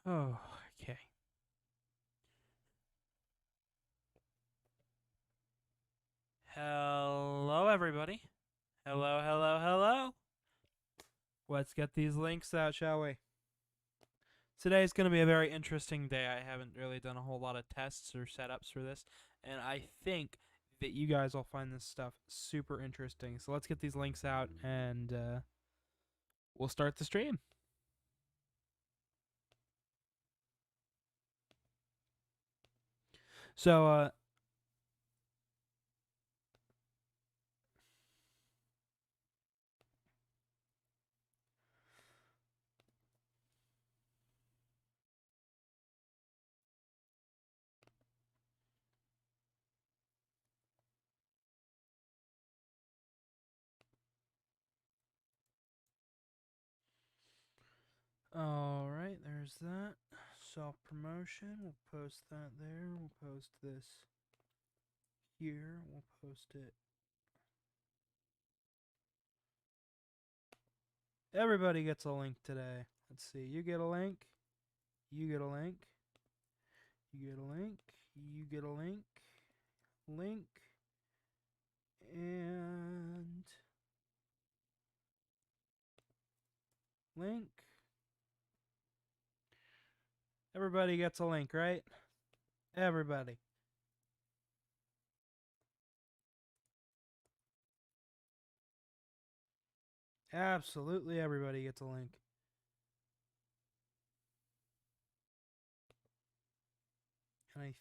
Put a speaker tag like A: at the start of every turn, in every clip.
A: Oh, okay. Hello, everybody. Hello, hello, hello. Let's get these links out, shall we? Today's going to be a very interesting day. I haven't really done a whole lot of tests or setups for this, and I think that you guys will find this stuff super interesting. So let's get these links out, and we'll start the stream. So, all right, there's that. Self promotion. We'll post that there. We'll post this here. We'll post it. Everybody gets a link today. Let's see. You get a link. You get a link. You get a link. You get a link. Link. And link. Everybody gets a link, right? Everybody. Absolutely everybody gets a link. And I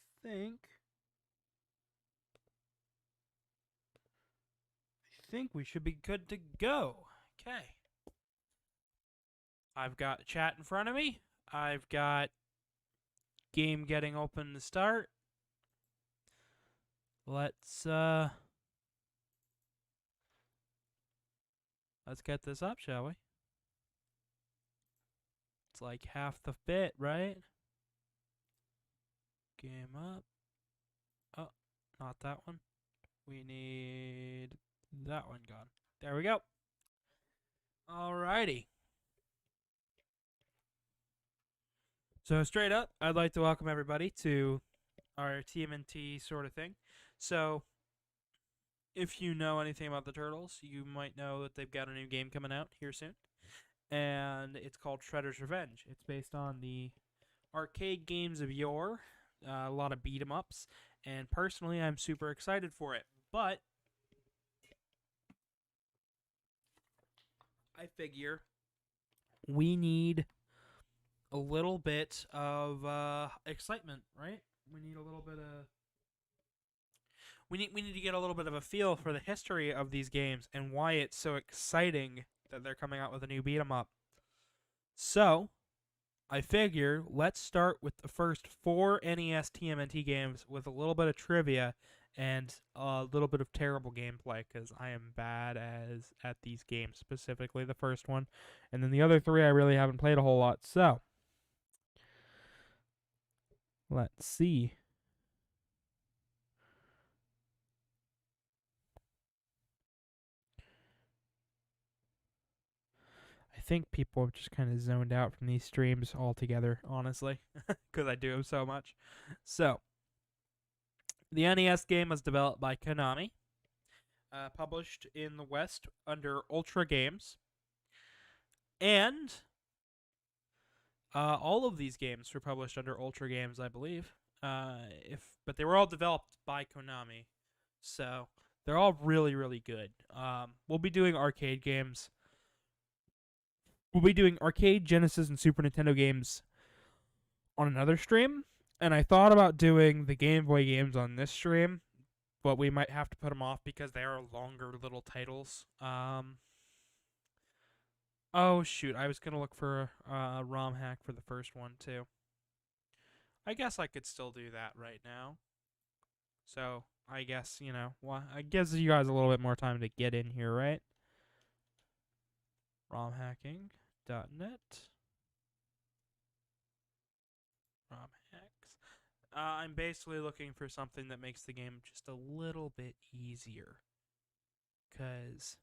A: think we should be good to go. Okay. I've got chat in front of me. I've got game getting open to start. Let's get this up, shall we? It's like half the bit, right? Game up. Oh, not that one. We need that one gone. There we go. Alrighty. So straight up, I'd like to welcome everybody to our TMNT sort of thing. So if you know anything about the Turtles, you might know that they've got a new game coming out here soon. And it's called Shredder's Revenge. It's based on the arcade games of yore, a lot of beat 'em ups, and personally, I'm super excited for it. But I figure we need a little bit of excitement, right? We need a little bit of we need to get a little bit of a feel for the history of these games and why it's so exciting that they're coming out with a new beat 'em up. So, I figure let's start with the first 4 NES TMNT games with a little bit of trivia and a little bit of terrible gameplay because I am bad as at these games, specifically the first one, and then the other 3 I really haven't played a whole lot. So let's see. I think people have just kind of zoned out from these streams altogether, honestly, because I do them so much. So the NES game was developed by Konami, published in the West under Ultra Games. And all of these games were published under Ultra Games, I believe. But they were all developed by Konami, so they're all really, really good. We'll be doing arcade games. We'll be doing arcade, Genesis, and Super Nintendo games on another stream. And I thought about doing the Game Boy games on this stream, but we might have to put them off because they are longer little titles. Oh shoot, I was gonna look for a ROM hack for the first one too. I guess I could still do that right now. So I guess well, it gives you guys a little bit more time to get in here, right? ROMhacking.net. ROM hacks. I'm basically looking for something that makes the game just a little bit easier, cause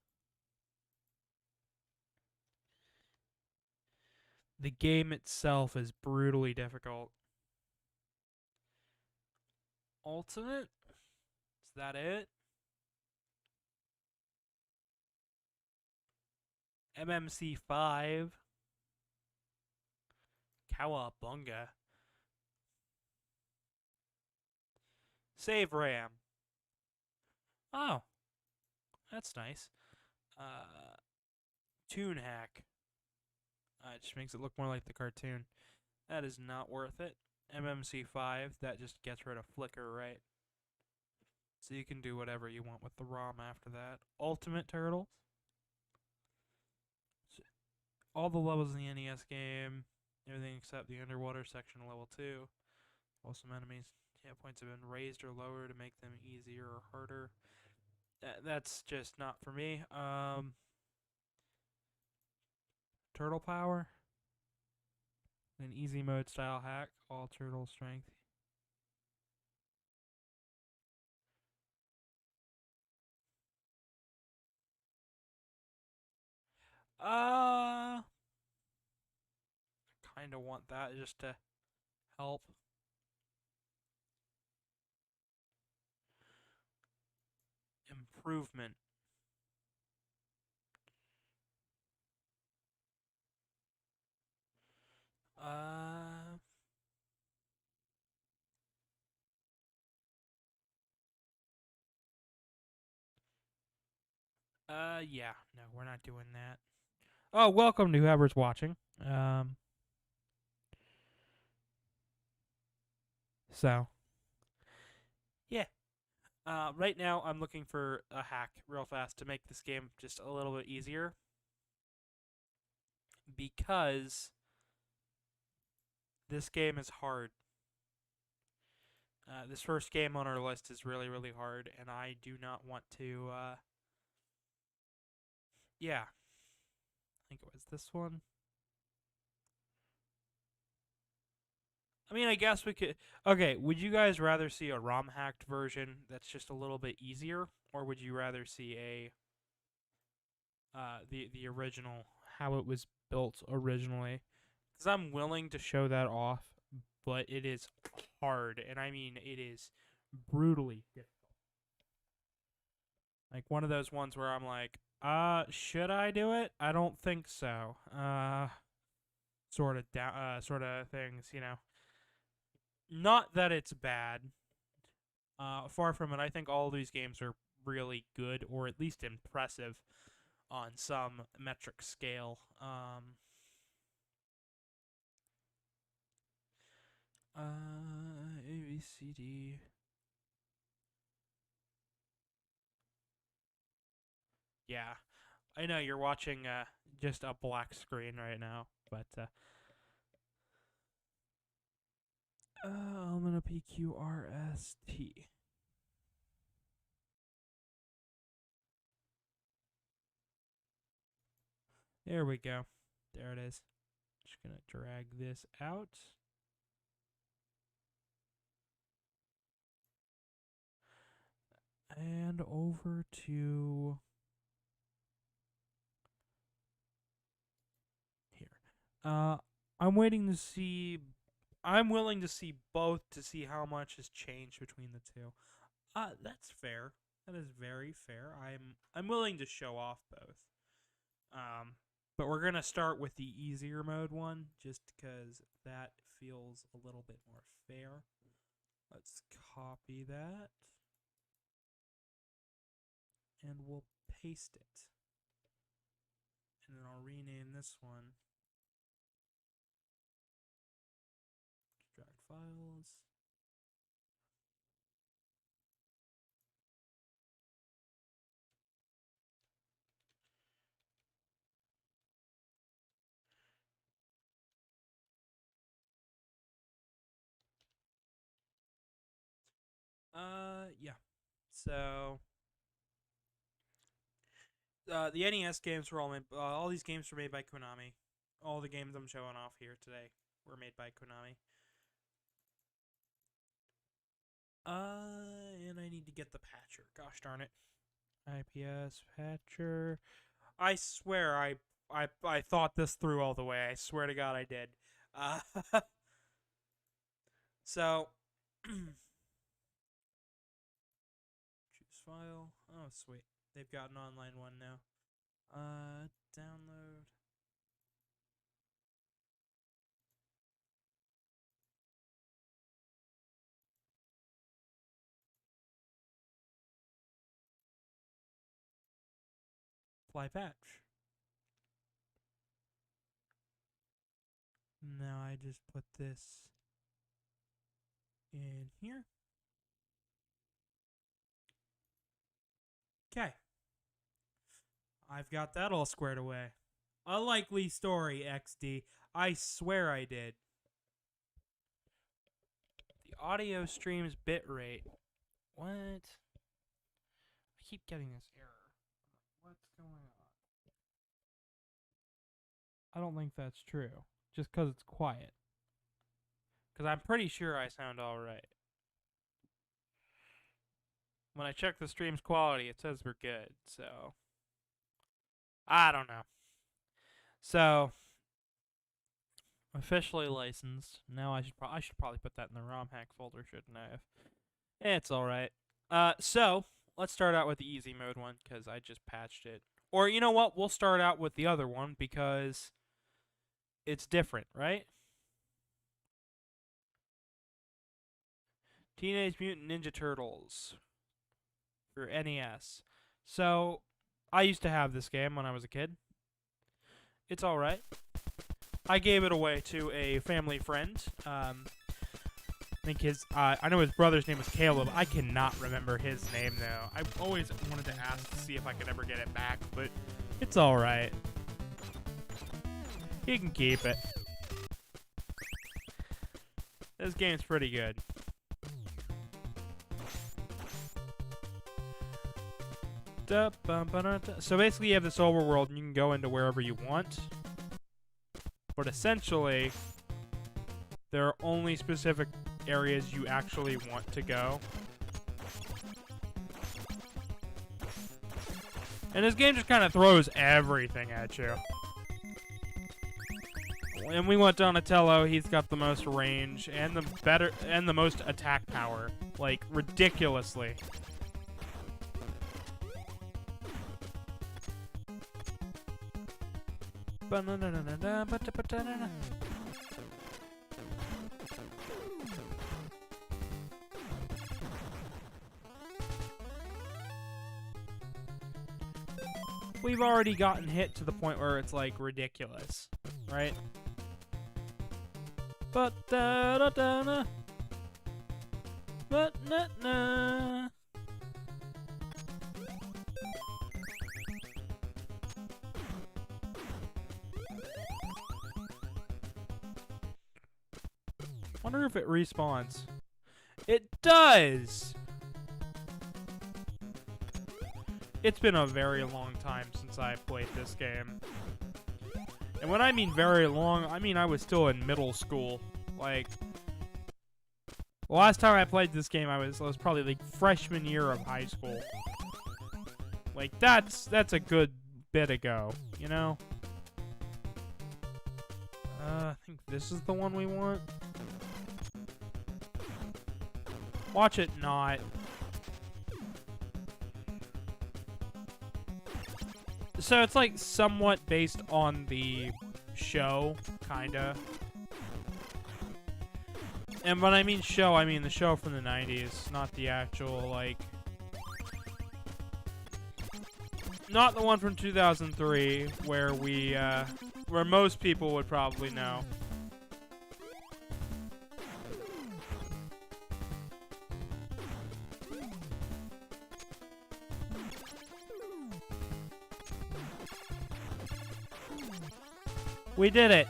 A: The game itself is brutally difficult. Ultimate? Is that it? MMC 5. Cowabunga. Save RAM. Oh, that's nice. Uh, Toon Hack. It just makes it look more like the cartoon. That is not worth it. MMC 5, that just gets rid of flicker, right? So you can do whatever you want with the ROM after that. Ultimate Turtles. All the levels in the NES game. Everything except the underwater section of level 2. Some enemies. Hit points have been raised or lowered to make them easier or harder. That's just not for me. Turtle Power. An easy mode style hack. All turtle strength. Uh, kind of want that just to help. Improvement. Uh, yeah. No, we're not doing that. Oh, welcome to whoever's watching. Um, so yeah. Right now I'm looking for a hack real fast to make this game just a little bit easier because this game is hard. This first game on our list is really, really hard, and I do not want to. Yeah, I think it was this one. I mean, I guess we could. Okay, would you guys rather see a ROM hacked version that's just a little bit easier, or would you rather see a the original, how it was built originally? Because I'm willing to show that off, but it is hard, and I mean it is brutally difficult. Like one of those ones where I'm like, should I do it? I don't think so. Sort of things, you know. Not that it's bad. Far from it. I think all these games are really good, or at least impressive, on some metric scale. A B C D. Yeah, I know you're watching just a black screen right now, but I'm gonna PQRST. There we go. There it is. Just gonna drag this out. And over to here. Uh, I'm waiting to see. I'm willing to see both to see how much has changed between the two. That's fair. That is very fair. I'm willing to show off both. Um, but we're gonna start with the easier mode one, just because that feels a little bit more fair. Let's copy that, and we'll paste it. And then I'll rename this one. Drag files. Yeah. So, the NES games were all these games were made by Konami. All the games I'm showing off here today were made by Konami. And I need to get the patcher. Gosh darn it. IPS patcher. I swear I I thought this through all the way. I swear to God, I did. Uh, so, choose file. Oh, sweet. They've got an online one now. Download. Apply patch. Now I just put this in here. Okay. I've got that all squared away. A likely story, XD. I swear I did. The audio stream's bitrate. What? I keep getting this error. What's going on? I don't think that's true. Just because it's quiet. Because I'm pretty sure I sound alright. When I check the stream's quality, it says we're good, so I don't know. So officially licensed. Now I should probably put that in the ROM hack folder, shouldn't I? It's all right. So let's start out with the easy mode one because I just patched it. Or you know what? We'll start out with the other one because it's different, right? Teenage Mutant Ninja Turtles for NES. So I used to have this game when I was a kid. It's all right. I gave it away to a family friend. I think I know his brother's name was Caleb. I cannot remember his name though. I always wanted to ask to see if I could ever get it back, but it's all right. He can keep it. This game's pretty good. So basically, you have this overworld, and you can go into wherever you want. But essentially, there are only specific areas you actually want to go. And this game just kind of throws everything at you. And we went Donatello. He's got the most range and the most attack power, like ridiculously. We've already gotten hit to the point where it's like ridiculous, right? But wonder if it respawns. It does! It's been a very long time since I played this game. And when I mean very long, I mean I was still in middle school. Like, the last time I played this game, I was probably like freshman year of high school. Like, that's a good bit ago, you know? I think this is the one we want. Watch it not. So it's like somewhat based on the show, kinda. And when I mean show, I mean the show from the 90s, not the actual, like... Not the one from 2003, where where most people would probably know. We did it!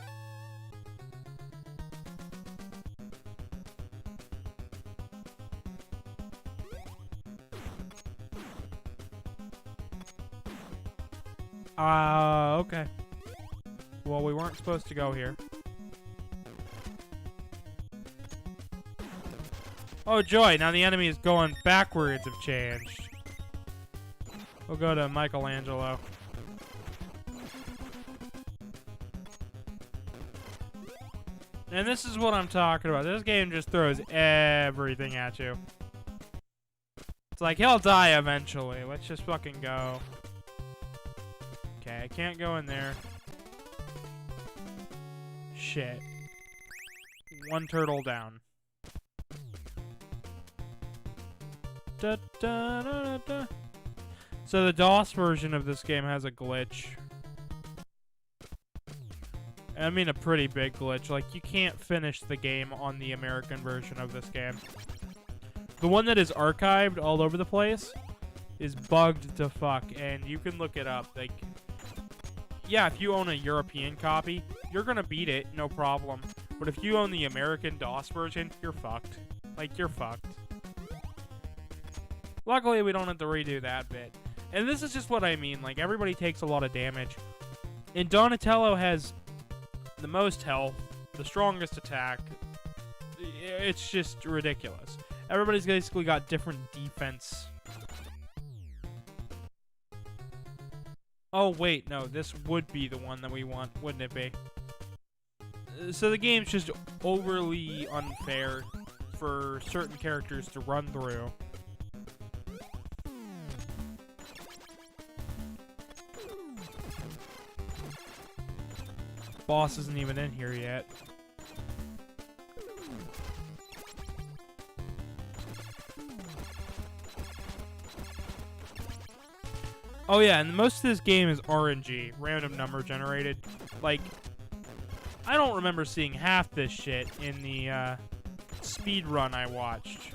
A: Okay. Well, we weren't supposed to go here. Oh, joy! Now the enemy is going backwards have changed. We'll go to Michelangelo. And this is what I'm talking about. This game just throws everything at you. It's like, he'll die eventually. Let's just fucking go. Okay, I can't go in there. Shit. One turtle down. Da, da, da, da, da. So the DOS version of this game has a glitch. I mean a pretty big glitch. Like, you can't finish the game on the American version of this game. The one that is archived all over the place is bugged to fuck, and you can look it up. Like, yeah, if you own a European copy, you're gonna beat it, no problem. But if you own the American DOS version, you're fucked. Like, you're fucked. Luckily, we don't have to redo that bit. And this is just what I mean. Like, everybody takes a lot of damage. And Donatello has the most health, the strongest attack. It's just ridiculous. Everybody's basically got different defense. Oh, wait, no. This would be the one that we want, wouldn't it be? So the game's just overly unfair for certain characters to run through. Boss isn't even in here yet. Oh yeah, and most of this game is RNG, random number generated. Like, I don't remember seeing half this shit in the speed run I watched.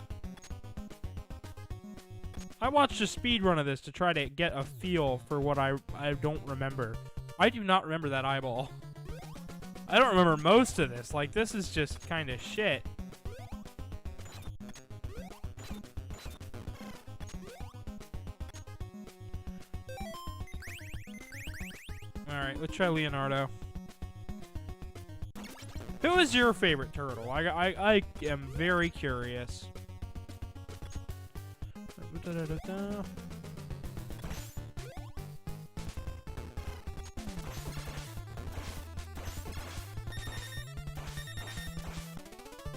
A: I watched a speed run of this to try to get a feel for what I don't remember. I do not remember that eyeball. I don't remember most of this. Like, this is just kind of shit. Alright, let's try Leonardo. Who is your favorite turtle? I am very curious.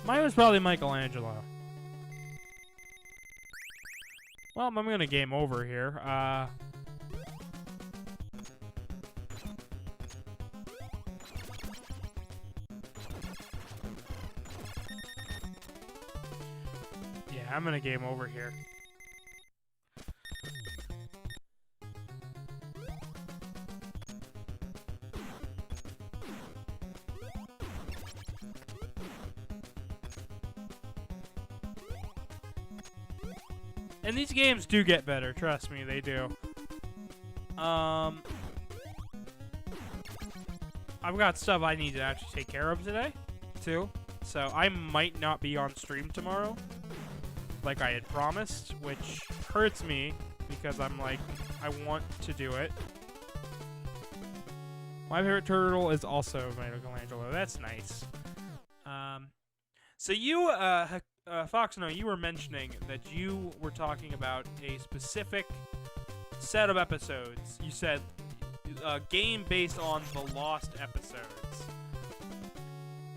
A: Mine was probably Michelangelo. Well, I'm gonna game over here. Yeah, I'm gonna game over here. And these games do get better, trust me, they do. I've got stuff I need to actually take care of today, too. So I might not be on stream tomorrow, like I had promised, which hurts me because I'm like, I want to do it. My favorite turtle is also Michelangelo. That's nice. So you, Fox, no, you were mentioning that you were talking about a specific set of episodes. You said a game based on the lost episodes,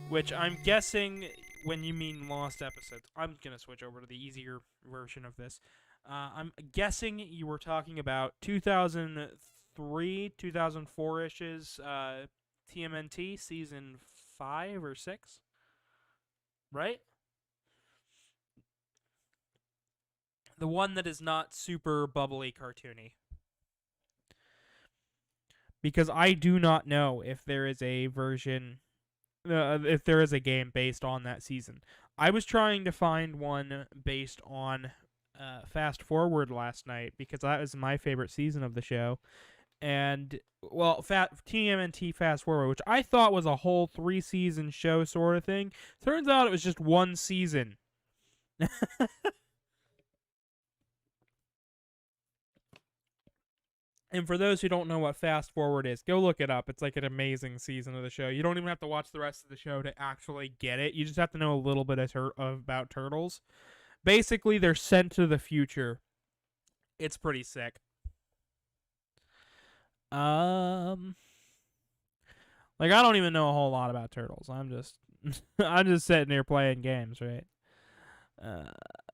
A: which I'm guessing when you mean lost episodes, I'm going to switch over to the easier version of this. I'm guessing you were talking about 2003, 2004-ish's TMNT Season 5 or 6, right? The one that is not super bubbly cartoony. Because I do not know if there is a version, if there is a game based on that season. I was trying to find one based on Fast Forward last night because that was my favorite season of the show. And, well, TMNT Fast Forward, which I thought was a whole 3-season show sort of thing. Turns out it was just one season. And for those who don't know what Fast Forward is, go look it up. It's like an amazing season of the show. You don't even have to watch the rest of the show to actually get it. You just have to know a little bit about turtles. Basically, they're sent to the future. It's pretty sick. Like, I don't even know a whole lot about turtles. I'm just I'm just sitting here playing games, right?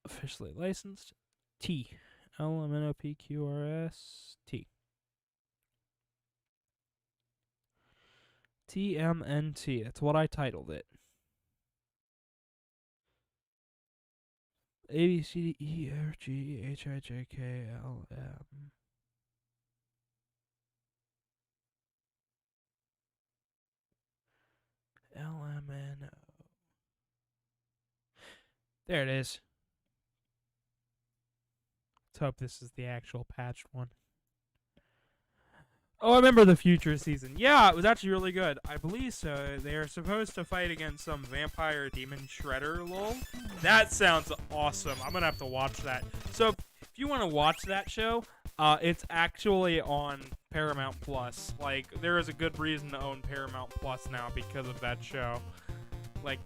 A: Officially licensed. T. LMNOPQRS T. TMNT. That's what I titled it. A B C D E F G H I J K L M. LMNO. There it is. Let's hope this is the actual patched one. Oh, I remember the future season. Yeah, it was actually really good. I believe so. They are supposed to fight against some vampire demon shredder, lol. That sounds awesome. I'm gonna have to watch that. So, if you want to watch that show, it's actually on Paramount Plus. Like, there is a good reason to own Paramount Plus now because of that show. Like,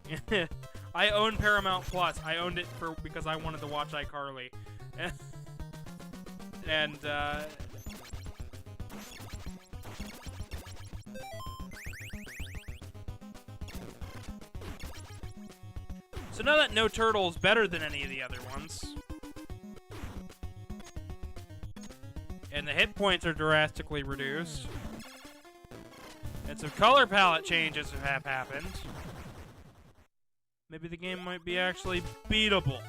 A: I own Paramount Plus. I owned it because I wanted to watch iCarly. And, so now that No Turtle is better than any of the other ones, and the hit points are drastically reduced, and some color palette changes have happened, maybe the game might be actually beatable.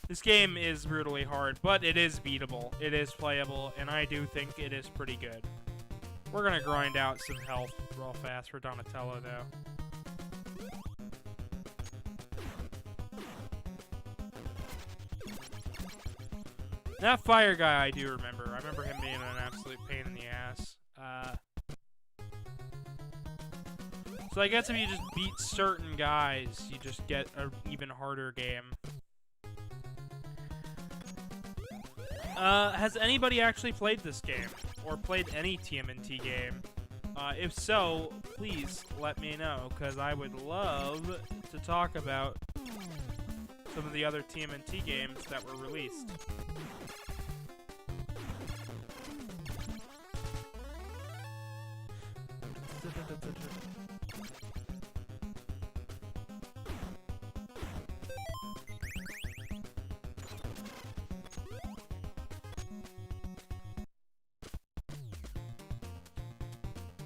A: This game is brutally hard, but it is beatable. It is playable, and I do think it is pretty good. We're gonna grind out some health real fast for Donatello, though. That fire guy I do remember. I remember him being an absolute pain in the ass. So I guess if you just beat certain guys, you just get an even harder game. Has anybody actually played this game? Or played any TMNT game? If so, please let me know, because I would love to talk about some of the other TMNT games that were released.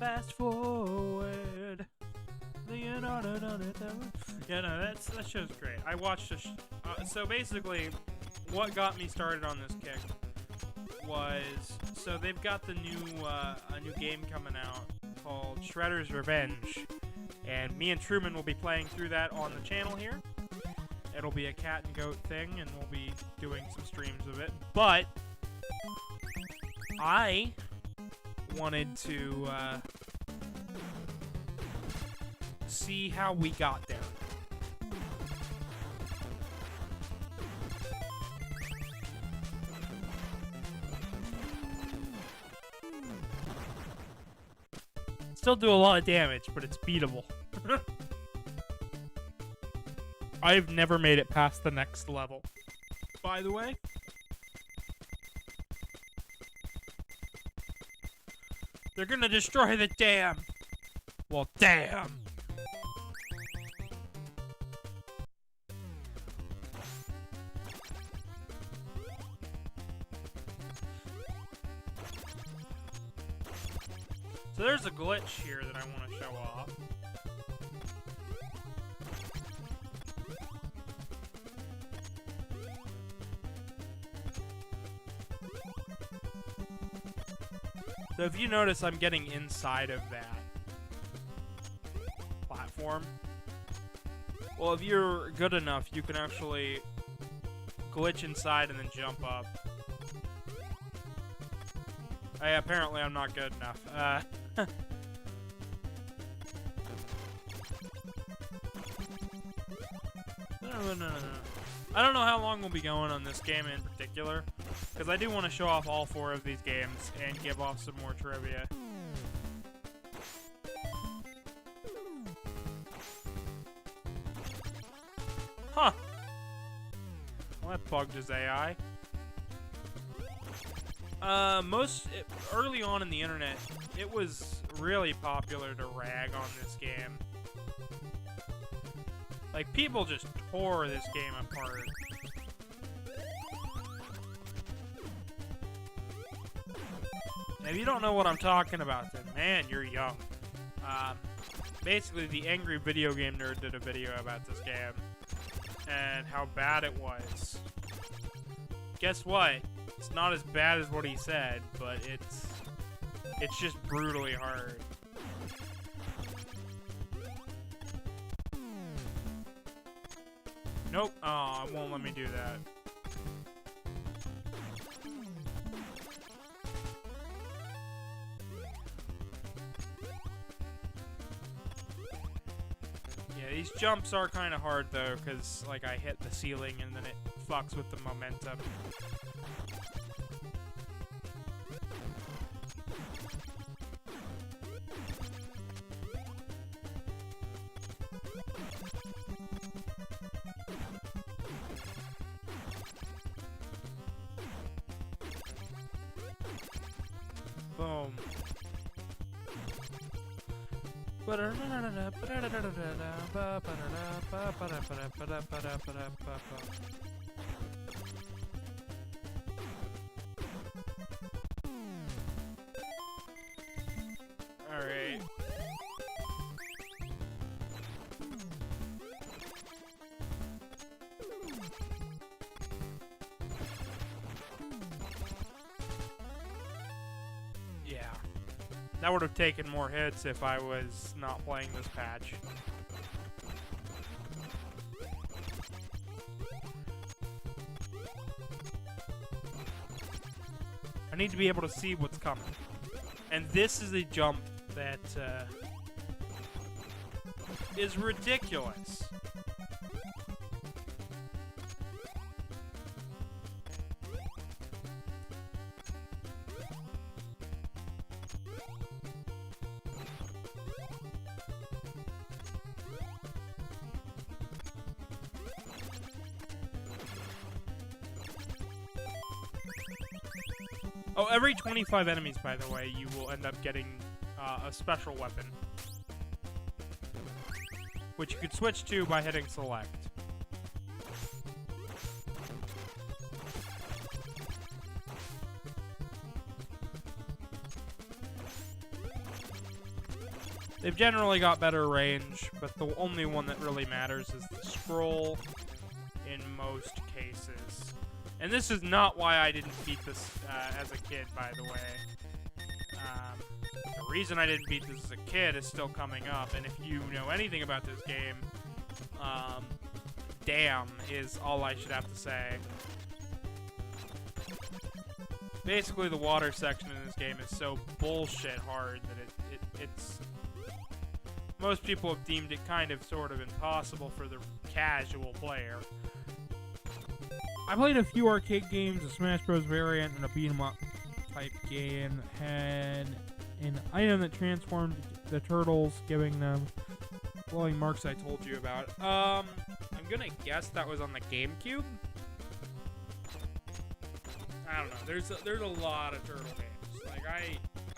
A: Fast forward. Yeah, no, that show's great. I watched so basically, what got me started on this kick was, so they've got the new a new game coming out called Shredder's Revenge, and me and Truman will be playing through that on the channel here. It'll be a cat and goat thing, and we'll be doing some streams of it. But I wanted to see how we got there. Still do a lot of damage, but it's beatable. I've never made it past the next level, by the way. They're gonna destroy the dam. Well, damn. So there's a glitch here that I want to show off. So if you notice, I'm getting inside of that platform. Well, if you're good enough, you can actually glitch inside and then jump up. Apparently I'm not good enough. No. I don't know how long we'll be going on this game in particular, because I do want to show off all 4 of these games and give off some more trivia. Huh. Well, that bugged his AI. Early on in the internet, it was really popular to rag on this game. Like, people just tore this game apart. And if you don't know what I'm talking about, then man, you're young. Basically, the Angry Video Game Nerd did a video about this game and how bad it was. Guess what? It's not as bad as what he said, but it's just brutally hard. Nope. Oh, it won't let me do that. Yeah, these jumps are kind of hard though, because like I hit the ceiling and then it fucks with the momentum. Boom. Alright. Yeah. That would have taken more hits if I was not playing this patch. I need to be able to see what's coming. And this is a jump that is ridiculous. Oh, every 25 enemies, by the way, you will end up getting a special weapon, which you could switch to by hitting select. They've generally got better range, but the only one that really matters is the scroll in most cases. And this is not why I didn't beat this as a kid, by the way. The reason I didn't beat this as a kid is still coming up, and if you know anything about this game, damn is all I should have to say. Basically, the water section in this game is so bullshit hard that it's... Most people have deemed it kind of sort of impossible for the casual player. I played a few arcade games, a Smash Bros. Variant, and a beat-em-up type game. Had an item that transformed the turtles, giving them glowing marks I told you about. I'm gonna guess that was on the GameCube? I don't know. There's a lot of turtle games. Like,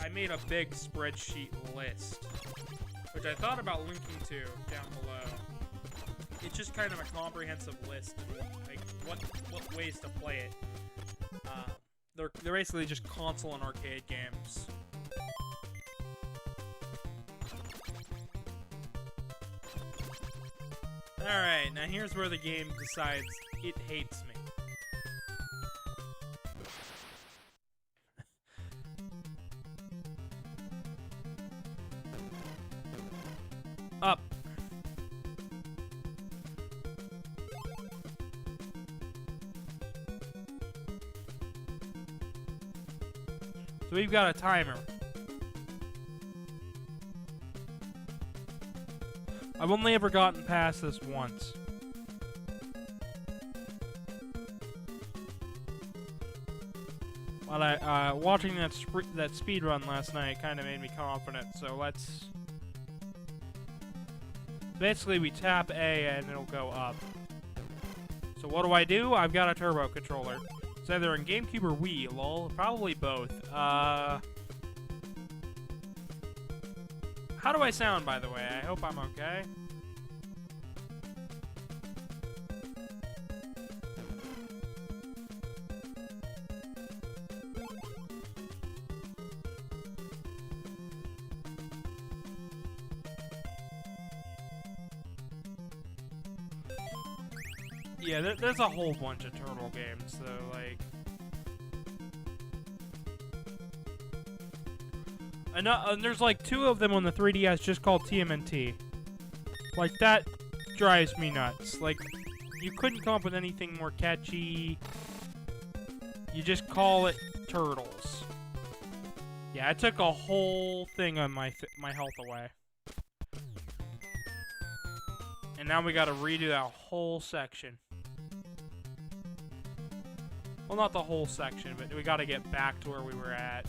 A: I made a big spreadsheet list, which I thought about linking to down below. It's just kind of a comprehensive list of like what ways to play it. They're basically just console and arcade games. Alright, now here's where the game decides it hates me. Up. So we've got a timer. I've only ever gotten past this once. But watching that speed run last night kind of made me confident. So let's... Basically, we tap A and it'll go up. So what do? I've got a turbo controller. It's either in GameCube or Wii, lol. Probably both. How do I sound, by the way? I hope I'm okay. Yeah, there's a whole bunch of turtle games, though, like... And there's like 2 of them on the 3DS just called TMNT. Like, that drives me nuts. Like, you couldn't come up with anything more catchy. You just call it Turtles. Yeah, I took a whole thing on my health away. And now we gotta redo that whole section. Well, not the whole section, but we gotta get back to where we were at.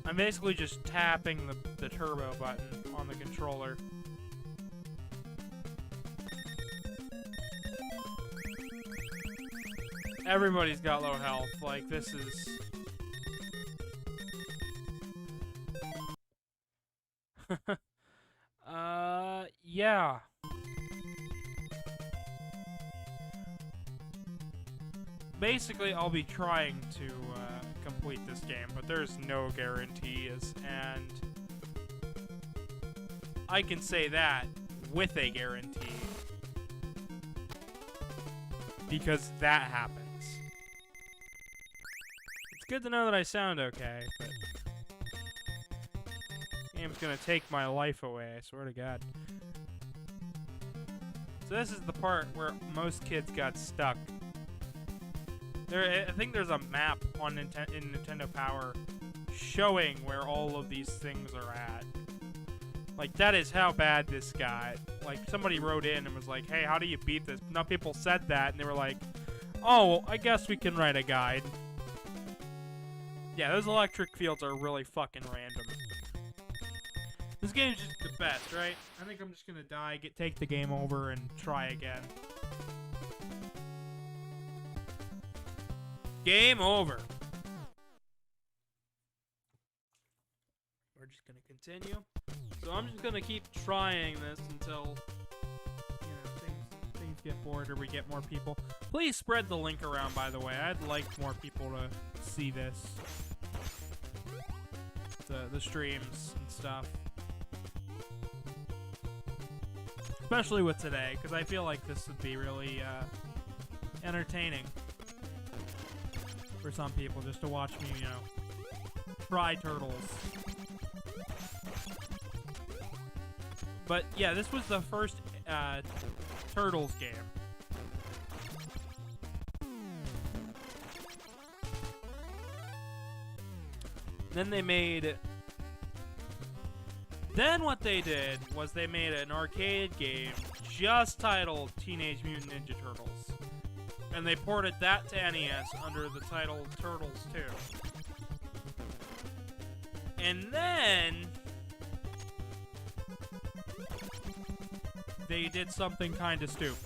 A: I'm basically just tapping the turbo button on the controller. Everybody's got low health. Like, this is... yeah. Basically, I'll be trying to, complete this game, but there's no guarantees, and I can say that with a guarantee, because that happens. It's good to know that I sound okay, but the game's gonna take my life away, I swear to God. So this is the part where most kids got stuck. I think there's a map on in Nintendo Power showing where all of these things are at. Like, that is how bad this got. Like, somebody wrote in and was like, hey, how do you beat this? Now people said that, and they were like, oh, well, I guess we can write a guide. Yeah, those electric fields are really fucking random. This game's just the best, right? I think I'm just gonna die, take the game over, and try again. Game over. We're just gonna continue. So I'm just gonna keep trying this until, you know, things get bored or we get more people. Please spread the link around, by the way. I'd like more people to see this. The streams and stuff. Especially with today, because I feel like this would be really entertaining for some people, just to watch me, you know, try turtles. But yeah, this was the first Turtles game. Then they made... Then what they did was they made an arcade game just titled Teenage Mutant Ninja Turtles. And they ported that to NES under the title Turtles 2. And then they did something kind of stupid.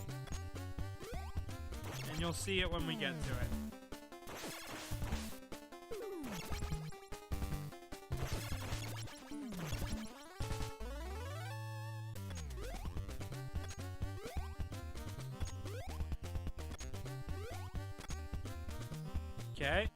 A: And you'll see it when we get to it. Okay.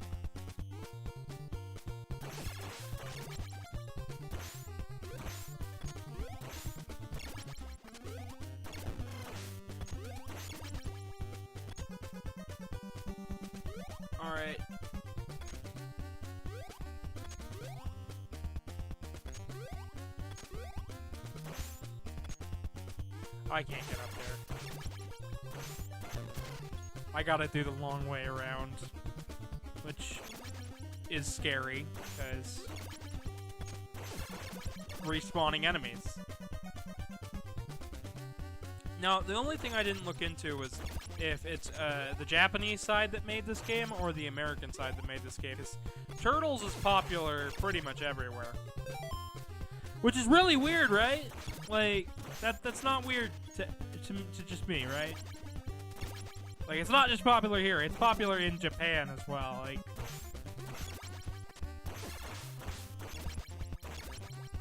A: All right. I can't get up there. I gotta do the long way around. Which is scary, because respawning enemies. Now, the only thing I didn't look into was if it's the Japanese side that made this game or the American side that made this game. Because Turtles is popular pretty much everywhere. Which is really weird, right? Like, that's not weird to just me, right? Like, it's not just popular here, it's popular in Japan as well.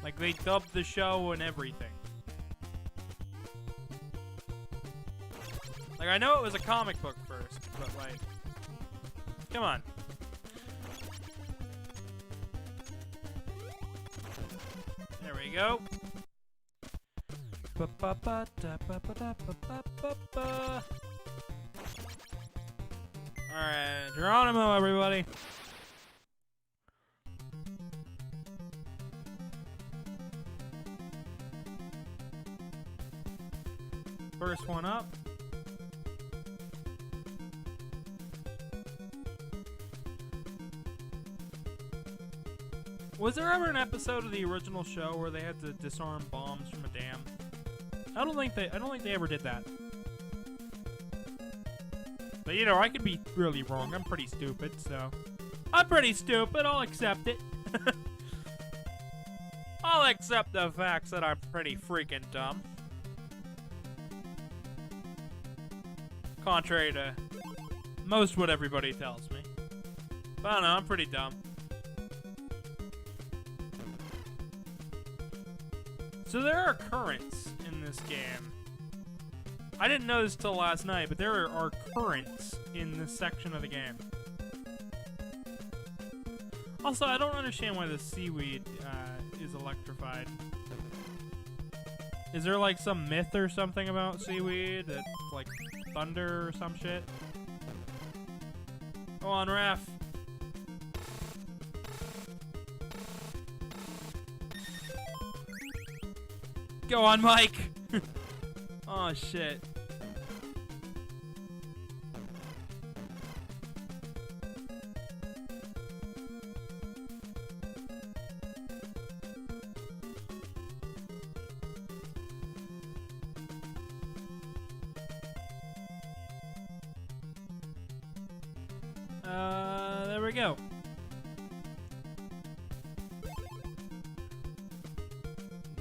A: Like they dubbed the show and everything. Like, I know it was a comic book first, but like, come on. There we go. Alright, Geronimo, everybody. First one up. Was there ever an episode of the original show where they had to disarm bombs from a dam? I don't think they ever did that. But you know, I could be really wrong. I'm pretty stupid, so I'm pretty stupid. I'll accept it. I'll accept the facts that I'm pretty freaking dumb. Contrary to most what everybody tells me. But I don't know, I'm pretty dumb. So there are currents in this game. I didn't know this till last night, but there are currents in this section of the game. Also, I don't understand why the seaweed is electrified. Is there like some myth or something about seaweed? That's like thunder or some shit? Go on, Raph. Go on, Mike! Oh, shit. There we go.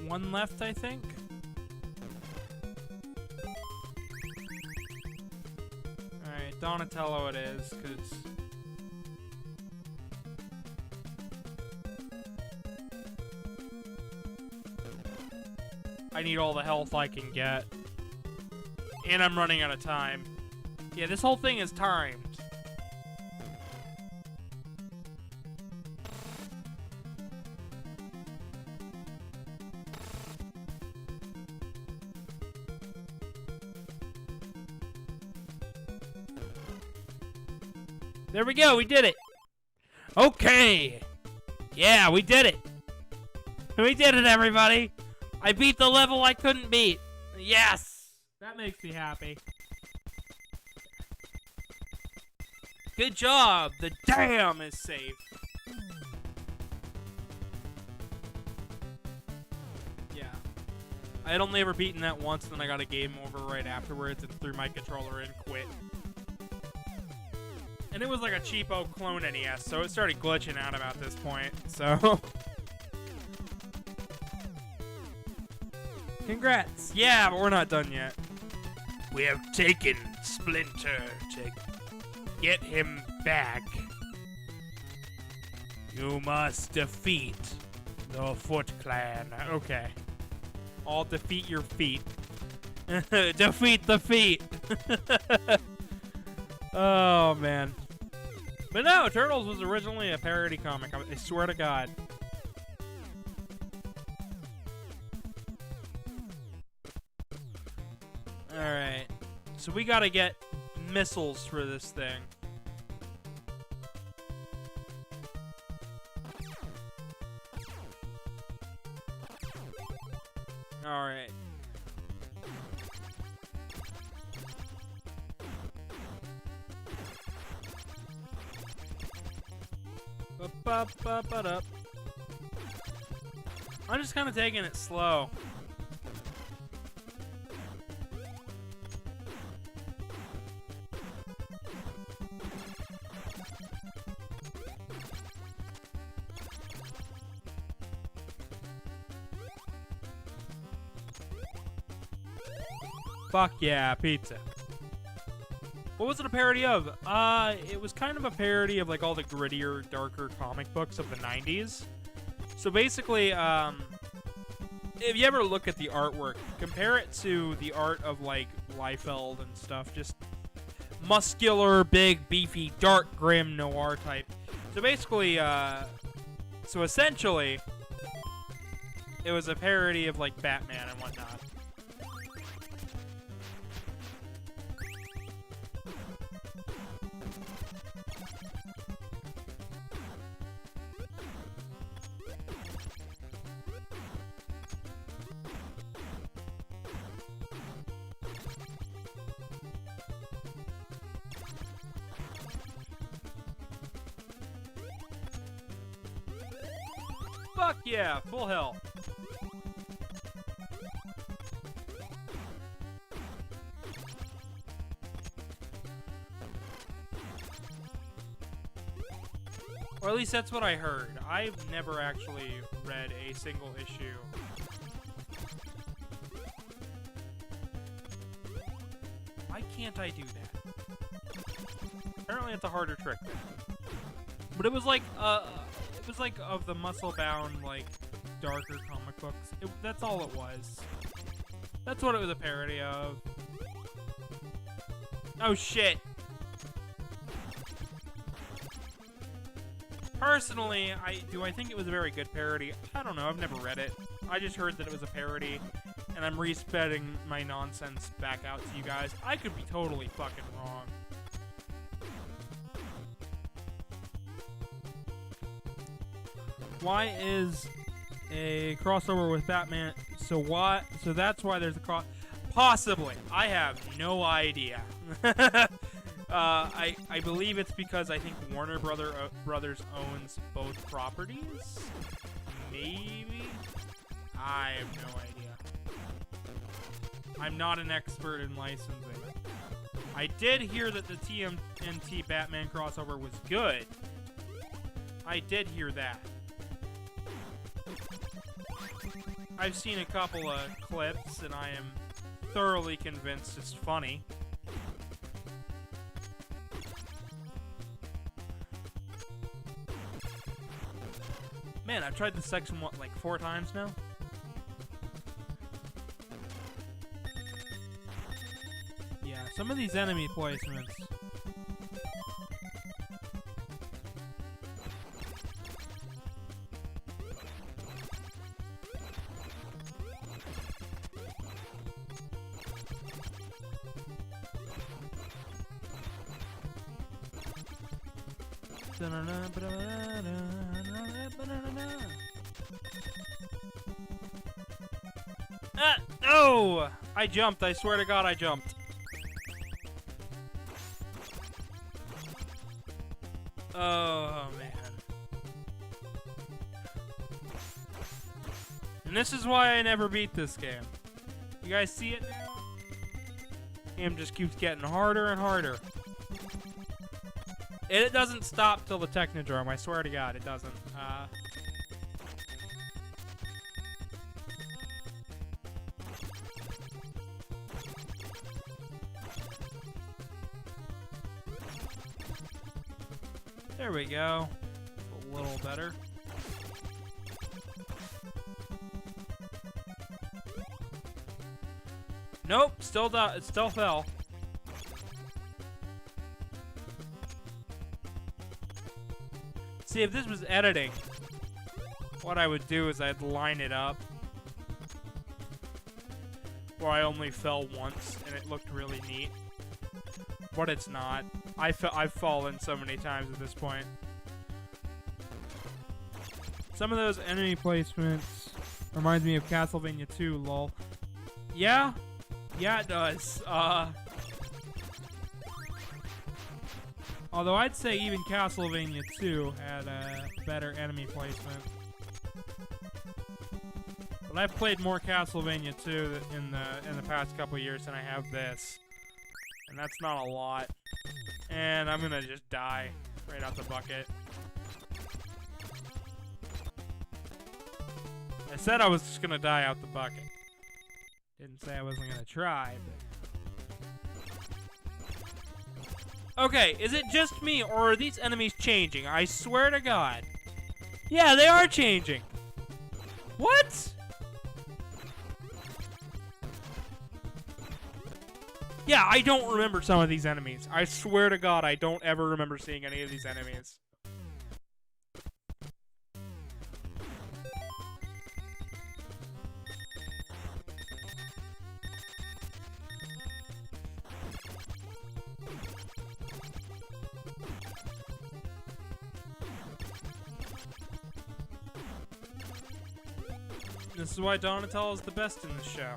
A: One left, I think. Alright, Donatello it is, because I need all the health I can get. And I'm running out of time. Yeah, this whole thing is timed. There we go, we did it. Okay. Yeah, we did it. We did it, everybody. I beat the level I couldn't beat. Yes. That makes me happy. Good job. The dam is safe. Yeah. I had only ever beaten that once, and then I got a game over right afterwards and threw my controller in, quit. And it was like a cheapo clone NES, so it started glitching out about this point, so... Congrats! Yeah, but we're not done yet. We have taken Splinter to get him back. You must defeat the Foot Clan. Okay. I'll defeat your feet. Defeat the feet! Oh, man. But no, Turtles was originally a parody comic. I swear to God. Alright. So we gotta get missiles for this thing. Alright. I'm just kind of taking it slow. Fuck yeah, pizza. What was it a parody of? It was kind of a parody of like all the grittier, darker comic books of the 90s. So basically, if you ever look at the artwork, compare it to the art of like Liefeld and stuff, just muscular, big, beefy, dark, grim, noir type. So basically, so essentially, it was a parody of like Batman and whatnot. Fuck yeah, full health. Or at least that's what I heard. I've never actually read a single issue. Why can't I do that? Apparently it's a harder trick then. But it was like of the muscle-bound, like, darker comic books. That's all it was. That's what it was a parody of. Oh shit! Personally, I think it was a very good parody. I don't know, I've never read it. I just heard that it was a parody, and I'm re-spreading my nonsense back out to you guys. I could be totally fucking wrong. Why is a crossover with Batman? So that's why there's a cross. Possibly. I have no idea. I believe it's because I think Warner Brothers owns both properties. Maybe. I have no idea. I'm not an expert in licensing. I did hear that the TMNT Batman crossover was good. I did hear that. I've seen a couple of clips, and I am thoroughly convinced it's funny. Man, I've tried this section, what, like 4 times now? Yeah, some of these enemy placements. No! I jumped. I swear to God, I jumped. Oh, man. And this is why I never beat this game. You guys see it now? Game just keeps getting harder and harder. And it doesn't stop till the Technodrome. I swear to God, it doesn't. There we go. A little better. Nope, it still fell. See, if this was editing, what I would do is I'd line it up where I only fell once and it looked really neat. But it's not. I've fallen so many times at this point. Some of those enemy placements reminds me of Castlevania 2, lol. Yeah? Yeah, it does. Although I'd say even Castlevania 2 had a better enemy placement. But I've played more Castlevania 2 in the past couple years than I have this. And that's not a lot. And I'm gonna just die right out the bucket. I said I was just gonna die out the bucket. Didn't say I wasn't gonna try, but... Okay, is it just me, or are these enemies changing? I swear to God. Yeah, they are changing. What? Yeah, I don't remember some of these enemies. I swear to God, I don't ever remember seeing any of these enemies. This is why Donatello is the best in the show.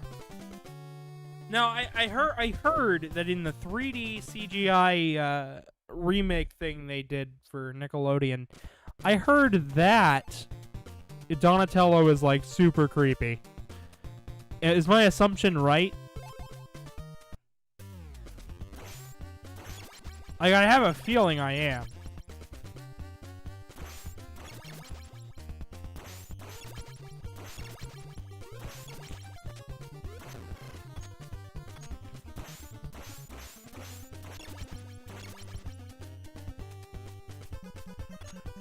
A: Now, I heard that in the 3D CGI remake thing they did for Nickelodeon, I heard that Donatello is like super creepy. Is my assumption right? Like, I have a feeling I am.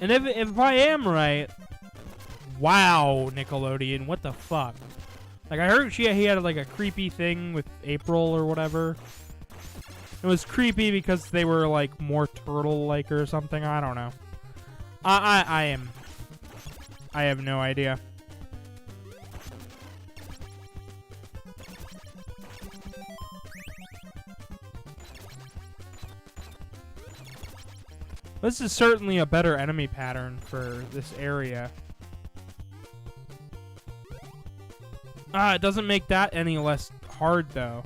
A: And if I am right, wow, Nickelodeon, what the fuck? Like, I heard he had like a creepy thing with April or whatever. It was creepy because they were like more turtle-like or something. I don't know. I have no idea. This is certainly a better enemy pattern for this area. It doesn't make that any less hard, though.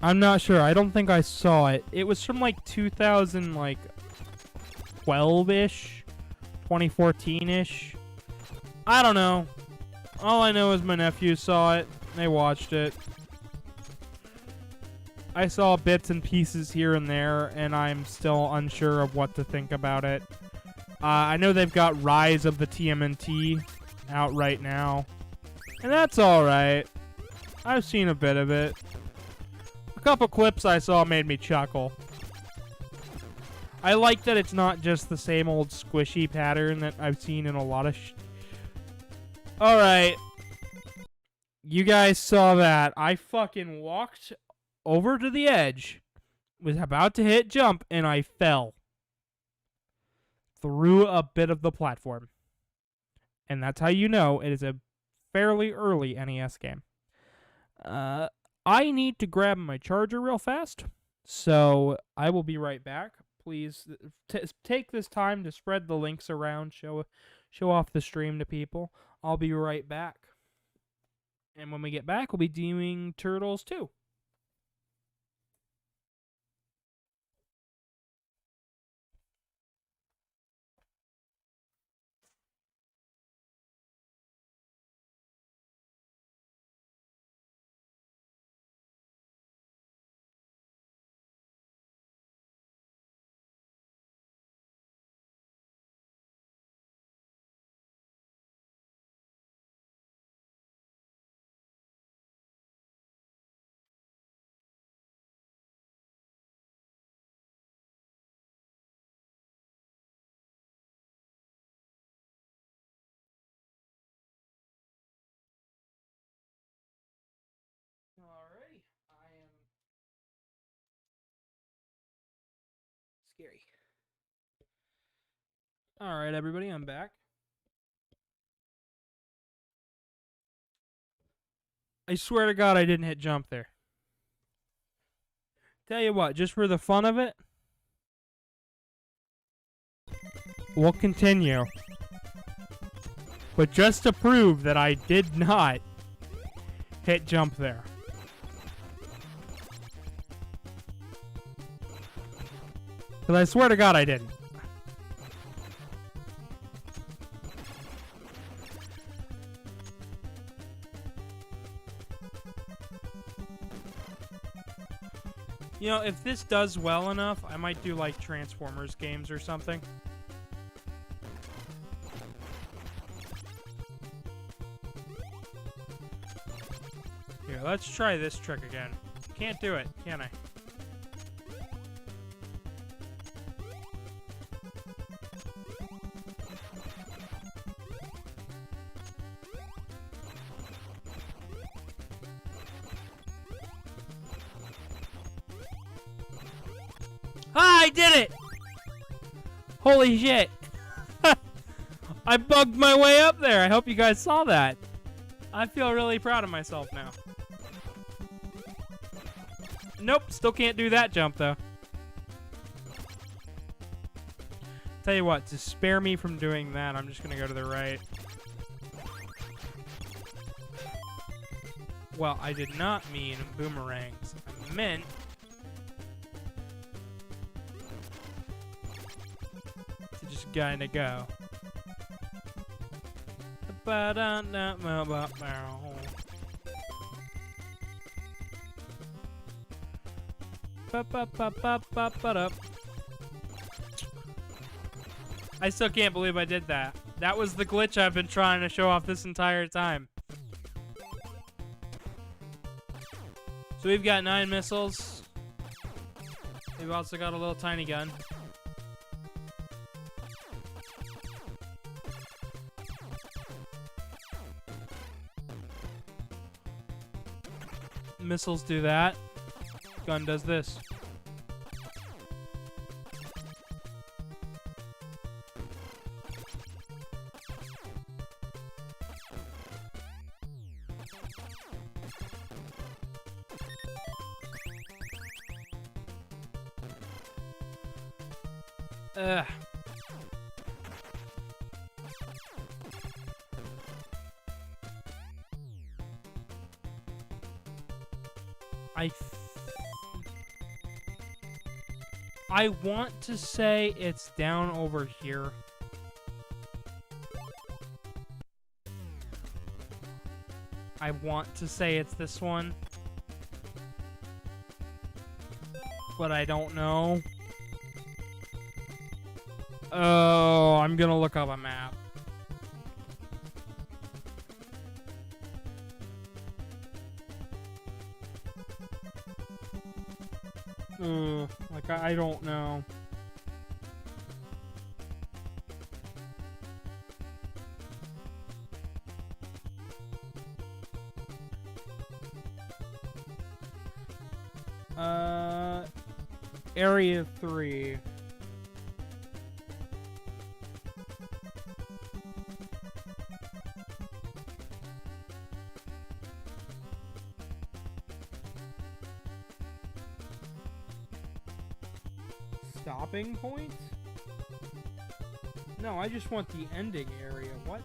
A: I'm not sure. I don't think I saw it. It was from like 2012-ish, 2014-ish. I don't know. All I know is my nephew saw it. They watched it. I saw bits and pieces here and there, and I'm still unsure of what to think about it. I know they've got Rise of the TMNT out right now, and that's alright. I've seen a bit of it. A couple clips I saw made me chuckle. I like that it's not just the same old squishy pattern that I've seen in a lot of Alright. You guys saw that. I fucking walked over to the edge, was about to hit jump, and I fell through a bit of the platform. And that's how you know it is a fairly early NES game. I need to grab my charger real fast, so I will be right back. Please take this time to spread the links around, show off the stream to people. I'll be right back. And when we get back, we'll be doing Turtles 2. Alrighty, I am scary. Alright, everybody, I'm back. I swear to God I didn't hit jump there. Tell you what, just for the fun of it, we'll continue. But just to prove that I did not hit jump there. Because I swear to God I didn't. You know, if this does well enough, I might do like Transformers games or something. Here, let's try this trick again. Can't do it, can I? Ah, I did it! Holy shit! I bugged my way up there. I hope you guys saw that. I feel really proud of myself now. Nope, still can't do that jump though. Tell you what, to spare me from doing that, I'm just gonna go to the right. Well, I did not mean boomerangs. I meant to just kinda go. I still can't believe I did that. That was the glitch I've been trying to show off this entire time. So we've got 9 missiles. We've also got a little tiny gun. Missiles do that. Gun does this. Ugh. I want to say it's down over here. I want to say it's this one. But I don't know. Oh, I'm gonna look up a map. Like, I don't know. Area 3. Stopping point? No, I just want the ending area. What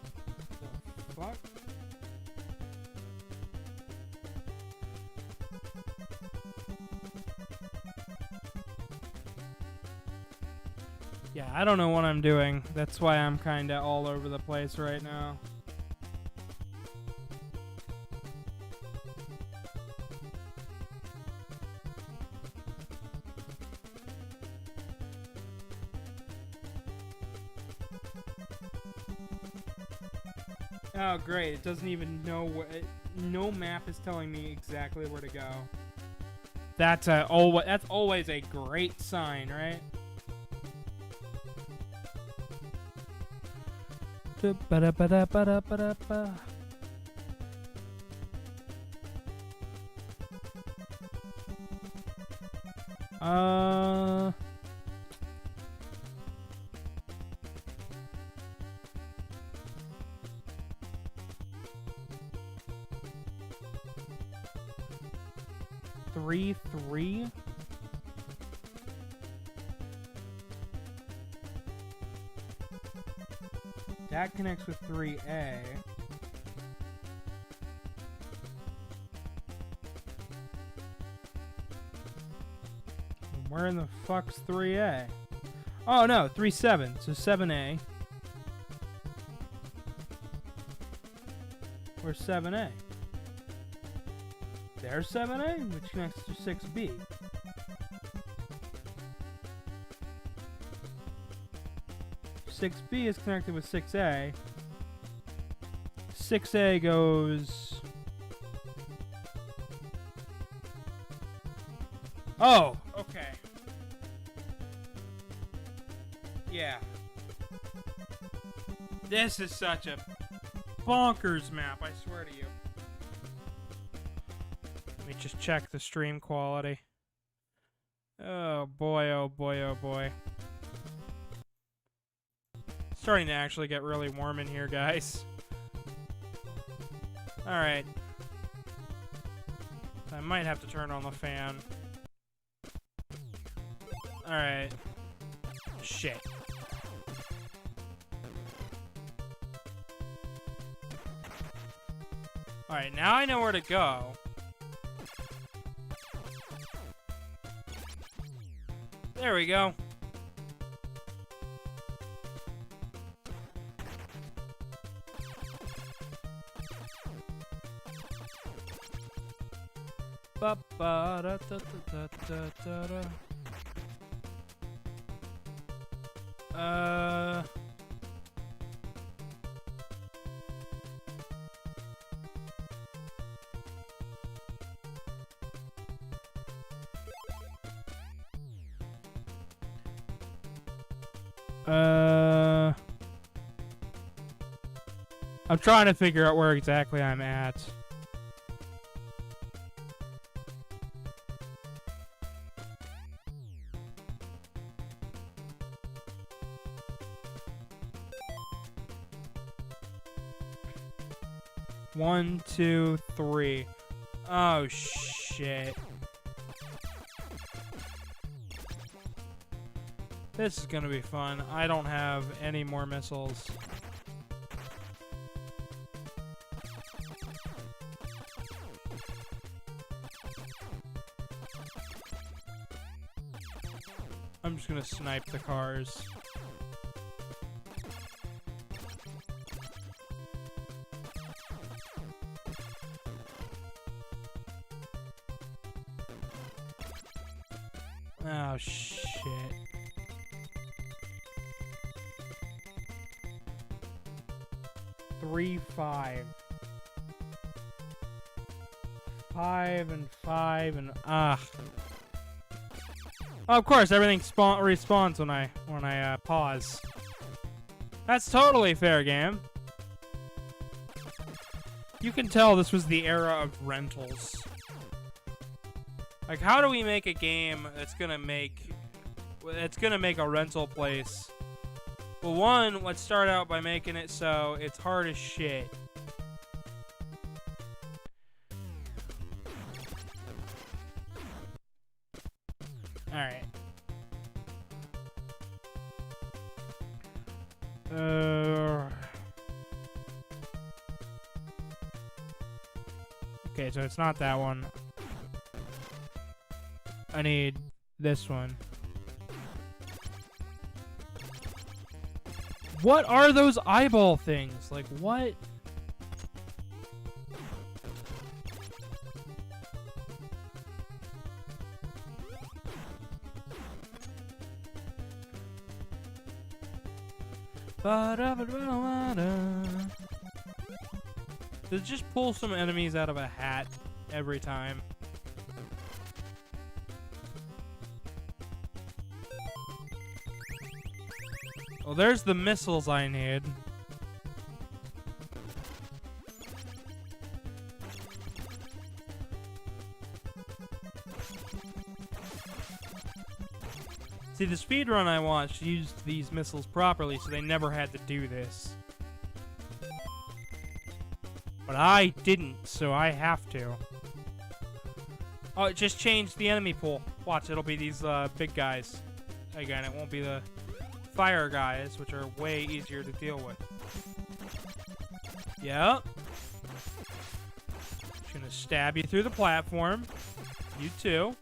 A: the fuck? Yeah, I don't know what I'm doing. That's why I'm kinda all over the place right now. Oh, great. It doesn't even know what... No map is telling me exactly where to go. That's always a great sign, right? Three? That connects with 3A. Where in the fuck's 3A? Oh no, 3-7. So 7A. Where's 7A? There's 7A, which connects to 6B. Six B is connected with 6A. 6A goes Oh, okay. Yeah. This is such a bonkers map, I swear to you. Let me just check the stream quality. Oh boy, oh boy, oh boy. It's starting to actually get really warm in here, guys. Alright. I might have to turn on the fan. Alright. Shit. Alright, now I know where to go. There we go. Ba ba da da da da da da. I'm trying to figure out where exactly I'm at. One, two, three. Oh, shit. This is gonna be fun. I don't have any more missiles. I'm just gonna snipe the cars. Oh, shit. Three, 5. 5 and 5 and ah. Oh, of course, everything respawns when I pause. That's totally fair game. You can tell this was the era of rentals. Like, how do we make a game that's gonna make a rental place? Well, one, let's start out by making it so it's hard as shit. Alright. Okay, so it's not that one. I need this one. What are those eyeball things? Like, what? Does it just pull some enemies out of a hat every time? Well, there's the missiles I need. See, the speedrun I watched used these missiles properly, so they never had to do this. But I didn't, so I have to. Oh, it just changed the enemy pool. Watch, it'll be these big guys. Again, it won't be the fire guys, which are way easier to deal with. Yep. Just gonna stab you through the platform. You too.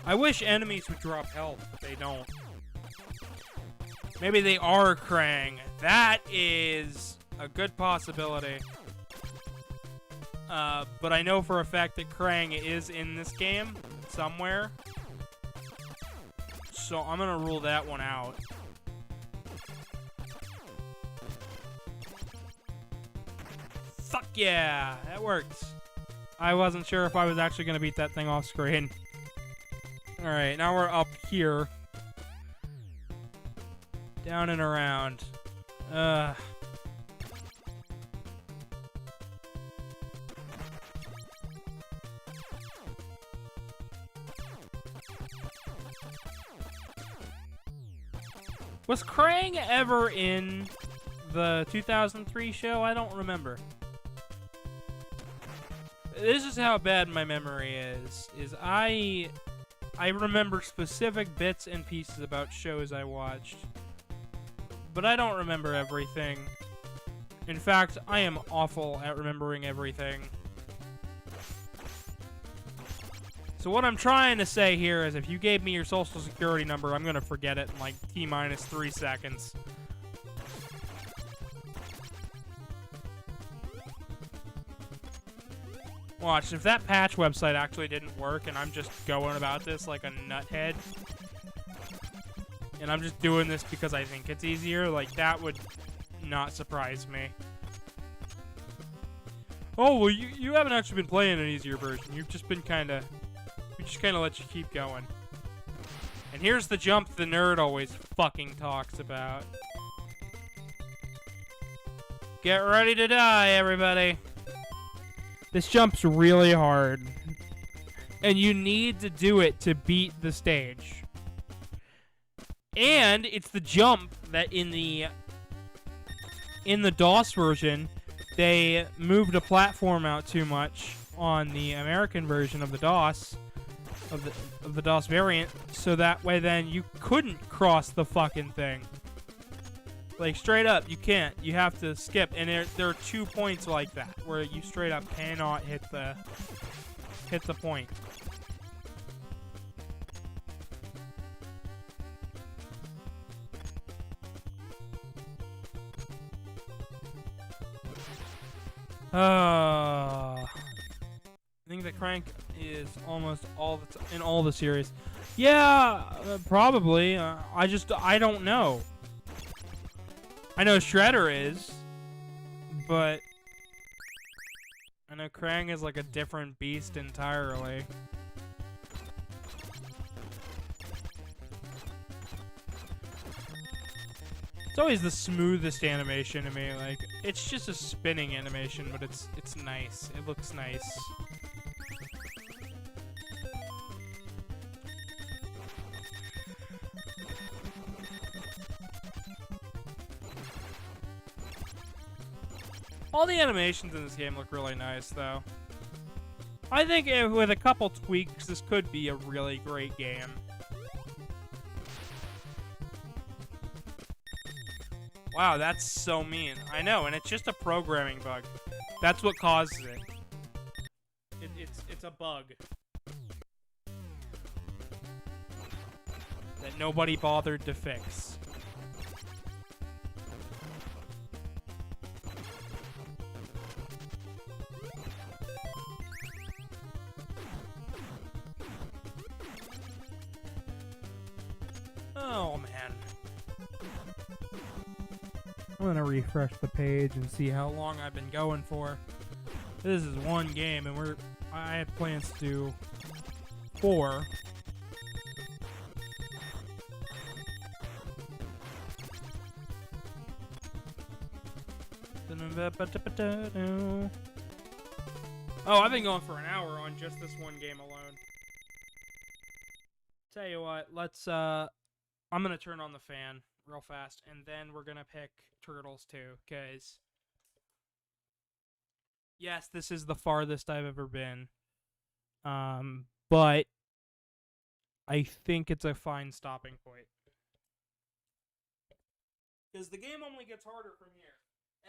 A: I wish enemies would drop health, but they don't. Maybe they are Krang. That is a good possibility. But I know for a fact that Krang is in this game, somewhere. So I'm gonna rule that one out. Fuck yeah, that worked. I wasn't sure if I was actually gonna beat that thing off screen. Alright, now we're up here. Down and around. Was Krang ever in the 2003 show? I don't remember. This is how bad my memory is. I remember specific bits and pieces about shows I watched, but I don't remember everything. In fact, I am awful at remembering everything. So what I'm trying to say here is if you gave me your social security number, I'm going to forget it in like T-minus 3 seconds. Watch, if that patch website actually didn't work and I'm just going about this like a nuthead, and I'm just doing this because I think it's easier, like that would not surprise me. Oh, well, you haven't actually been playing an easier version. You've just been we just kind of let you keep going. And here's the jump the nerd always fucking talks about. Get ready to die, everybody. This jump's really hard. And you need to do it to beat the stage. And it's the jump that in the DOS version, they moved a platform out too much on the American version of the DOS, of the DOS variant, so that way then you couldn't cross the fucking thing. Like, straight up, you can't. You have to skip, and there are 2 points like that, where you straight up cannot hit the point. I think the crank is almost in all the series. Yeah, probably. I don't know. I know Shredder is, but I know Krang is like a different beast entirely. It's always the smoothest animation to me. Like, it's just a spinning animation, but it's nice. It looks nice. All the animations in this game look really nice, though. I think with a couple tweaks, this could be a really great game. Wow, that's so mean. I know, and it's just a programming bug. That's what causes it. It's a bug that nobody bothered to fix. Oh, man. I'm gonna refresh the page and see how long I've been going for. This is one game, and I had plans to do 4. Oh, I've been going for an hour on just this one game alone. Tell you what, I'm gonna turn on the fan real fast, and then we're gonna pick Turtles 2, because yes, this is the farthest I've ever been. But I think it's a fine stopping point. Because the game only gets harder from here.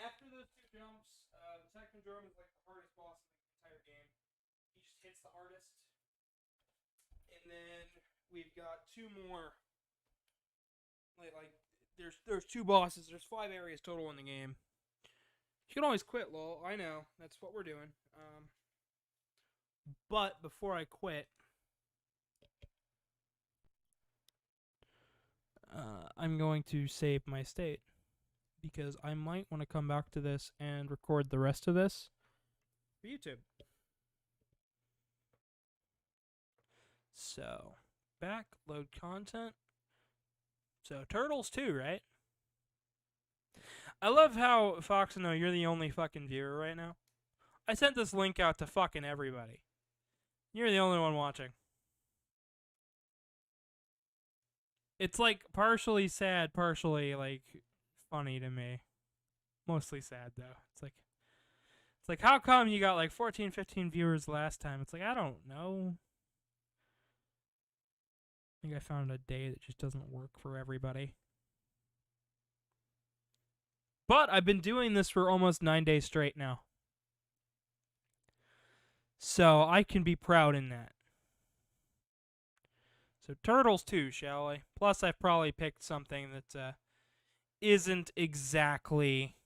A: After those 2 jumps, the Technodrome is like the hardest boss in the entire game. He just hits the hardest. And then we've got 2 more. There's 2 bosses. There's 5 areas total in the game. You can always quit, lol. I know. That's what we're doing. But before I quit, I'm going to save my state because I might want to come back to this and record the rest of this for YouTube. So, back, load content. So, Turtles 2, right? I love how, Fox, no, you're the only fucking viewer right now. I sent this link out to fucking everybody. You're the only one watching. It's like partially sad, partially like funny to me. Mostly sad though. It's like how come you got like 14, 15 viewers last time? It's like, I don't know. I think I found a day that just doesn't work for everybody. But I've been doing this for almost 9 days straight now. So I can be proud in that. So Turtles 2, shall we? Plus I've probably picked something that isn't exactly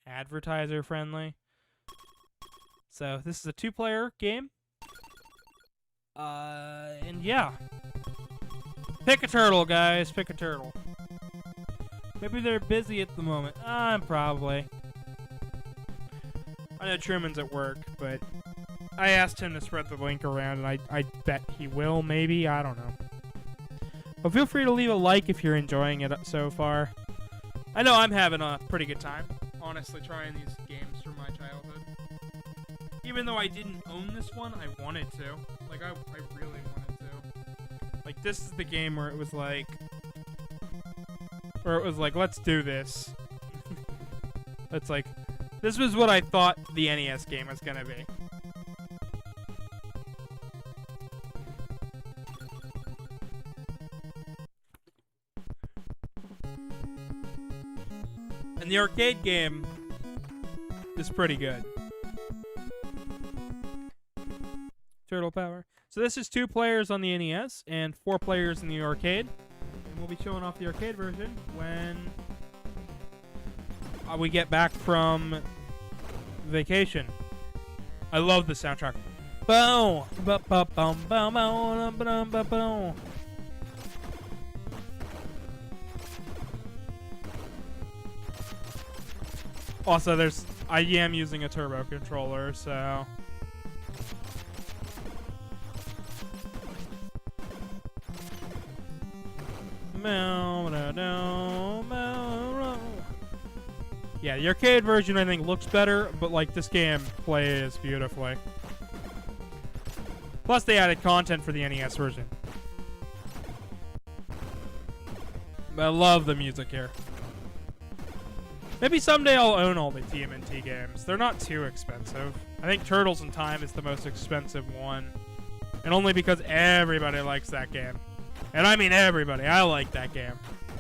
A: advertiser friendly. So this is a 2-player game. And yeah. Pick a turtle, guys. Pick a turtle. Maybe they're busy at the moment. Probably. I know Truman's at work, but I asked him to spread the link around, and I bet he will, maybe. I don't know. But feel free to leave a like if you're enjoying it so far. I know I'm having a pretty good time, honestly, trying these games from my childhood. Even though I didn't own this one, I wanted to. Like, I really wanted to. Like, this is the game where it was like, let's do this. It's like, this was what I thought the NES game was gonna be. And the arcade game is pretty good. Turtle Power. So this is 2 players on the NES and 4 players in the arcade. And we'll be showing off the arcade version when we get back from vacation. I love the soundtrack. Boom! Also, I am using a turbo controller, so yeah, the arcade version I think looks better, but like this game plays beautifully. Plus, they added content for the NES version. But I love the music here. Maybe someday I'll own all the TMNT games. They're not too expensive. I think Turtles in Time is the most expensive one. And only because everybody likes that game. And I mean everybody. I like that game.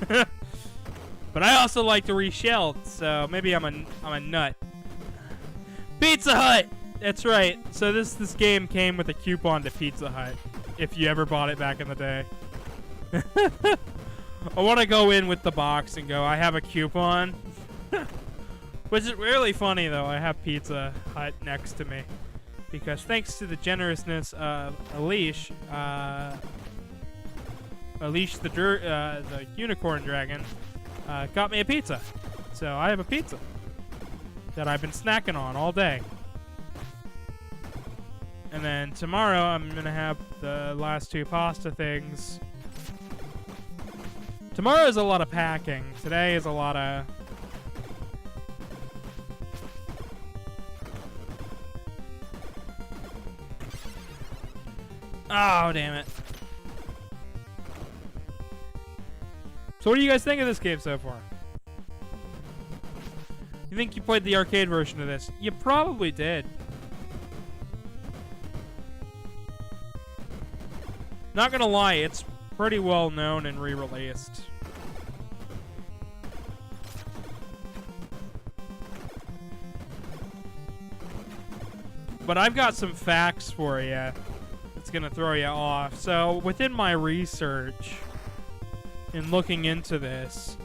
A: But I also like to reshell, so maybe I'm a nut. Pizza Hut! That's right. So this game came with a coupon to Pizza Hut. If you ever bought it back in the day. I want to go in with the box and go, I have a coupon. Which is really funny, though. I have Pizza Hut next to me. Because thanks to the generousness of Elish, the unicorn dragon, got me a pizza. So I have a pizza that I've been snacking on all day. And then tomorrow I'm going to have the last 2 pasta things. Tomorrow is a lot of packing. Today is a lot of... Oh, damn it. So what do you guys think of this game so far? You think you played the arcade version of this? You probably did. Not gonna lie, it's pretty well known and re-released. But I've got some facts for you. It's gonna throw you off. So within my research in looking into this,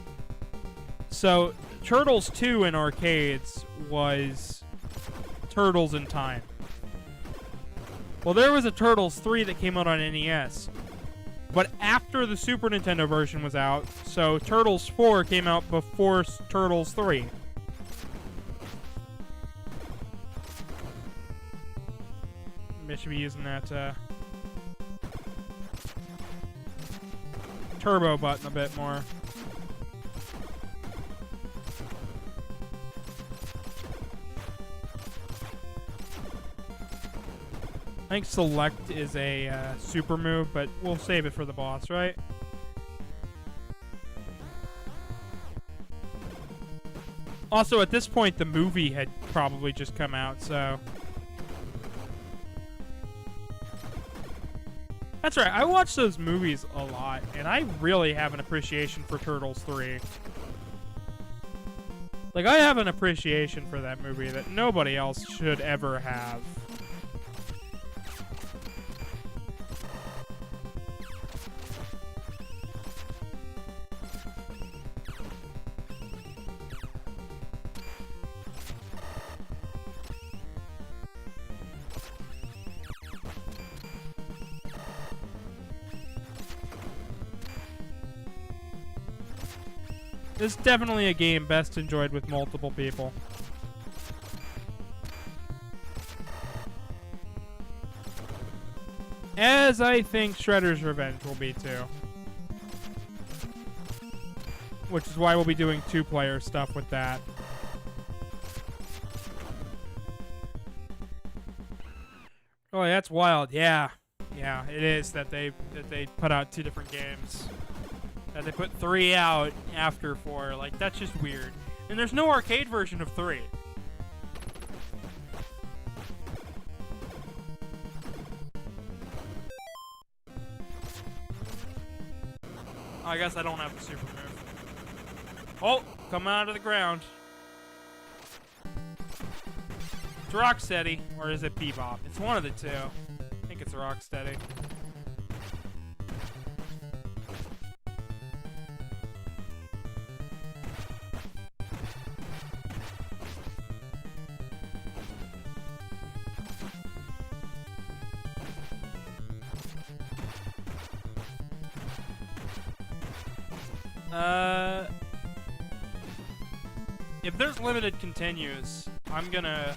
A: so Turtles 2 in arcades was Turtles in Time. Well, there was a Turtles 3 that came out on NES. but after the Super Nintendo version was out, so Turtles 4 came out before Turtles 3. Maybe I should be using that turbo button a bit more. I think select is a super move, but we'll save it for the boss, right? Also, at this point, the movie had probably just come out, so... That's right, I watch those movies a lot, and I really have an appreciation for Turtles 3. Like, I have an appreciation for that movie that nobody else should ever have. This is definitely a game best enjoyed with multiple people. As I think Shredder's Revenge will be too. Which is why we'll be doing 2-player stuff with that. Oh, that's wild. Yeah. Yeah, it is that they put out 2 different games. That they put 3 out after 4. Like, that's just weird. And there's no arcade version of 3. I guess I don't have the super move. Oh, coming out of the ground. It's Rocksteady, or is it Bebop? It's one of the 2. I think it's Rocksteady. If there's limited continues, I'm gonna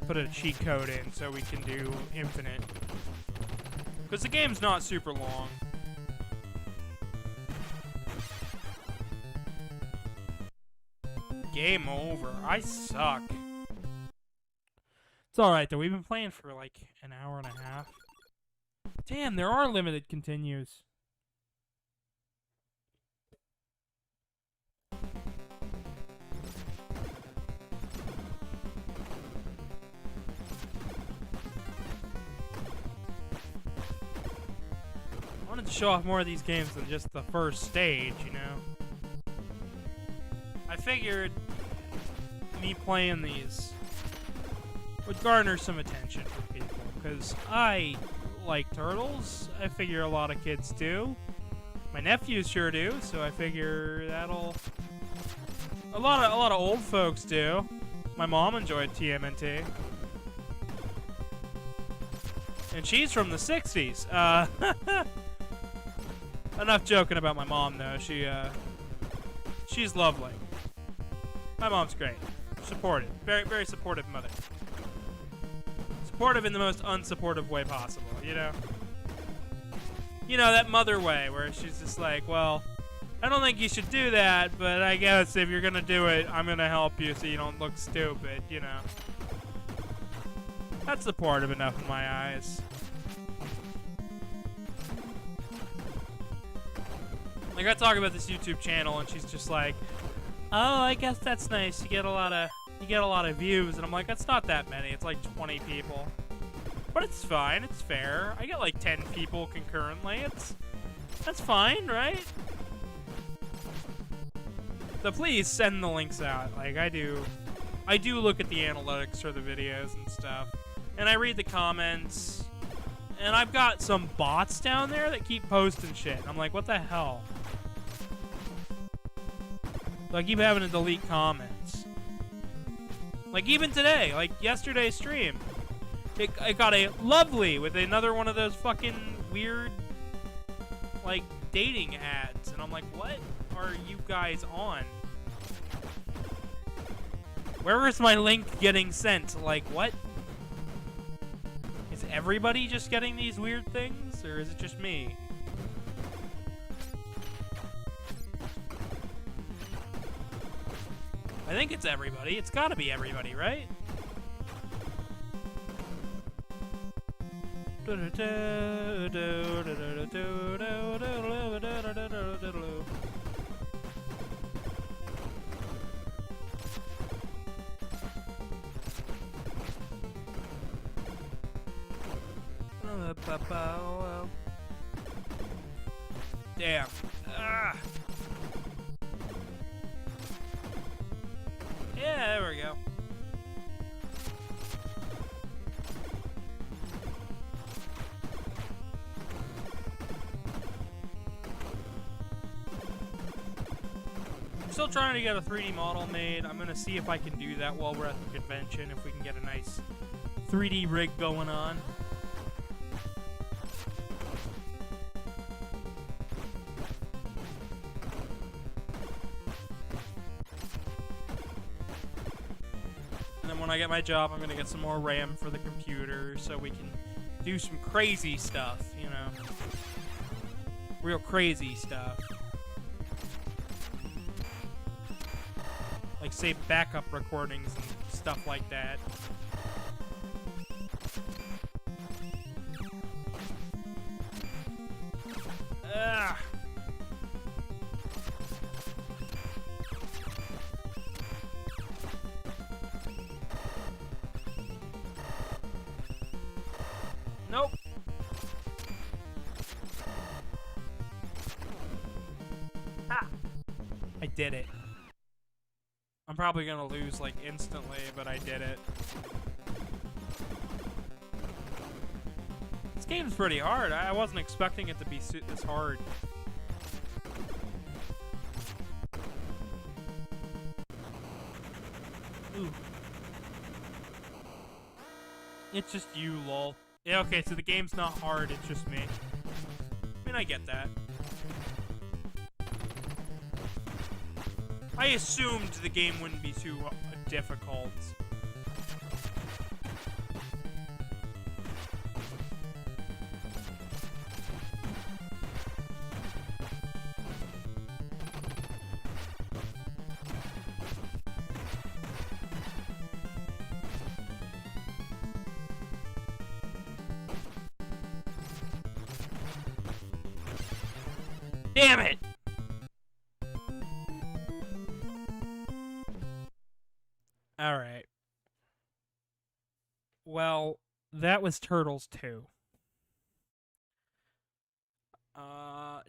A: put a cheat code in so we can do infinite. Because the game's not super long. Game over. I suck. It's alright though, we've been playing for like an hour and a half. Damn, there are limited continues. I wanted to show off more of these games than just the first stage, you know? I figured me playing these would garner some attention from people, because I like Turtles. I figure a lot of kids do. My nephews sure do, so I figure that'll... A lot of old folks do. My mom enjoyed TMNT. And she's from the 60s. Enough joking about my mom, though. She's lovely. My mom's great. Supportive. Very, very supportive mother. Supportive in the most unsupportive way possible, you know? You know, that mother way, where she's just like, well, I don't think you should do that, but I guess if you're gonna do it, I'm gonna help you so you don't look stupid, you know? That's supportive enough in my eyes. Like, I talk about this YouTube channel, and she's just like, "Oh, I guess that's nice. You get a lot of views." And I'm like, "That's not that many. It's like 20 people." But it's fine. It's fair. I get like 10 people concurrently. That's fine, right? So please send the links out. Like, I do look at the analytics for the videos and stuff, and I read the comments. And I've got some bots down there that keep posting shit. I'm like, what the hell? So I keep having to delete comments. Like, even today, like yesterday's stream, It got a lovely with another one of those fucking weird, like, dating ads. And I'm like, what are you guys on? Where is my link getting sent? Like, what? Is everybody just getting these weird things? Or is it just me? I think it's everybody. It's gotta be everybody, right? Damn. Ah. Yeah, there we go. I'm still trying to get a 3D model made. I'm gonna see if I can do that while we're at the convention, if we can get a nice 3D rig going on. And then when I get my job, I'm gonna get some more RAM for the computer so we can do some crazy stuff, you know. Real crazy stuff. Like, say, backup recordings and stuff like that. Ugh. Nope. Ha! I did it. I'm probably gonna lose, like, instantly, but I did it. This game's pretty hard. I wasn't expecting it to be this hard. Ooh. It's just you, lol. Yeah, okay, so the game's not hard, it's just me. I mean, I get that. I assumed the game wouldn't be too difficult. Damn it! Alright. Well, that was Turtles 2.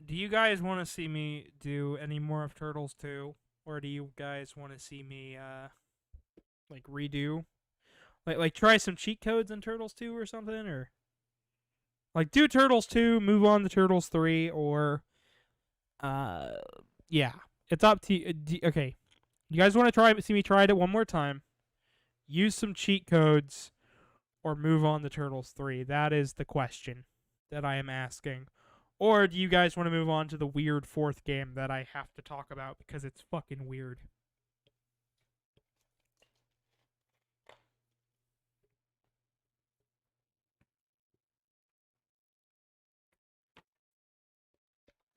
A: Do you guys want to see me do any more of Turtles 2? Or do you guys want to see me, like, redo? Like, try some cheat codes in Turtles 2 or something? Or, like, do Turtles 2, move on to Turtles 3, or, yeah. It's up to you. Okay. You guys want to see me try it one more time? Use some cheat codes, or move on to Turtles 3? That is the question that I am asking. Or do you guys want to move on to the weird fourth game that I have to talk about because it's fucking weird?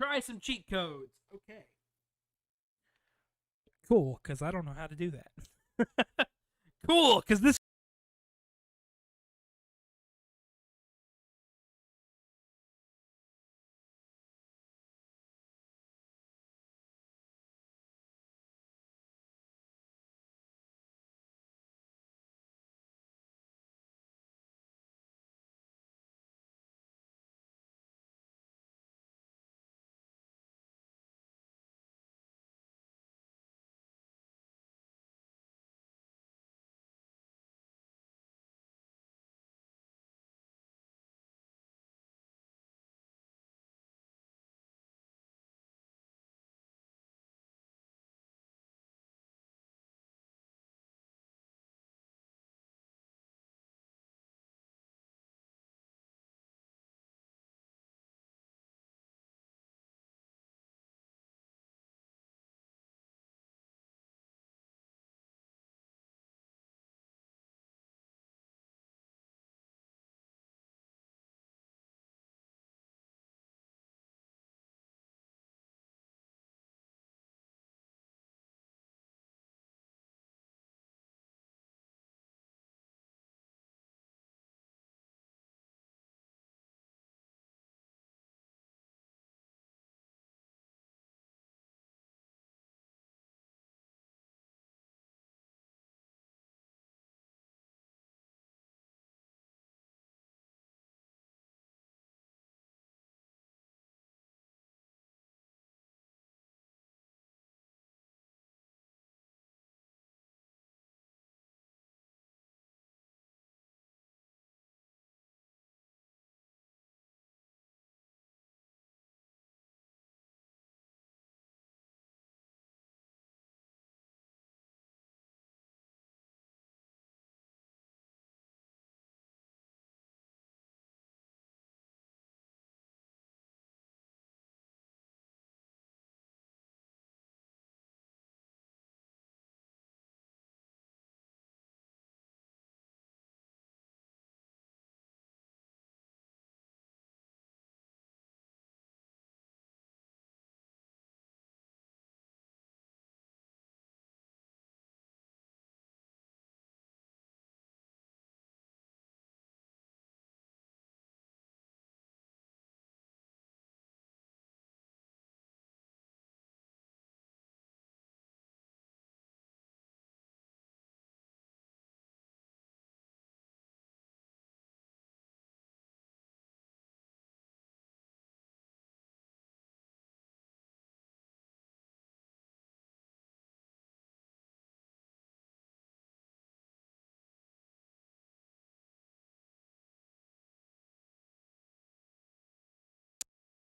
A: Try some cheat codes. Okay. Cool, because I don't know how to do that. Cool, because this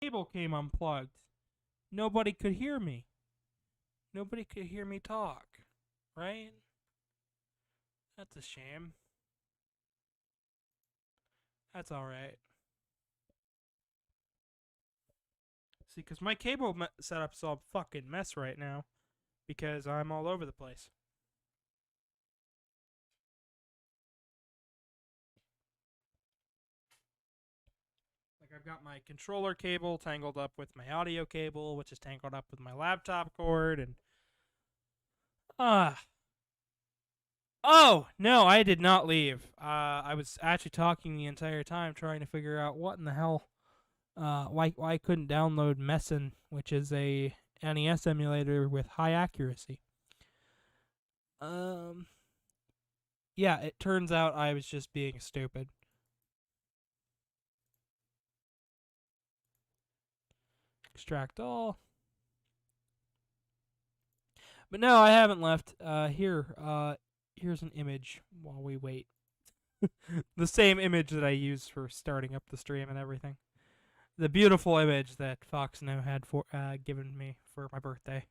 A: cable came unplugged. Nobody could hear me. Nobody could hear me talk. Right? That's a shame. That's alright. See, because my cable setup's all fucking mess right now. Because I'm all over the place. Like, I've got my controller cable tangled up with my audio cable, which is tangled up with my laptop cord, and oh no, I did not leave. I was actually talking the entire time, trying to figure out what in the hell, why I couldn't download Messin, which is a NES emulator with high accuracy. Yeah, it turns out I was just being stupid. Extract all. But no, I haven't left. Here's an image while we wait. The same image that I used for starting up the stream and everything. The beautiful image that Fox Now had for given me for my birthday.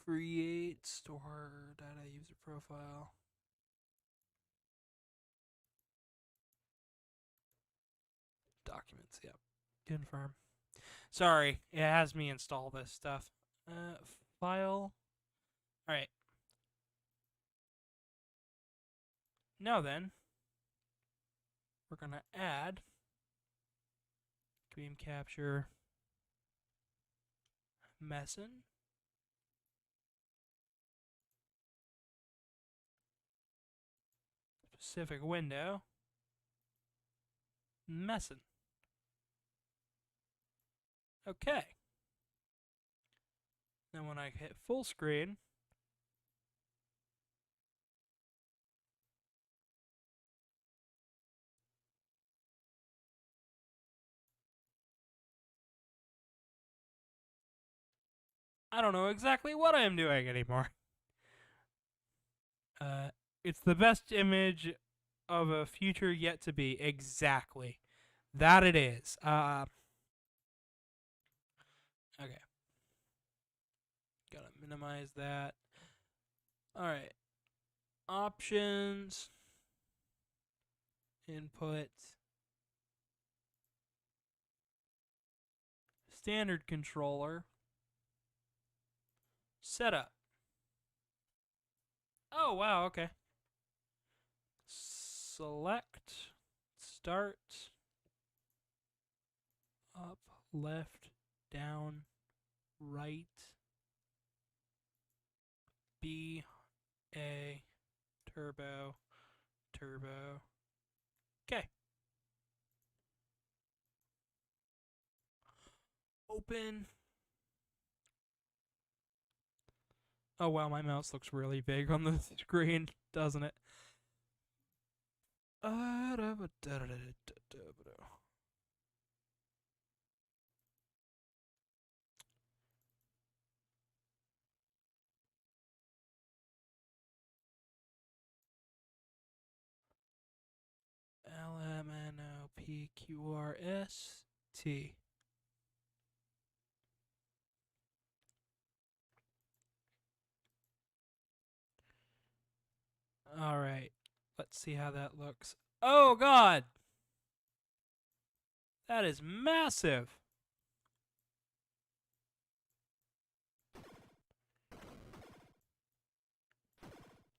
A: Create store data user profile. Documents, yep. Confirm. Sorry, it has me install this stuff. File. Alright. Now then, we're going to add Dream Capture Messin. Specific window. Messin. Okay. Then when I hit full screen, I don't know exactly what I am doing anymore. It's the best image of a future yet to be. Exactly. That it is. Okay. Gotta minimize that. Alright. Options. Input. Standard controller. Setup. Oh, wow, okay. Select. Start. Up, left, down, right. B, A, turbo, turbo. Okay. Open. Oh wow, my mouse looks really big on the screen, doesn't it? LMNOPQRST. Alright. Let's see how that looks. Oh god! That is massive!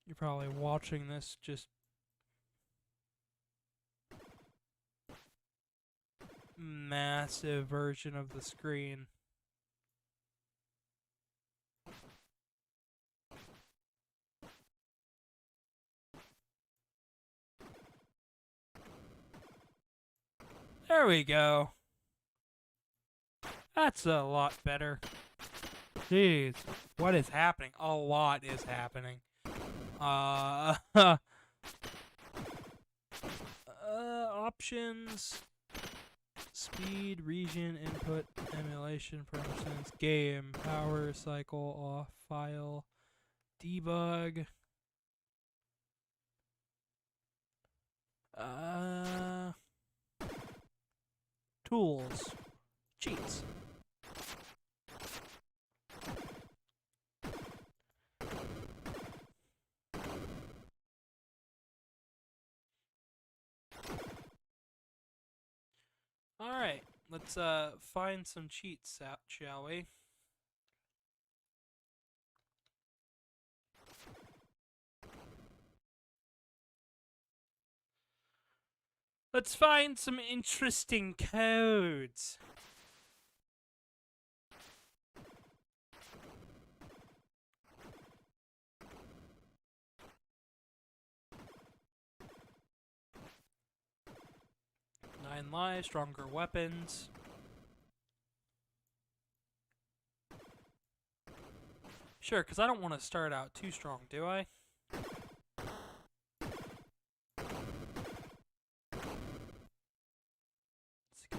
A: You're probably watching this just massive version of the screen. There we go. That's a lot better. Jeez, what is happening? A lot is happening. Options. Speed, region, input, emulation, preferences, game, power, cycle, off, file, Debug. Tools. Cheats. Alright, let's find some cheats out, shall we? Let's find some interesting codes. Nine lives, stronger weapons. Sure, because I don't want to start out too strong, do I? Let's go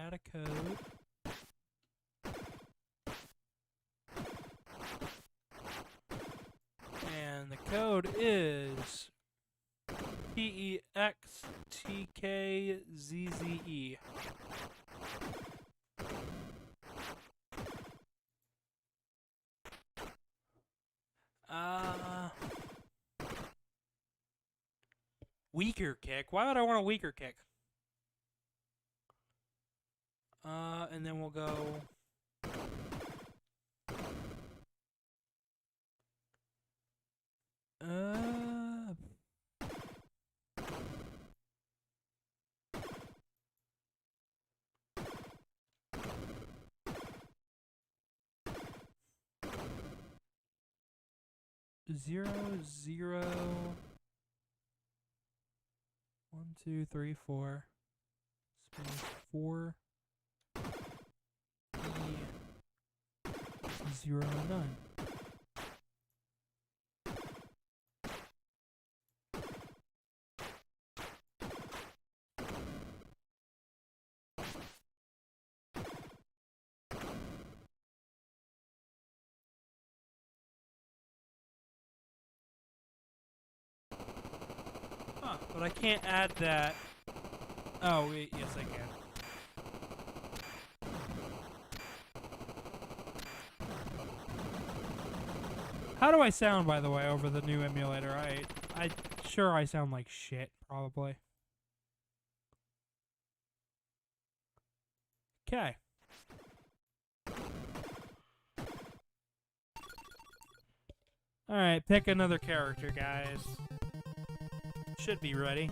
A: add a code. And the code is PEXTKZZE. Weaker kick? Why would I want a weaker kick? And then we'll go... 0, 0, 1, 2, 3, 4, space 4, E, 0, 9. But I can't add that. Oh, wait, yes I can. How do I sound, by the way, over the new emulator? I sure I sound like shit, probably. Okay. Alright, pick another character, guys. Should be ready.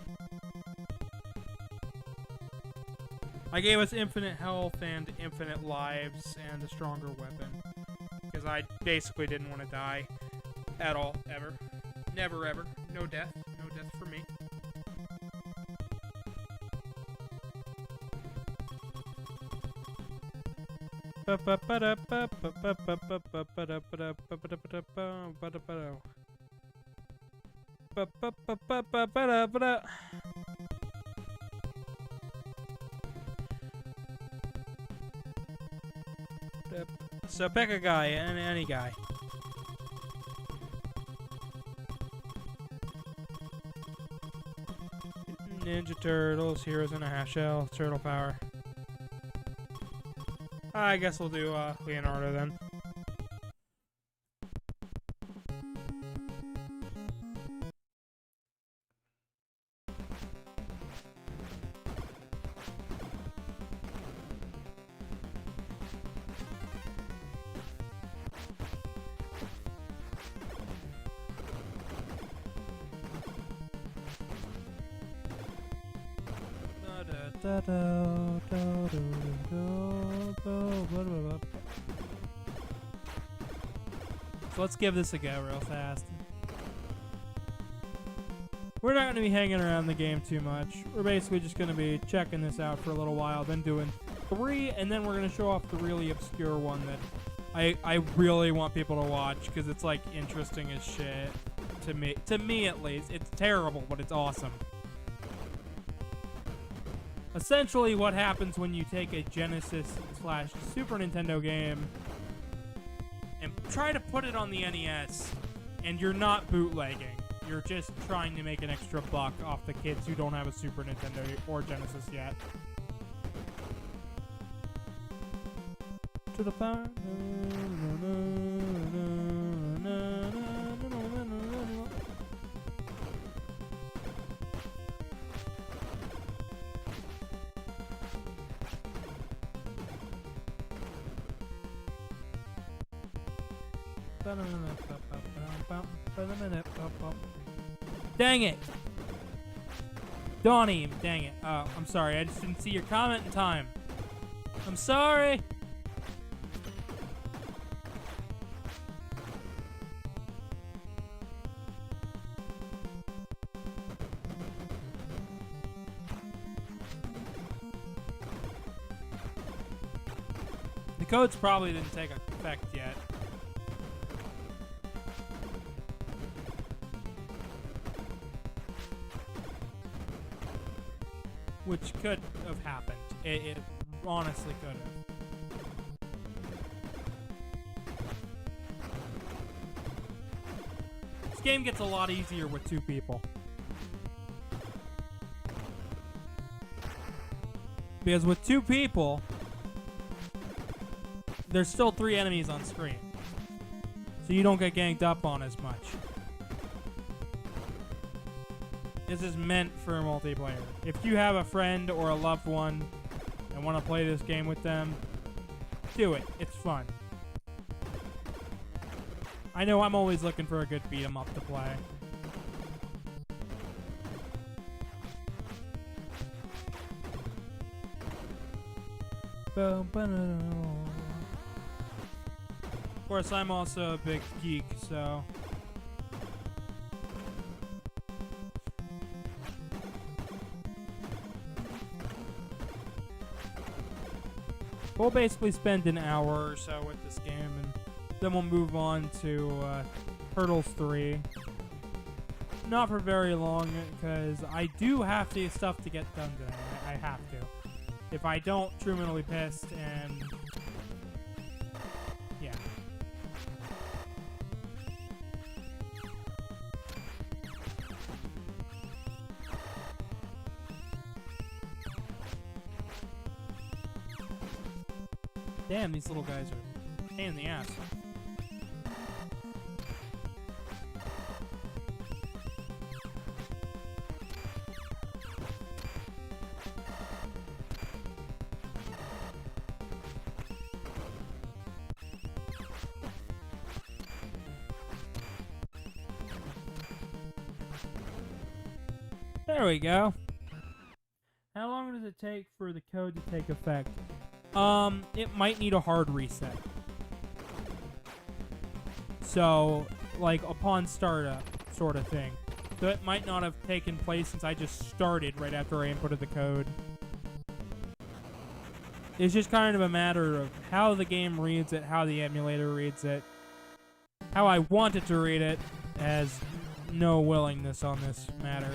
A: I gave us infinite health and infinite lives and a stronger weapon. Because I basically didn't want to die at all, ever. Never, ever. No death. No death for me. So pick a guy, any guy. Ninja Turtles, Heroes in a Half Shell, Turtle Power. I guess we'll do Leonardo then. So let's give this a go real fast. We're not going to be hanging around the game too much. We're basically just going to be checking this out for a little while, then doing 3, and then we're going to show off the really obscure one that I really want people to watch because it's like interesting as shit to me. To me at least. It's terrible, but it's awesome. Essentially what happens when you take a Genesis/Super Nintendo game and try to put it on the NES And you're not bootlegging. You're just trying to make an extra buck off the kids who don't have a Super Nintendo or Genesis yet. To the fire. Dang it! Donnie, dang it. Oh, I'm sorry. I just didn't see your comment in time. I'm sorry! The codes probably didn't take effect yet. Which could have happened. It honestly could have. This game gets a lot easier with 2 people. Because with 2 people, there's still 3 enemies on screen. So you don't get ganged up on as much. This is meant for multiplayer. If you have a friend or a loved one and want to play this game with them, do it. It's fun. I know I'm always looking for a good beat 'em up to play. Of course, I'm also a big geek, so... We'll basically spend an hour or so with this game, and then we'll move on to Hurdles 3. Not for very long, because I do have stuff to get done today. I have to. If I don't, Truman will be pissed, and... yeah. Damn, these little guys are a pain in the ass. There we go. How long does it take for the code to take effect? It might need a hard reset. So, like, upon startup, sort of thing. So it might not have taken place since I just started right after I inputted the code. It's just kind of a matter of how the game reads it, how the emulator reads it, how I want it to read it, has no willingness on this matter.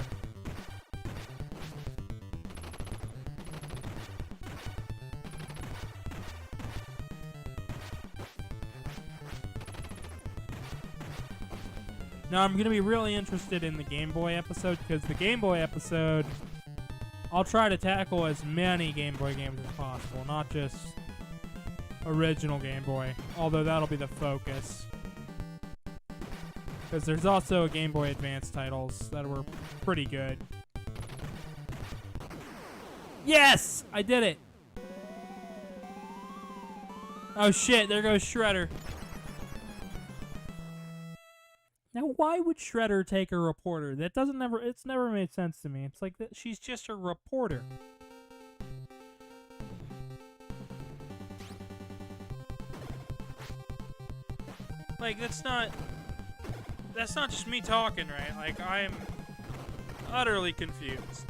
A: Now, I'm going to be really interested in the Game Boy episode, because the Game Boy episode, I'll try to tackle as many Game Boy games as possible, not just original Game Boy, although that'll be the focus. Because there's also Game Boy Advance titles that were pretty good. Yes! I did it! Oh shit, there goes Shredder. Now, why would Shredder take a reporter? It's never made sense to me. It's like that she's just a reporter. Like, that's not just me talking, right? Like, I'm utterly confused.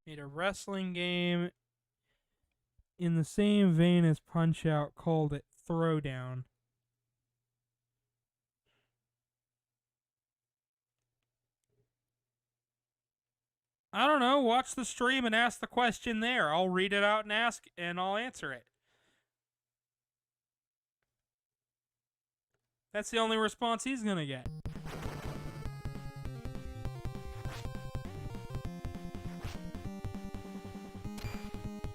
A: Made a wrestling game in the same vein as Punch-Out, called it Throwdown. I don't know. Watch the stream and ask the question there. I'll read it out and I'll answer it. That's the only response he's gonna get.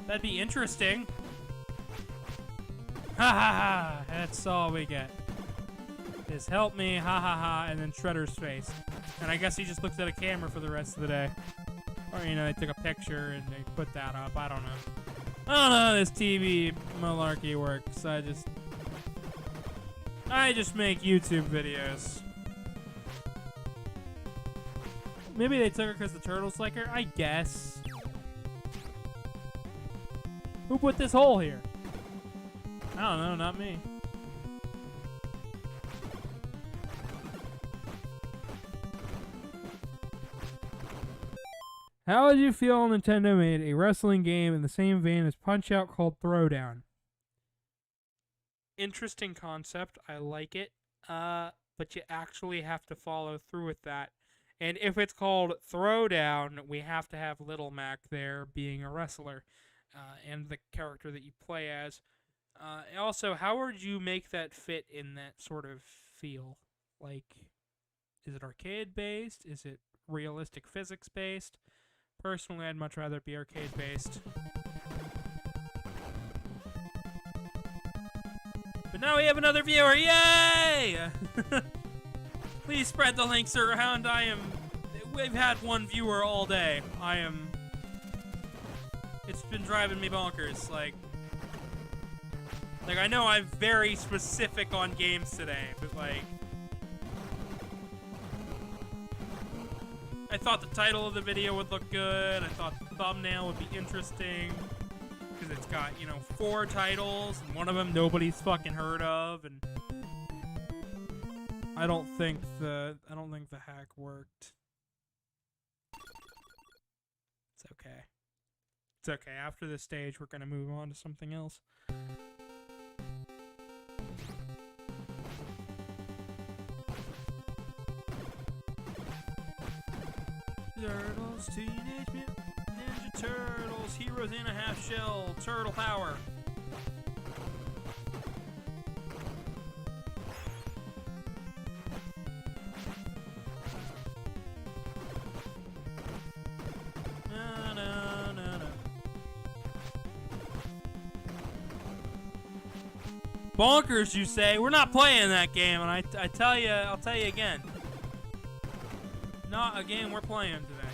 A: That'd be interesting. Ha ha ha. That's all we get. Is help me, ha ha ha, and then Shredder's face. And I guess he just looked at a camera for the rest of the day. Or, you know, they took a picture and they put that up. I don't know. I don't know how this TV malarkey works. I just make YouTube videos. Maybe they took her because the turtles like her? I guess. Who put this hole here? I don't know, not me. How would you feel if Nintendo made a wrestling game in the same vein as Punch-Out called Throwdown? Interesting concept. I like it. But you actually have to follow through with that. And if it's called Throwdown, we have to have Little Mac there being a wrestler. And the character that you play as. Also, how would you make that fit in that sort of feel? Like, is it arcade-based? Is it realistic physics-based? Personally, I'd much rather it be arcade-based. But now we have another viewer! Yay! Please spread the links around. We've had one viewer all day. It's been driving me bonkers. Like I know I'm very specific on games today, but like, I thought the title of the video would look good. I thought the thumbnail would be interesting because it's got, 4 titles and one of them nobody's fucking heard of, and I don't think the hack worked. It's okay. It's okay. After this stage, we're gonna move on to something else. Turtles, Teenage Mutant Ninja Turtles, Heroes in a Half Shell, Turtle Power. Bonkers, you say? We're not playing that game, and I'll tell you again. Not a game we're playing today.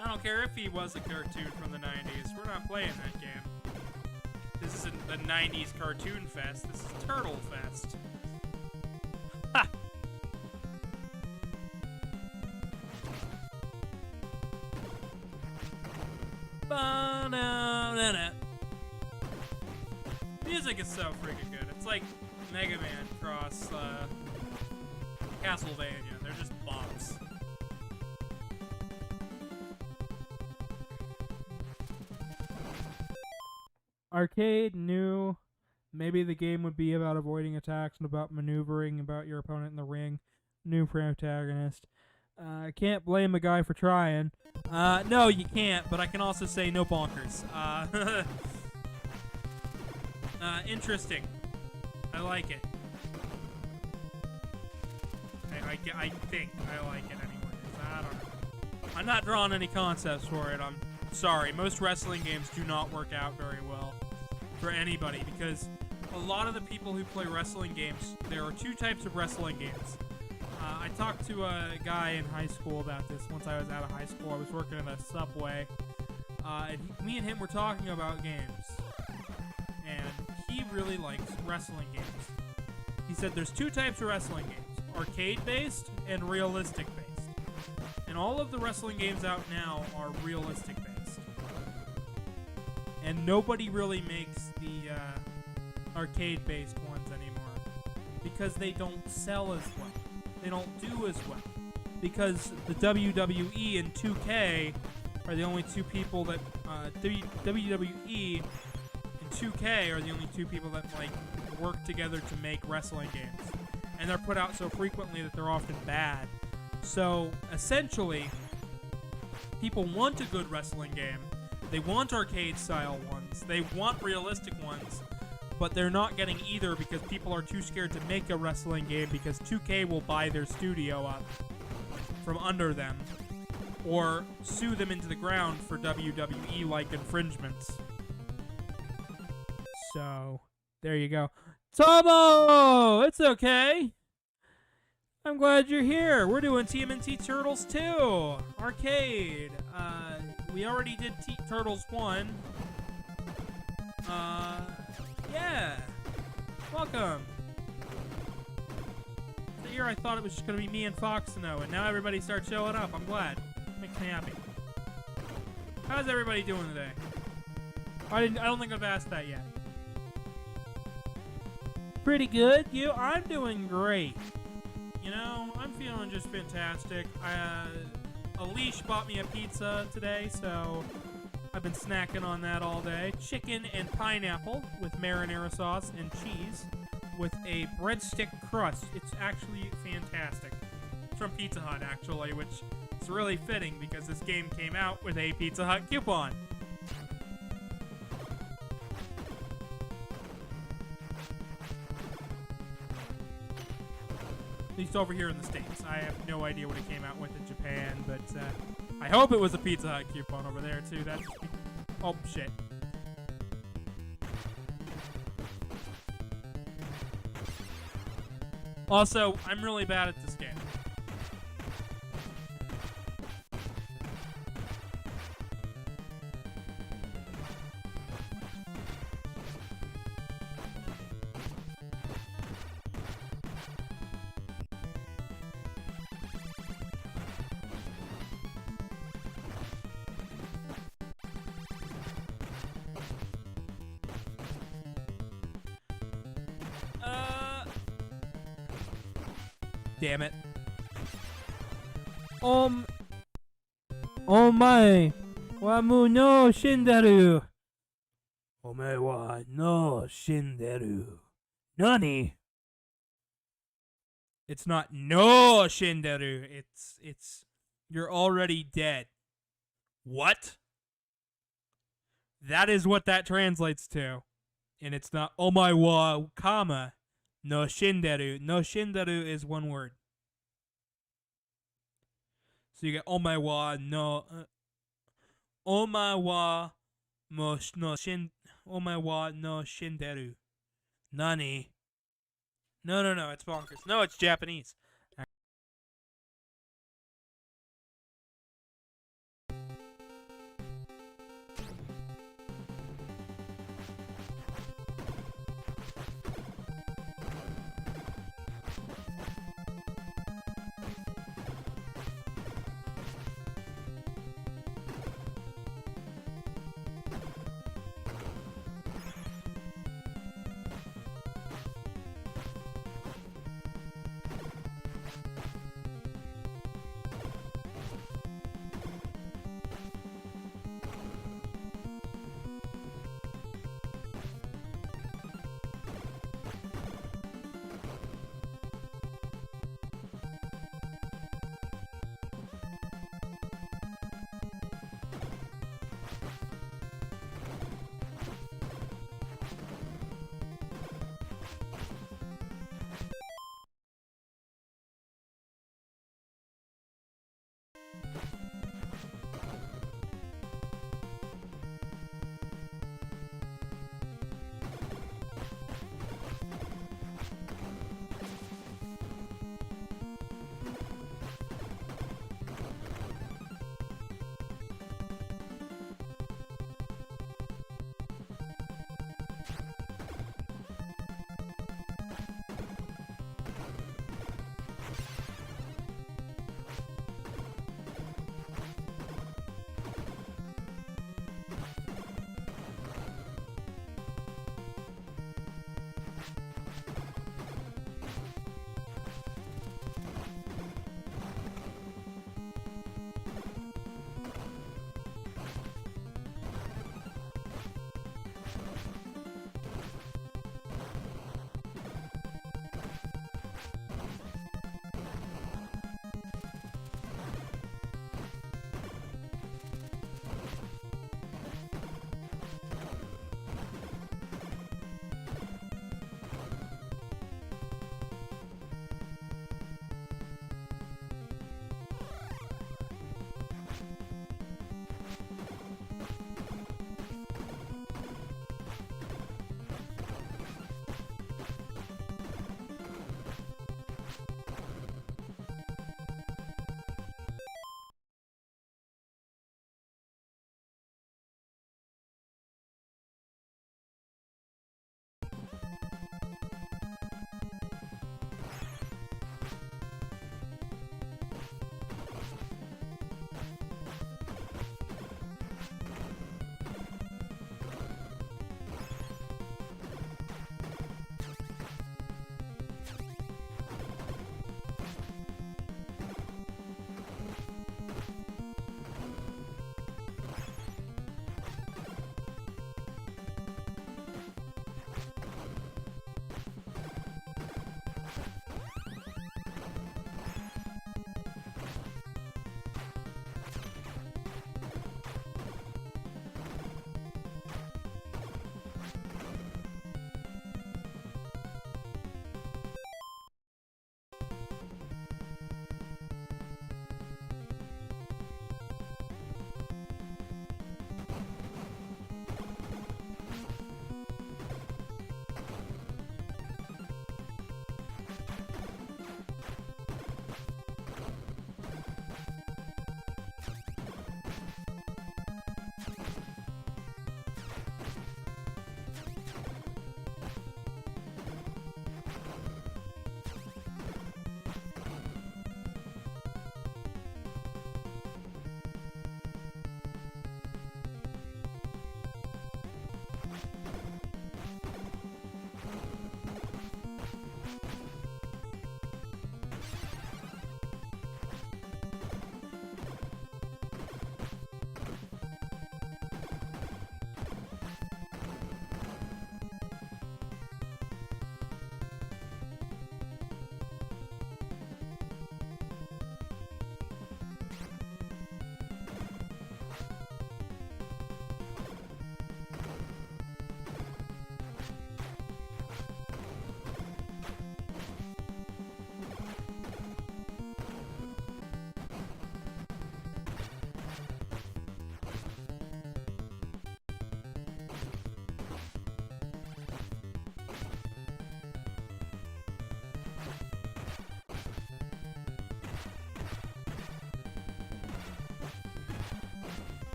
A: I don't care if he was a cartoon from the 90s. We're not playing that game. This isn't the 90s Cartoon Fest. This is Turtle Fest. Ha! Ba-na-na-na. Music is so freaking good. It's like Mega Man cross Castlevania. They're just bombs. Arcade, new. Maybe the game would be about avoiding attacks and about maneuvering about your opponent in the ring. New protagonist. I can't blame a guy for trying. No, you can't, but I can also say no bonkers. Interesting. I like it. I think I like it anyways. I don't know. I'm not drawing any concepts for it. I'm sorry. Most wrestling games do not work out very well for anybody because a lot of the people who play wrestling games, there are 2 types of wrestling games. I talked to a guy in high school about this. Once I was out of high school, I was working at a Subway. And me and him were talking about games. And he really likes wrestling games. He said there's 2 types of wrestling games. Arcade-based and realistic-based. And all of the wrestling games out now are realistic-based. And nobody really makes the arcade-based ones anymore. Because they don't sell as well. They don't do as well. Because the WWE and 2K are the only 2 people that... WWE and 2K are the only 2 people that, work together to make wrestling games. And they're put out so frequently that they're often bad. So essentially, people want a good wrestling game. They want arcade-style ones. They want realistic ones. But they're not getting either because people are too scared to make a wrestling game because 2K will buy their studio up from under them or sue them into the ground for WWE-like infringements. So, there you go. Tomo! It's okay. I'm glad you're here. We're doing TMNT Turtles 2 Arcade. We already did Turtles 1. Yeah. Welcome. The year I thought it was just going to be me and Foxino, and now everybody starts showing up. I'm glad. Makes me happy. How's everybody doing today? I don't think I've asked that yet. Pretty good. I'm doing great. You know, I'm feeling just fantastic. Alish bought me a pizza today, so I've been snacking on that all day. Chicken and pineapple with marinara sauce and cheese with a breadstick crust. It's actually fantastic. It's from Pizza Hut, actually, which is really fitting because this game came out with a Pizza Hut coupon. At least over here in the States. I have no idea what it came out with in Japan, but I hope it was a Pizza Hut coupon over there, too. That's... Oh, shit. Also, I'm really bad at this game. Damn it. Oh my. Wamu no shindaru. Omae wa no shinderu. Nani? It's not no shinderu. It's you're already dead. What? That is what that translates to. And it's not omae wa kama. No shinderu. No shinderu is one word. So you get omae wa no omae wa no omae wa no shinderu. Nani? No, it's bonkers. No, it's Japanese.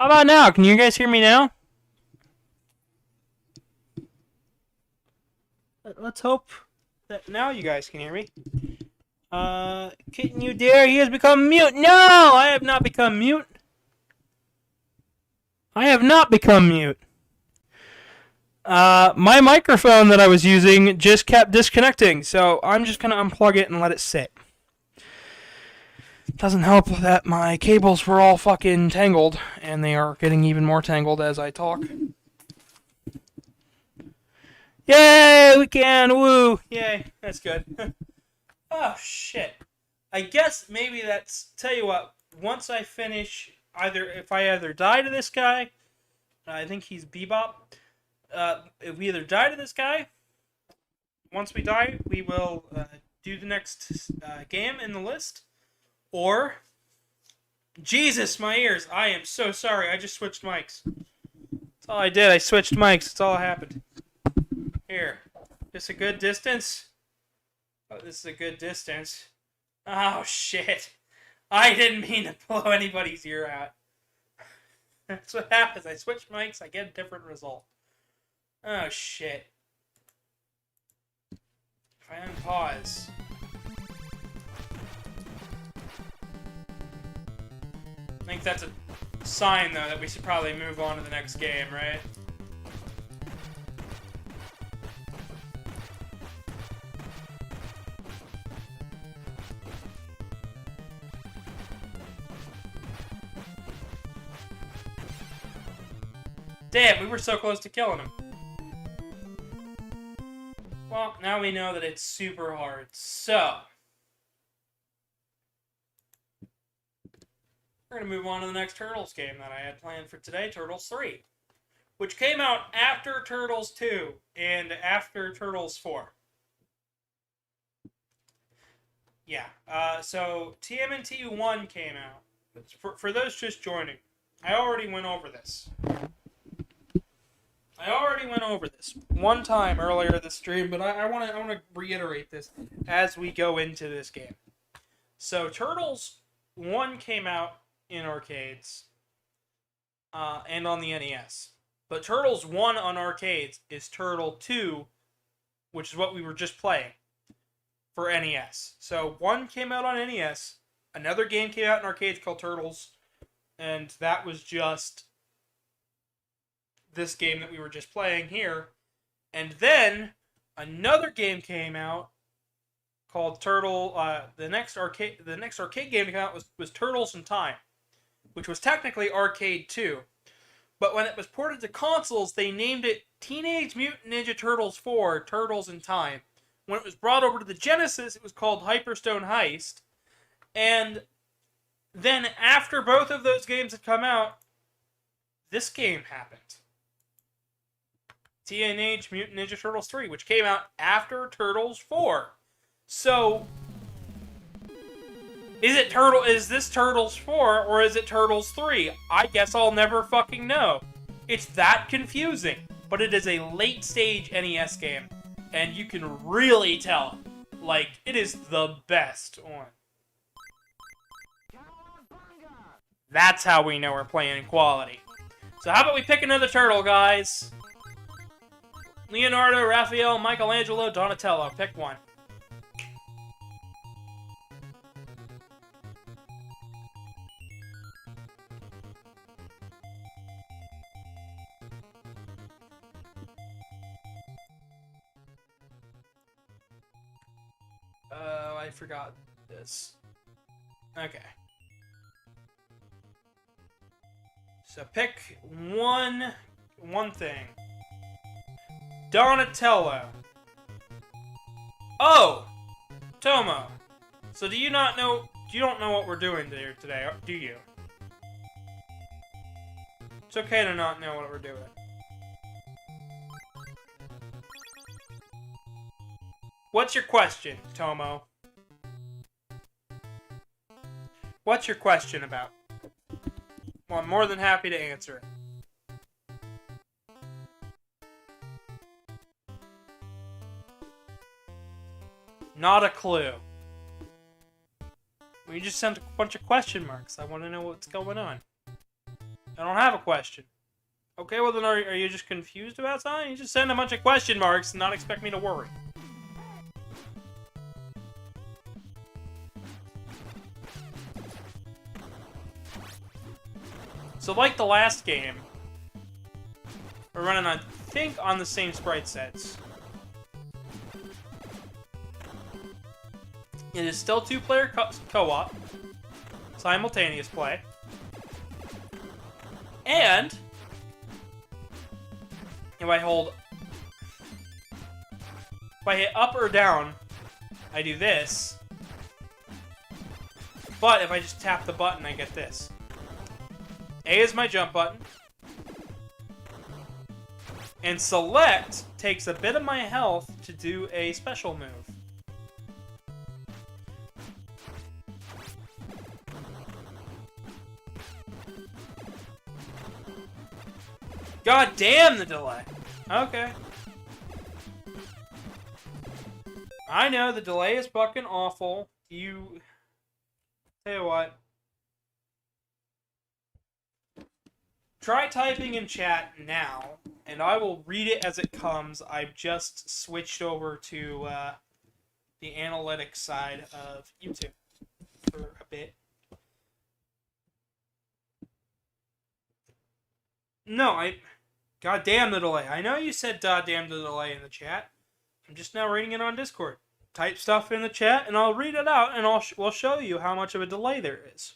A: How about now? Can you guys hear me now? Let's hope that now you guys can hear me. Kitten, you dare? He has become mute. No, I have not become mute. I have not become mute. My microphone that I was using just kept disconnecting, so I'm just gonna unplug it and let it sit. Doesn't help that my cables were all fucking tangled, and they are getting even more tangled as I talk. Yay, we can, woo, yay, that's good. Oh, shit. I guess maybe that's, tell you what, once I finish, if I either die to this guy, I think he's Bebop, if we either die to this guy, once we die, we will do the next game in the list, or, Jesus, my ears, I am so sorry, I just switched mics. That's all I did, I switched mics, that's all that happened. Here, this a good distance? Oh, this is a good distance. Oh, shit. I didn't mean to blow anybody's ear out. That's what happens, I switch mics, I get a different result. Oh, shit. If I unpause. I think that's a sign, though, that we should probably move on to the next game, right? Damn, we were so close to killing him. Well, now we know that it's super hard, so... we're going to move on to the next Turtles game that I had planned for today, Turtles 3. Which came out after Turtles 2 and after Turtles 4. Yeah, so TMNT 1 came out. For those just joining, I already went over this. One time earlier this stream, but I want to reiterate this as we go into this game. So Turtles 1 came out in arcades and on the NES. But Turtles 1 on arcades is Turtle 2, which is what we were just playing for NES. So 1 came out on NES, another game came out in arcades called Turtles, and that was just this game that we were just playing here. And then another game came out called Turtle. The next arcade game to come out was Turtles in Time, which was technically Arcade 2. But when it was ported to consoles, they named it Teenage Mutant Ninja Turtles 4: Turtles in Time. When it was brought over to the Genesis, it was called Hyperstone Heist. And then after both of those games had come out, this game happened. Teenage Mutant Ninja Turtles 3, which came out after Turtles 4. So, is this Turtles 4 or is it Turtles 3? I guess I'll never fucking know. It's that confusing, but it is a late stage NES game, and you can really tell, like, it is the best one. That's how we know we're playing quality. So how about we pick another turtle, guys? Leonardo, Raphael, Michelangelo, Donatello. Pick one. Oh, I forgot this. Okay. So pick one thing. Donatello. Oh! Tomo. So you don't know what we're doing here today, do you? It's okay to not know what we're doing. What's your question, Tomo? What's your question about? Well, I'm more than happy to answer it. Not a clue. We just sent a bunch of question marks. I want to know what's going on. I don't have a question. Okay, well then are you just confused about something? You just send a bunch of question marks and not expect me to worry. So like the last game, we're running, I think, on the same sprite sets. It is still 2-player co-op, simultaneous play, and if I hit up or down, I do this, but if I just tap the button, I get this. A is my jump button, and select takes a bit of my health to do a special move. God damn the delay. Okay. I know, the delay is fucking awful. Tell you what. Try typing in chat now, and I will read it as it comes. I've just switched over to the analytics side of YouTube for a bit. No, God damn the delay. I know you said God damn the delay in the chat. I'm just now reading it on Discord. Type stuff in the chat, and I'll read it out, and we'll show you how much of a delay there is.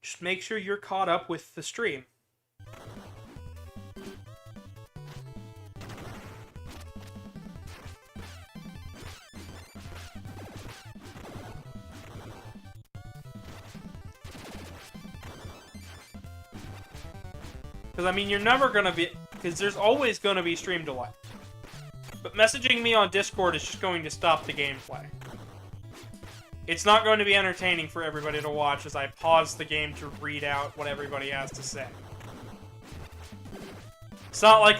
A: Just make sure you're caught up with the stream. Because, I mean, you're never going to be... Because there's always going to be stream delay. But messaging me on Discord is just going to stop the gameplay. It's not going to be entertaining for everybody to watch as I pause the game to read out what everybody has to say. It's not like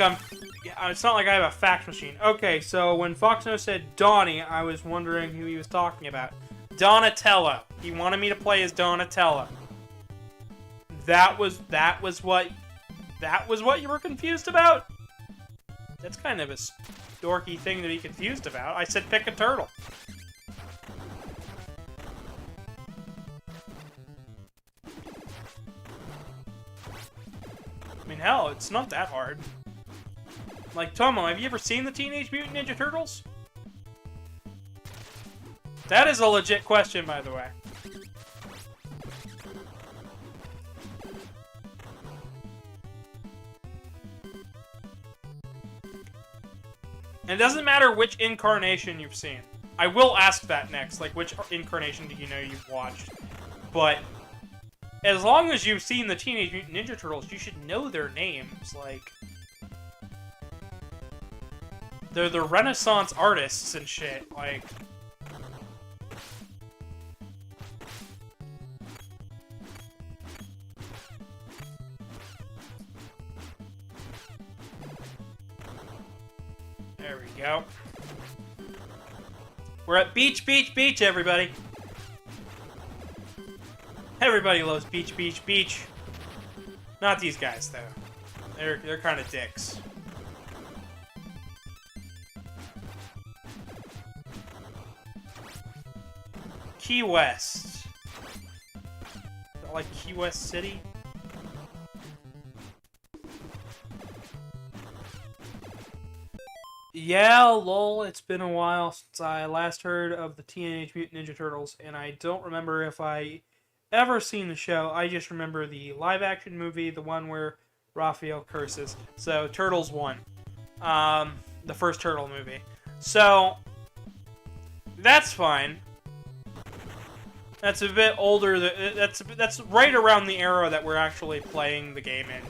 A: it's not like I have a fax machine. Okay, so when Foxno said Donnie, I was wondering who he was talking about. Donatello. He wanted me to play as Donatello. That was what you were confused about? That's kind of a dorky thing to be confused about. I said pick a turtle. I mean, hell, it's not that hard. Like, Tomo, have you ever seen the Teenage Mutant Ninja Turtles? That is a legit question, by the way. And it doesn't matter which incarnation you've seen. I will ask that next, like, which incarnation do you know you've watched? But as long as you've seen the Teenage Mutant Ninja Turtles, you should know their names. Like, they're the Renaissance artists and shit. Like, there we go. We're at Beach, Beach, Beach, everybody. Everybody loves Beach, Beach, Beach. Not these guys, though. They're kind of dicks. Key West. Is that like Key West City? Yeah, lol, it's been a while since I last heard of the Teenage Mutant Ninja Turtles, and I don't remember if I ever seen the show. I just remember the live-action movie, the one where Raphael curses. So, Turtles 1. The first Turtle movie. So, that's fine. That's a bit older. That's right around the era that we're actually playing the game in.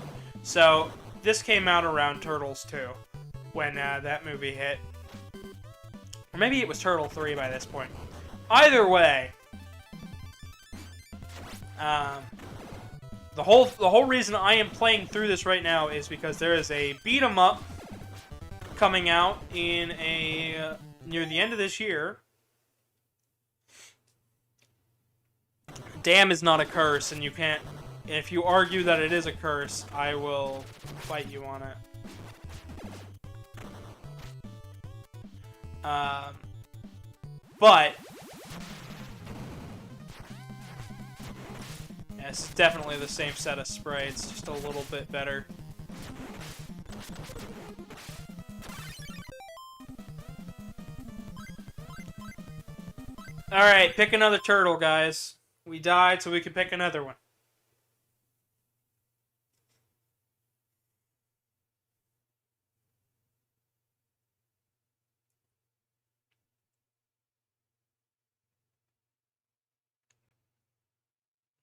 A: So, this came out around Turtles 2. When that movie hit. Or maybe it was Turtle 3 by this point. Either way, the whole reason I am playing through this right now is because there is a beat 'em up coming out in near the end of this year. Damn is not a curse, and you can't If you argue that it is a curse, I will fight you on it. But yeah, it's definitely the same set of sprites, just a little bit better. Alright, pick another turtle, guys. We died, so we can pick another one.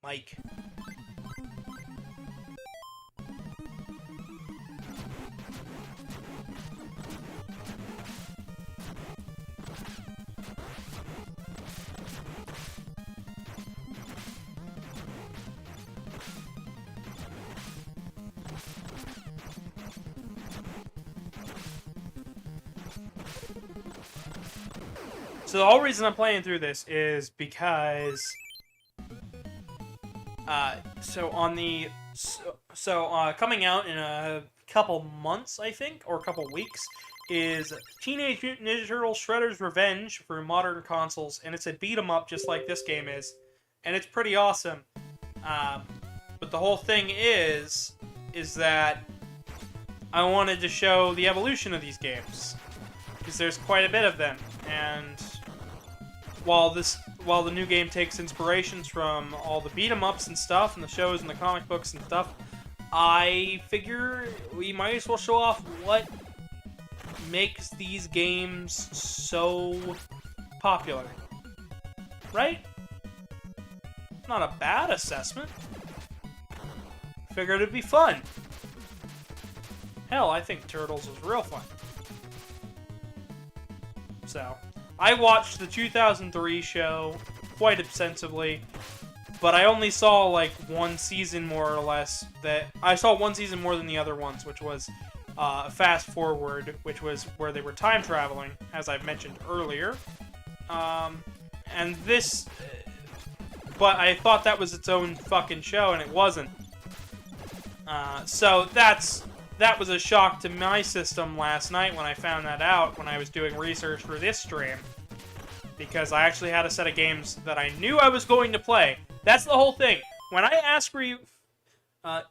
A: Mike. So the whole reason I'm playing through this is because, coming out in a couple months, I think, or a couple weeks, is Teenage Mutant Ninja Turtles Shredder's Revenge for modern consoles, and it's a beat 'em up just like this game is, and it's pretty awesome. But the whole thing is that I wanted to show the evolution of these games, because there's quite a bit of them, and while the new game takes inspirations from all the beat 'em ups and stuff, and the shows and the comic books and stuff, I figure we might as well show off what makes these games so popular. Right? Not a bad assessment. Figured it'd be fun. Hell, I think Turtles was real fun. So, I watched the 2003 show quite extensively, but I only saw like one season more or less. I saw one season more than the other ones, which was Fast Forward, which was where they were time traveling, as I've mentioned earlier. And this, but I thought that was its own fucking show, and it wasn't. So that was a shock to my system last night when I found that out when I was doing research for this stream. Because I actually had a set of games that I knew I was going to play. That's the whole thing. When I ask for you... that's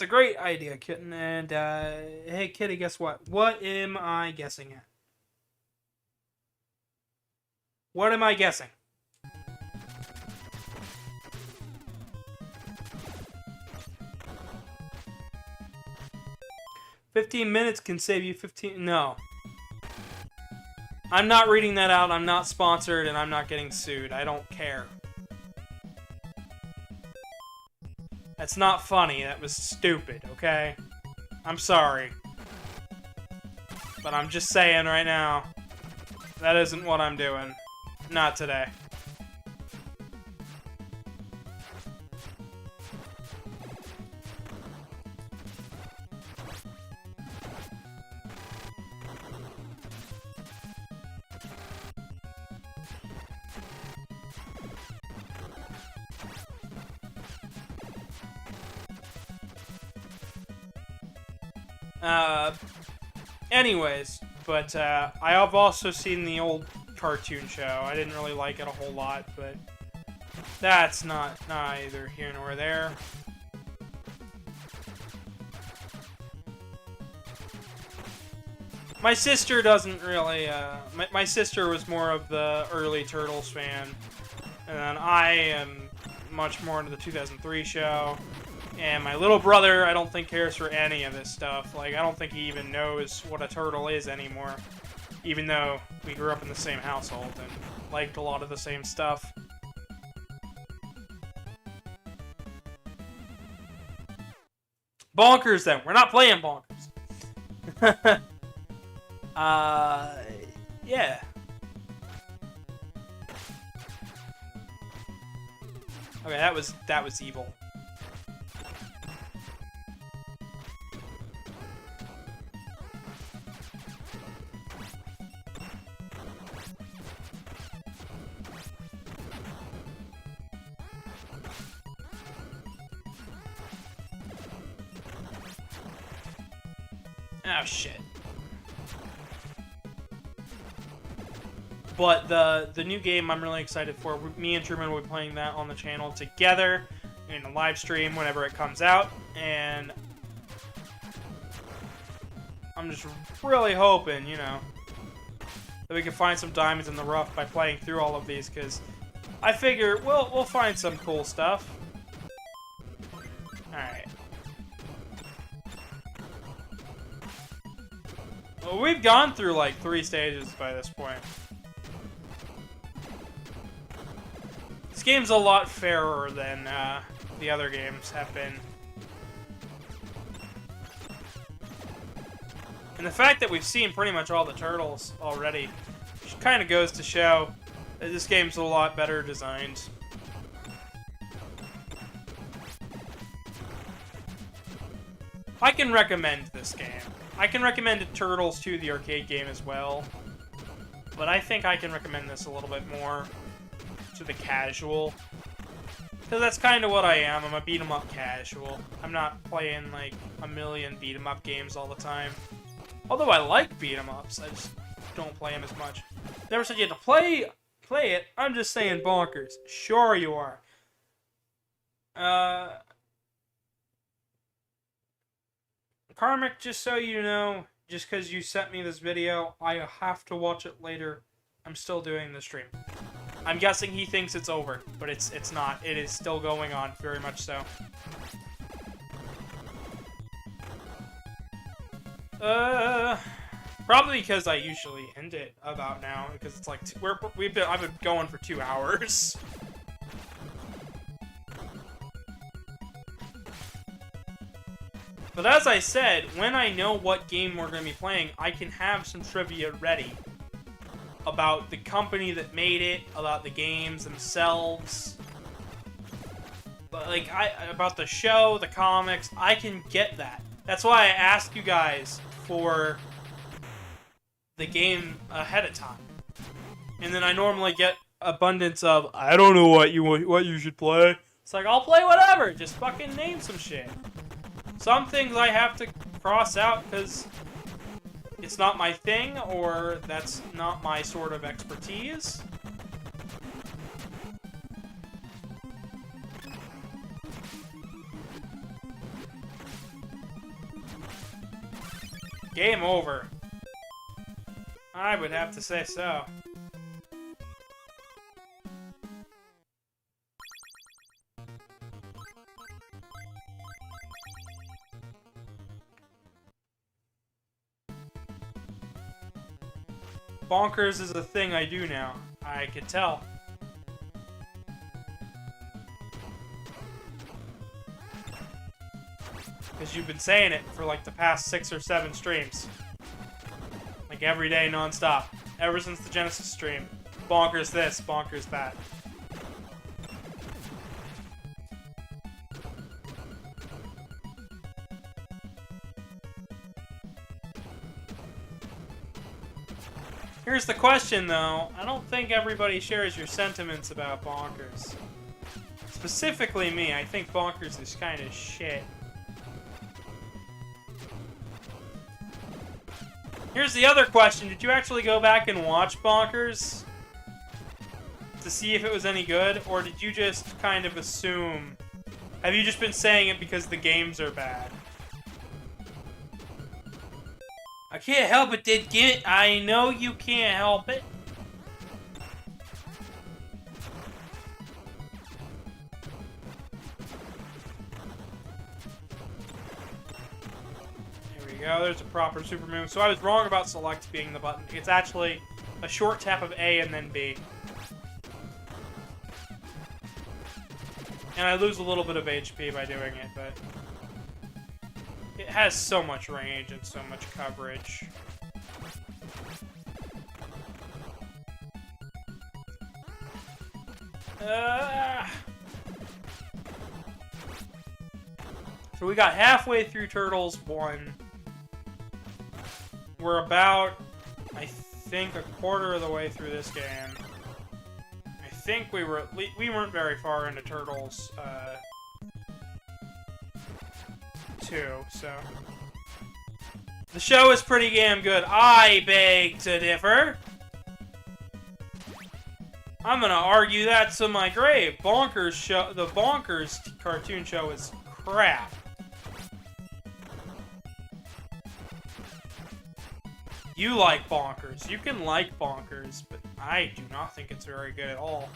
A: a great idea, Kitten. And, hey, Kitty, guess what? What am I guessing at? What am I guessing? "15 minutes can save you 15... No. I'm not reading that out, I'm not sponsored, and I'm not getting sued. I don't care. That's not funny, that was stupid, okay? I'm sorry. But I'm just saying right now, that isn't what I'm doing. Not today. Anyways, but I have also seen the old cartoon show. I didn't really like it a whole lot, but that's not either here nor there. My sister doesn't really, my sister was more of the early Turtles fan, and then I am much more into the 2003 show. And my little brother, I don't think cares for any of this stuff. Like, I don't think he even knows what a turtle is anymore. Even though we grew up in the same household and liked a lot of the same stuff. Bonkers, then. We're not playing Bonkers. Yeah. Okay, that was evil. Oh, shit. But the new game I'm really excited for. Me and Truman will be playing that on the channel together in a live stream whenever it comes out. And I'm just really hoping, you know, that we can find some diamonds in the rough by playing through all of these, because I figure we'll find some cool stuff. Alright. Well, we've gone through like 3 stages by this point. This game's a lot fairer than the other games have been. And the fact that we've seen pretty much all the turtles already kind of goes to show that this game's a lot better designed. I can recommend this game. I can recommend Turtles 2, the arcade game, as well. But I think I can recommend this a little bit more to the casual. Because that's kind of what I am. I'm a beat-em-up casual. I'm not playing, like, a million beat-em-up games all the time. Although I like beat-em-ups, I just don't play them as much. Never said you had to play it. I'm just saying bonkers. Sure you are. Karmic, just so you know, just because you sent me this video, I have to watch it later. I'm still doing the stream. I'm guessing he thinks it's over, but it's not. It is still going on, very much so. Probably because I usually end it about now, because it's like I've been going for 2 hours. But as I said, when I know what game we're going to be playing, I can have some trivia ready about the company that made it, about the games themselves, but like about the show, the comics. I can get that. That's why I ask you guys for the game ahead of time, and then I normally get abundance of I don't know what you should play. It's like, I'll play whatever. Just fucking name some shit. Some things I have to cross out because it's not my thing, or that's not my sort of expertise. Game over. I would have to say so. Bonkers is a thing I do now. I could tell. Because you've been saying it for like the past 6 or 7 streams. Like every day, non-stop. Ever since the Genesis stream. Bonkers this, bonkers that. Here's the question, though. I don't think everybody shares your sentiments about Bonkers. Specifically me, I think Bonkers is kind of shit. Here's the other question. Did you actually go back and watch Bonkers to see if it was any good? Or did you just kind of assume... Have you just been saying it because the games are bad? I can't help it, Didgit. I know you can't help it. There we go. There's a proper super move. So I was wrong about select being the button. It's actually a short tap of A and then B. And I lose a little bit of HP by doing it, but... It has so much range and so much coverage. So we got halfway through Turtles 1. We're about, I think, a quarter of the way through this game. I think we weren't very far into Turtles 2, so The show is pretty damn good. I beg to differ. I'm gonna argue that to my grave. Bonkers show, the Bonkers cartoon show is crap. You like Bonkers. You can like Bonkers, but I do not think it's very good at all.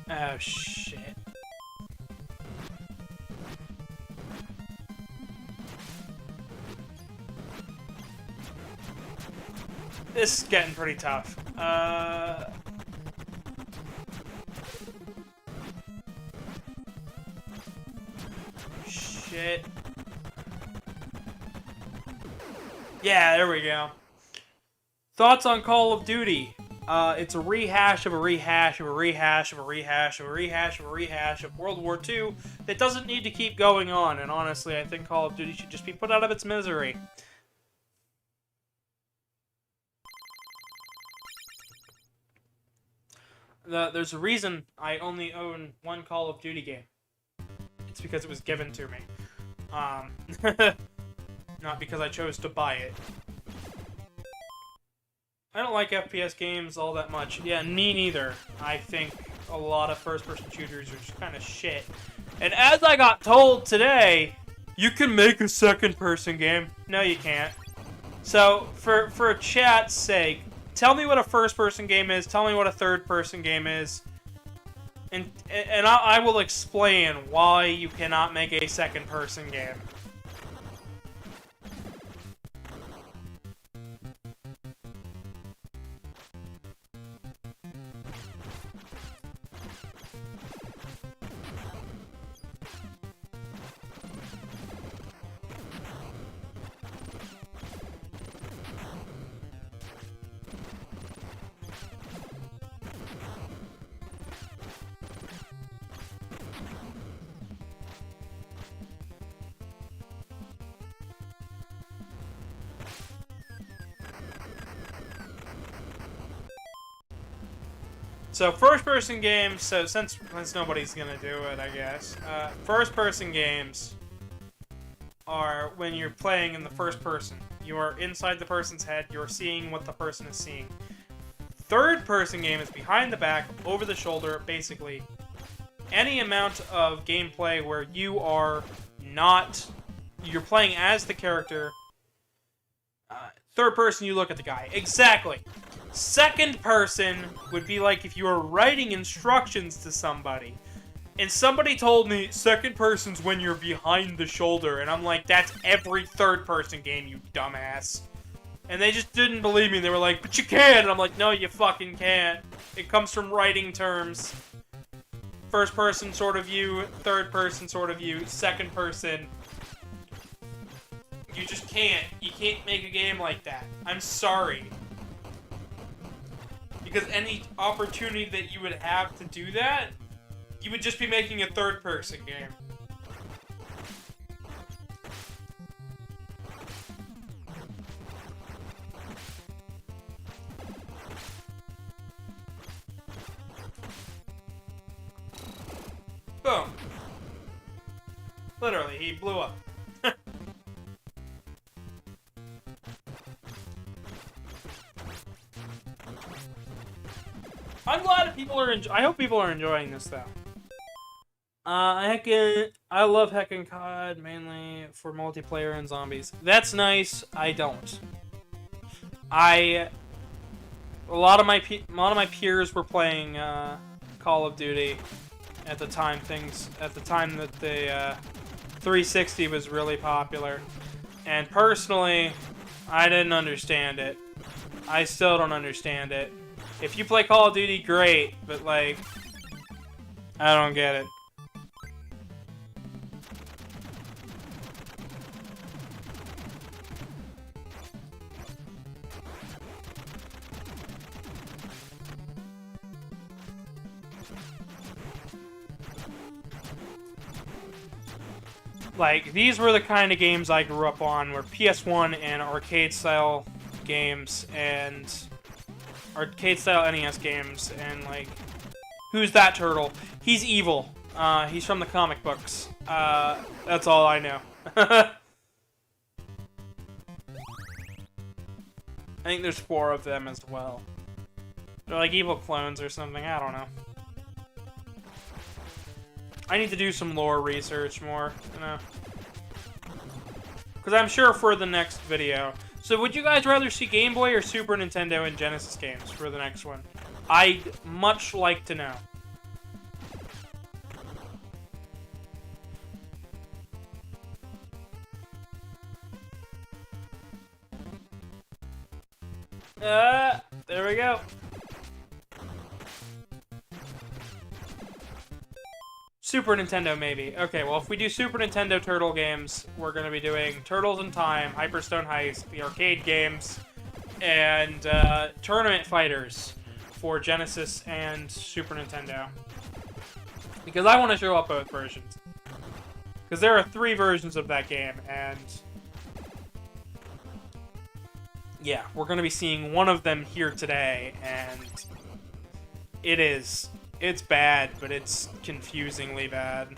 A: Oh, shit. This is getting pretty tough. Shit. Yeah, there we go. Thoughts on Call of Duty? It's a rehash of a rehash of a rehash of a rehash of a rehash of a rehash of World War II that doesn't need to keep going on, and honestly, I think Call of Duty should just be put out of its misery. There's a reason I only own one Call of Duty game. It's because it was given to me. Not because I chose to buy it. I don't like FPS games all that much. Yeah, me neither. I think a lot of first-person shooters are just kind of shit. And as I got told today, you can make a second-person game. No, you can't. So, for a chat's sake, tell me what a first-person game is, tell me what a third-person game is, and I will explain why you cannot make a second-person game. So, first-person games, so since nobody's gonna do it, I guess, first-person games are when you're playing in the first person. You are inside the person's head, you're seeing what the person is seeing. Third-person game is behind the back, over the shoulder, basically. Any amount of gameplay where you are not... You're playing as the character. Third person, you look at the guy. Exactly! Second person would be like if you were writing instructions to somebody. And somebody told me, second person's when you're behind the shoulder. And I'm like, that's every third person game, you dumbass. And they just didn't believe me. They were like, but you can! And I'm like, no, you fucking can't. It comes from writing terms. First person sort of view, third person sort of view, second person. You just can't. You can't make a game like that. I'm sorry. Because any opportunity that you would have to do that, you would just be making a third-person game. Boom. Literally, he blew up. I'm glad people are I hope people are enjoying this, though. I love Heckin' COD, mainly for multiplayer and zombies. That's nice, I don't. A lot of my peers were playing Call of Duty at the time. At the time that the 360 was really popular, and personally, I didn't understand it. I still don't understand it. If you play Call of Duty, great, but like, I don't get it. Like, these were the kind of games I grew up on, were PS1 and arcade-style games, and arcade-style NES games, and, like, who's that turtle? He's evil. He's from the comic books. That's all I know. I think there's 4 of them as well. They're like evil clones or something, I don't know. I need to do some lore research more, you know. Because I'm sure for the next video. So would you guys rather see Game Boy or Super Nintendo and Genesis games for the next one? I'd much like to know. There we go. Super Nintendo, maybe. Okay, well, if we do Super Nintendo Turtle games, we're going to be doing Turtles in Time, Hyperstone Heist, the arcade games, and Tournament Fighters for Genesis and Super Nintendo. Because I want to show up both versions. Because there are 3 versions of that game, and yeah, we're going to be seeing one of them here today, and it's bad, but it's confusingly bad.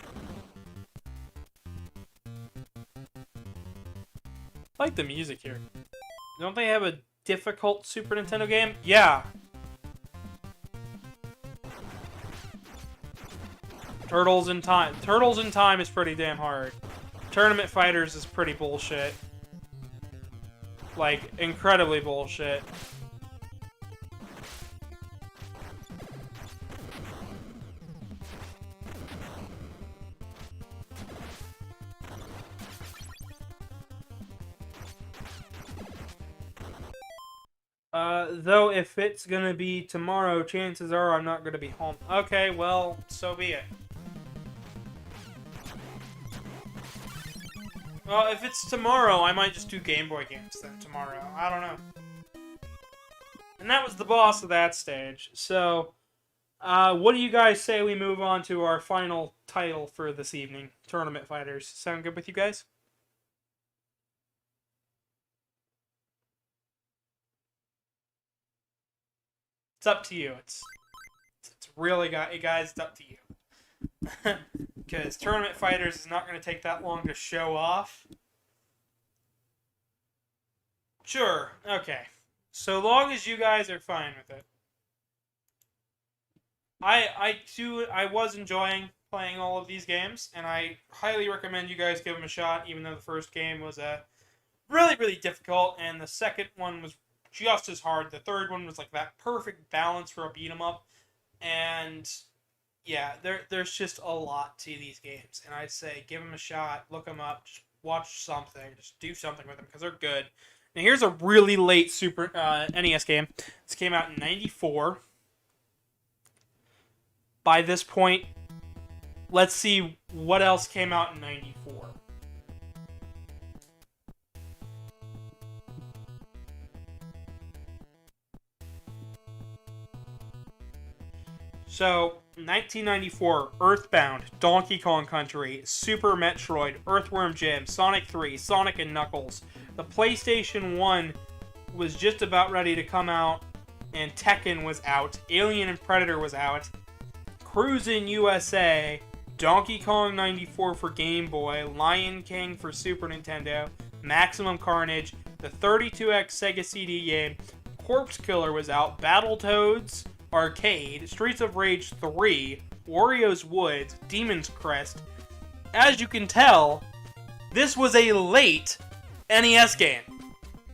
A: I like the music here. Don't they have a difficult Super Nintendo game? Yeah. Turtles in Time. Turtles in Time is pretty damn hard. Tournament Fighters is pretty bullshit. Like, incredibly bullshit. Though if it's gonna be tomorrow, chances are I'm not gonna be home. Okay, well, so be it. Well, if it's tomorrow, I might just do Game Boy games then tomorrow. I don't know. And that was the boss of that stage. So, what do you guys say we move on to our final title for this evening? Tournament Fighters. Sound good with you guys? It's up to you. It's really, guys, it's up to you. Because Tournament Fighters is not going to take that long to show off. Sure, okay. So long as you guys are fine with it. I was enjoying playing all of these games, and I highly recommend you guys give them a shot, even though the first game was really, really difficult, and the second one was just as hard. The third one was like that perfect balance for a beat 'em up, and yeah, there's just a lot to these games, and I'd say give them a shot, look them up, just watch something, just do something with them because they're good. Now here's a really late Super NES game. This came out in '94. By this point, let's see what else came out in '94. So, 1994, Earthbound, Donkey Kong Country, Super Metroid, Earthworm Jim, Sonic 3, Sonic and Knuckles. The PlayStation 1 was just about ready to come out, and Tekken was out, Alien and Predator was out, Cruisin' USA, Donkey Kong 94 for Game Boy, Lion King for Super Nintendo, Maximum Carnage, the 32X Sega CD game, Corpse Killer was out, Battletoads Arcade, Streets of Rage 3, Wario's Woods, Demon's Crest. As you can tell, this was a late NES game.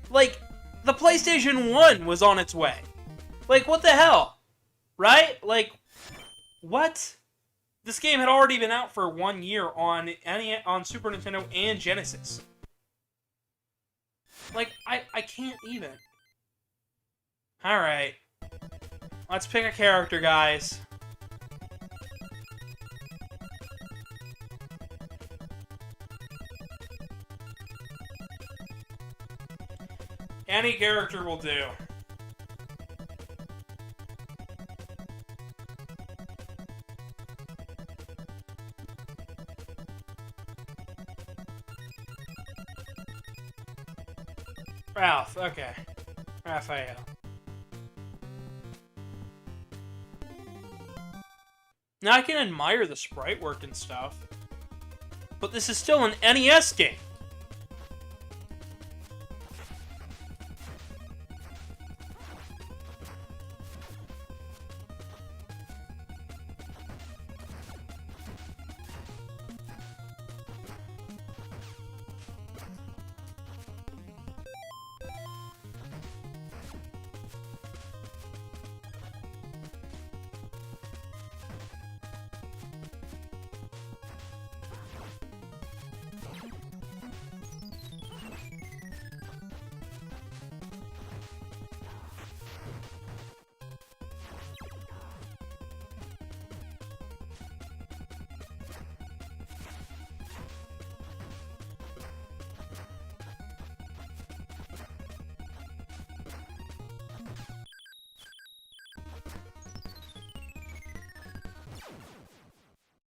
A: Like, the PlayStation 1 was on its way. Like, what the hell? Right? Like, what? This game had already been out for 1 year on Super Nintendo and Genesis. Like, I can't even. Alright. Let's pick a character, guys. Any character will do. Ralph, okay. Raphael. Now I can admire the sprite work and stuff, but this is still an NES game.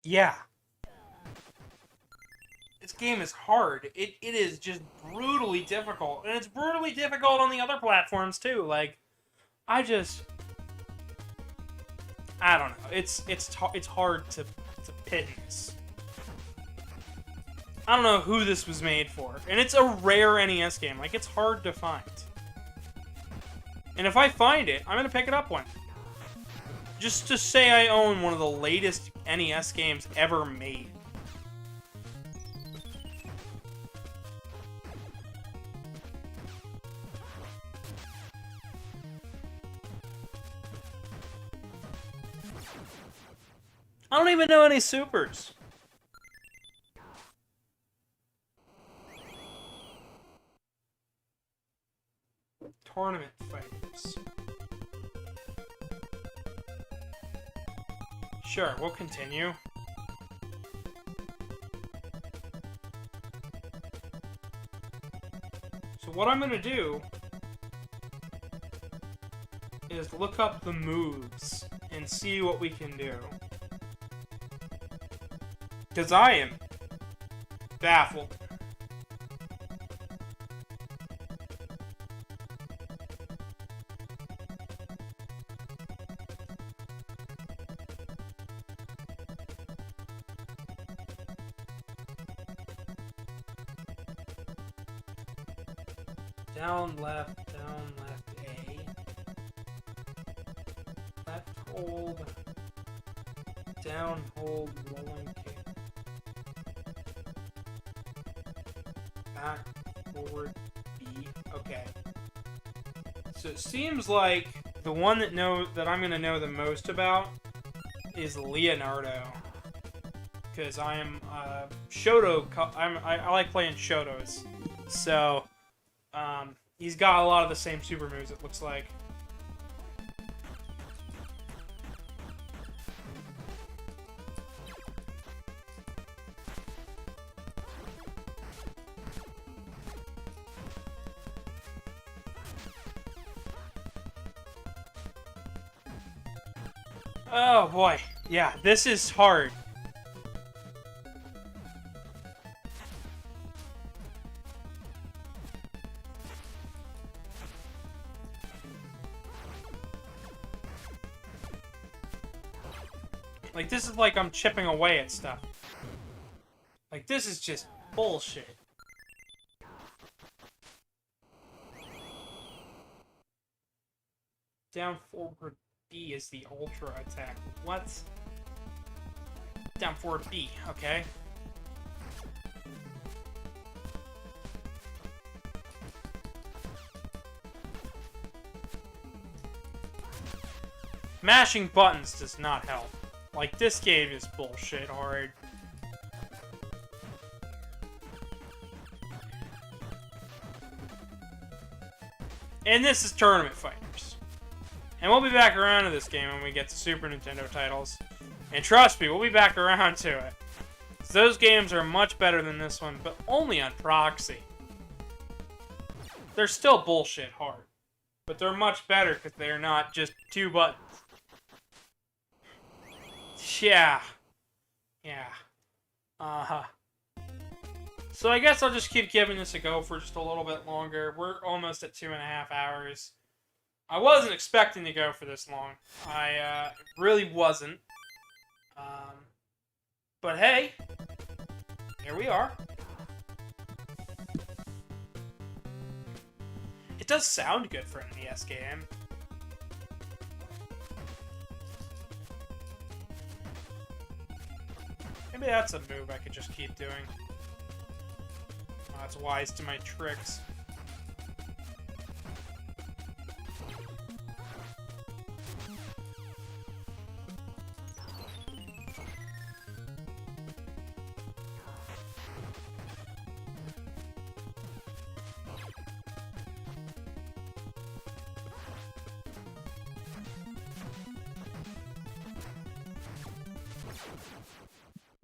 A: Yeah. This game is hard. It is just brutally difficult. And it's brutally difficult on the other platforms, too. Like, I don't know. It's hard to pit this. I don't know who this was made for. And it's a rare NES game. Like, it's hard to find. And if I find it, I'm going to pick it up one. Just to say I own one of the latest NES games ever made. I don't even know any supers. Tournament fighters. Sure, we'll continue. So what I'm gonna do is look up the moves and see what we can do. Because I am baffled. Down, left, A. Left, hold. Down, hold, rolling kick. Back, forward, B. Okay. So it seems like the one that I'm gonna know the most about is Leonardo. Because I am Shoto. I like playing Shotos. So he's got a lot of the same super moves, it looks like. Oh boy. Yeah, this is hard. Like, this is like I'm chipping away at stuff. Like, this is just bullshit. Down forward B is the ultra attack. What? Down forward B, okay. Mashing buttons does not help. Like, this game is bullshit hard. And this is Tournament Fighters. And we'll be back around to this game when we get to Super Nintendo titles. And trust me, we'll be back around to it. Those games are much better than this one, but only on proxy. They're still bullshit hard. But they're much better because they're not just 2 buttons. Yeah. Yeah. Uh-huh. So I guess I'll just keep giving this a go for just a little bit longer. We're almost at 2.5 hours. I wasn't expecting to go for this long. I really wasn't. But hey, here we are. It does sound good for an NES game. Maybe that's a move I could just keep doing. Oh, that's wise to my tricks.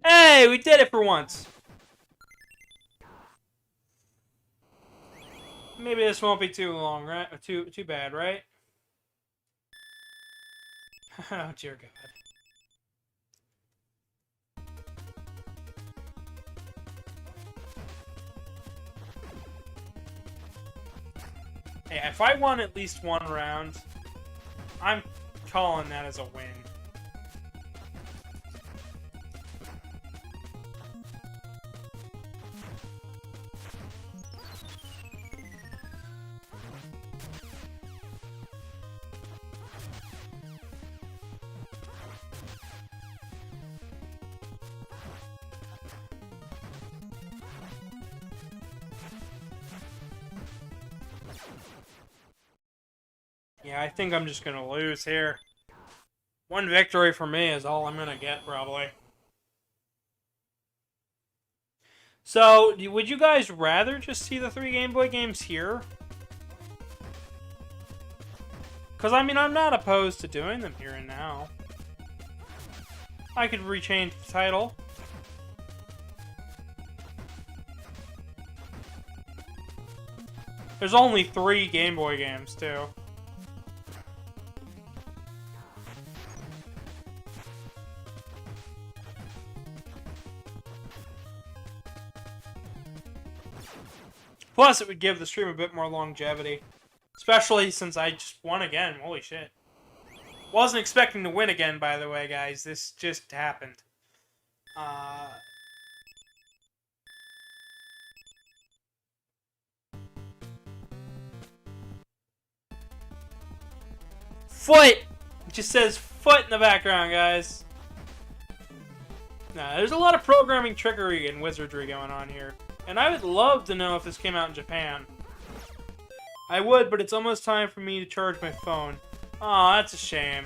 A: Hey, we did it for once. Maybe this won't be too long, right? Or too bad, right? Oh dear God. Hey, if I won at least one round, I'm calling that as a win. Yeah, I think I'm just gonna lose here. One victory for me is all I'm gonna get, probably. So, would you guys rather just see the 3 Game Boy games here? Because, I mean, I'm not opposed to doing them here and now. I could rechange the title. There's only 3 Game Boy games, too. Plus, it would give the stream a bit more longevity. Especially since I just won again. Holy shit. Wasn't expecting to win again, by the way, guys. This just happened. Foot! It just says foot in the background, guys. Nah, there's a lot of programming trickery and wizardry going on here. And I would love to know if this came out in Japan. I would, but it's almost time for me to charge my phone. Aw, that's a shame.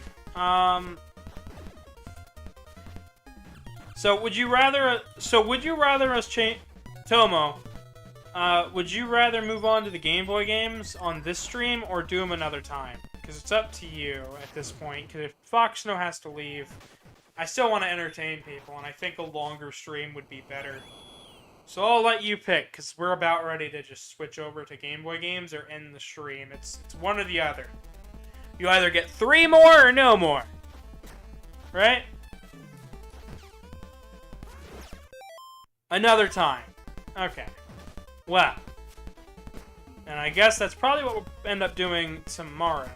A: So would you rather us change... Tomo, would you rather move on to the Game Boy games on this stream or do them another time? Because it's up to you at this point. Because if Fox Snow has to leave, I still want to entertain people, and I think a longer stream would be better. So I'll let you pick, because we're about ready to just switch over to Game Boy games or end the stream. It's one or the other. You either get 3 more or no more. Right? Another time. Okay. Well. And I guess that's probably what we'll end up doing tomorrow.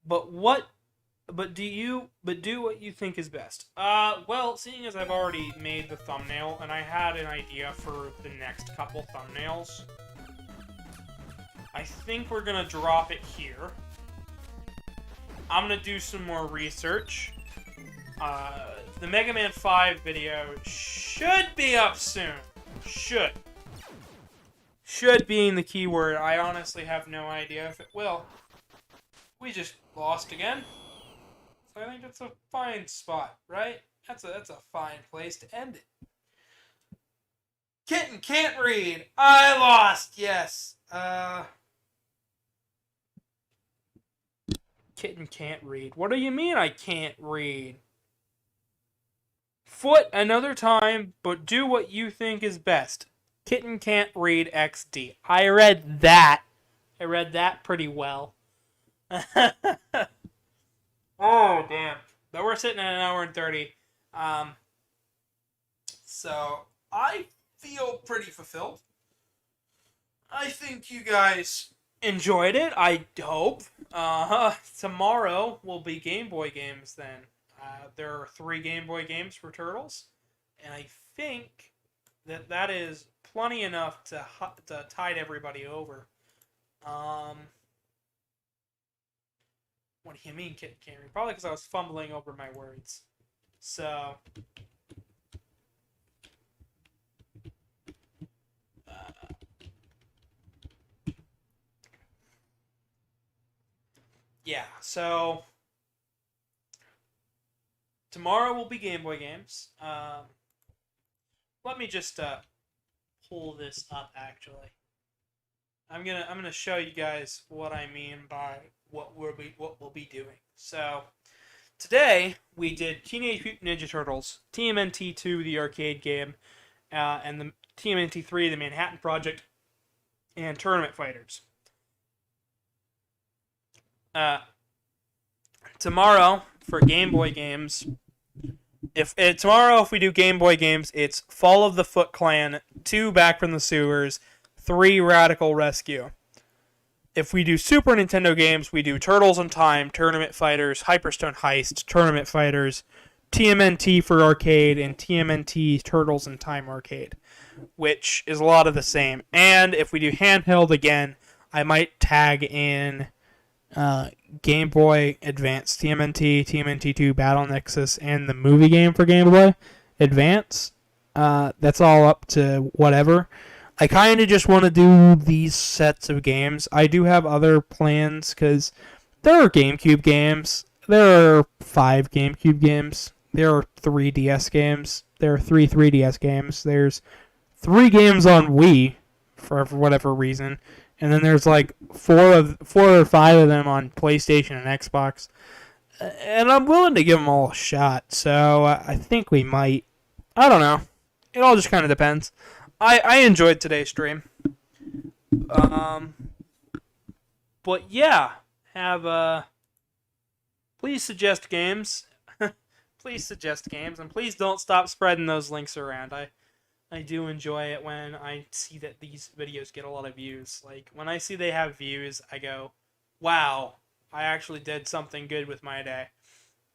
A: But do what you think is best. Well, seeing as I've already made the thumbnail, and I had an idea for the next couple thumbnails, I think we're gonna drop it here. I'm gonna do some more research. The Mega Man 5 video should be up soon. Should. Should being the key word. I honestly have no idea if it will. We just lost again. So I think that's a fine spot, right? That's a fine place to end it. Kitten can't read. I lost. Yes. Kitten can't read. What do you mean I can't read? Foot another time, but do what you think is best. Kitten can't read XD. I read that. I read that pretty well. Oh, damn. But we're sitting at an hour and 30. So I feel pretty fulfilled. I think you guys enjoyed it. I hope. Tomorrow will be Game Boy games then. There are 3 Game Boy games for Turtles. And I think that is plenty enough to tide everybody over. What do you mean, Kitten can't read? Probably because I was fumbling over my words. So, yeah. So, tomorrow will be Game Boy games. Let me just pull this up. Actually, I'm gonna show you guys what I mean by what we'll be doing. So, today we did Teenage Mutant Ninja Turtles, TMNT 2, the arcade game, and the TMNT 3, the Manhattan Project, and Tournament Fighters. Tomorrow for Game Boy games, if we do Game Boy games, it's Fall of the Foot Clan, 2 Back from the Sewers, 3 Radical Rescue. If we do Super Nintendo games, we do Turtles in Time, Tournament Fighters, Hyperstone Heist, Tournament Fighters, TMNT for arcade, and TMNT Turtles in Time arcade, which is a lot of the same. And if we do handheld again, I might tag in Game Boy Advance, TMNT, TMNT2, Battle Nexus, and the movie game for Game Boy Advance. That's all up to whatever. I kind of just want to do these sets of games. I do have other plans because there are GameCube games. There are 5 GameCube games. There are 3 DS games. There are 3 3DS games. There's 3 games on Wii for whatever reason. And then there's like 4 or 5 of them on PlayStation and Xbox. And I'm willing to give them all a shot. So I think we might. I don't know. It all just kind of depends. I enjoyed today's stream. But yeah, please suggest games. Please suggest games, and please don't stop spreading those links around. I do enjoy it when I see that these videos get a lot of views. Like, when I see they have views, I go, wow, I actually did something good with my day.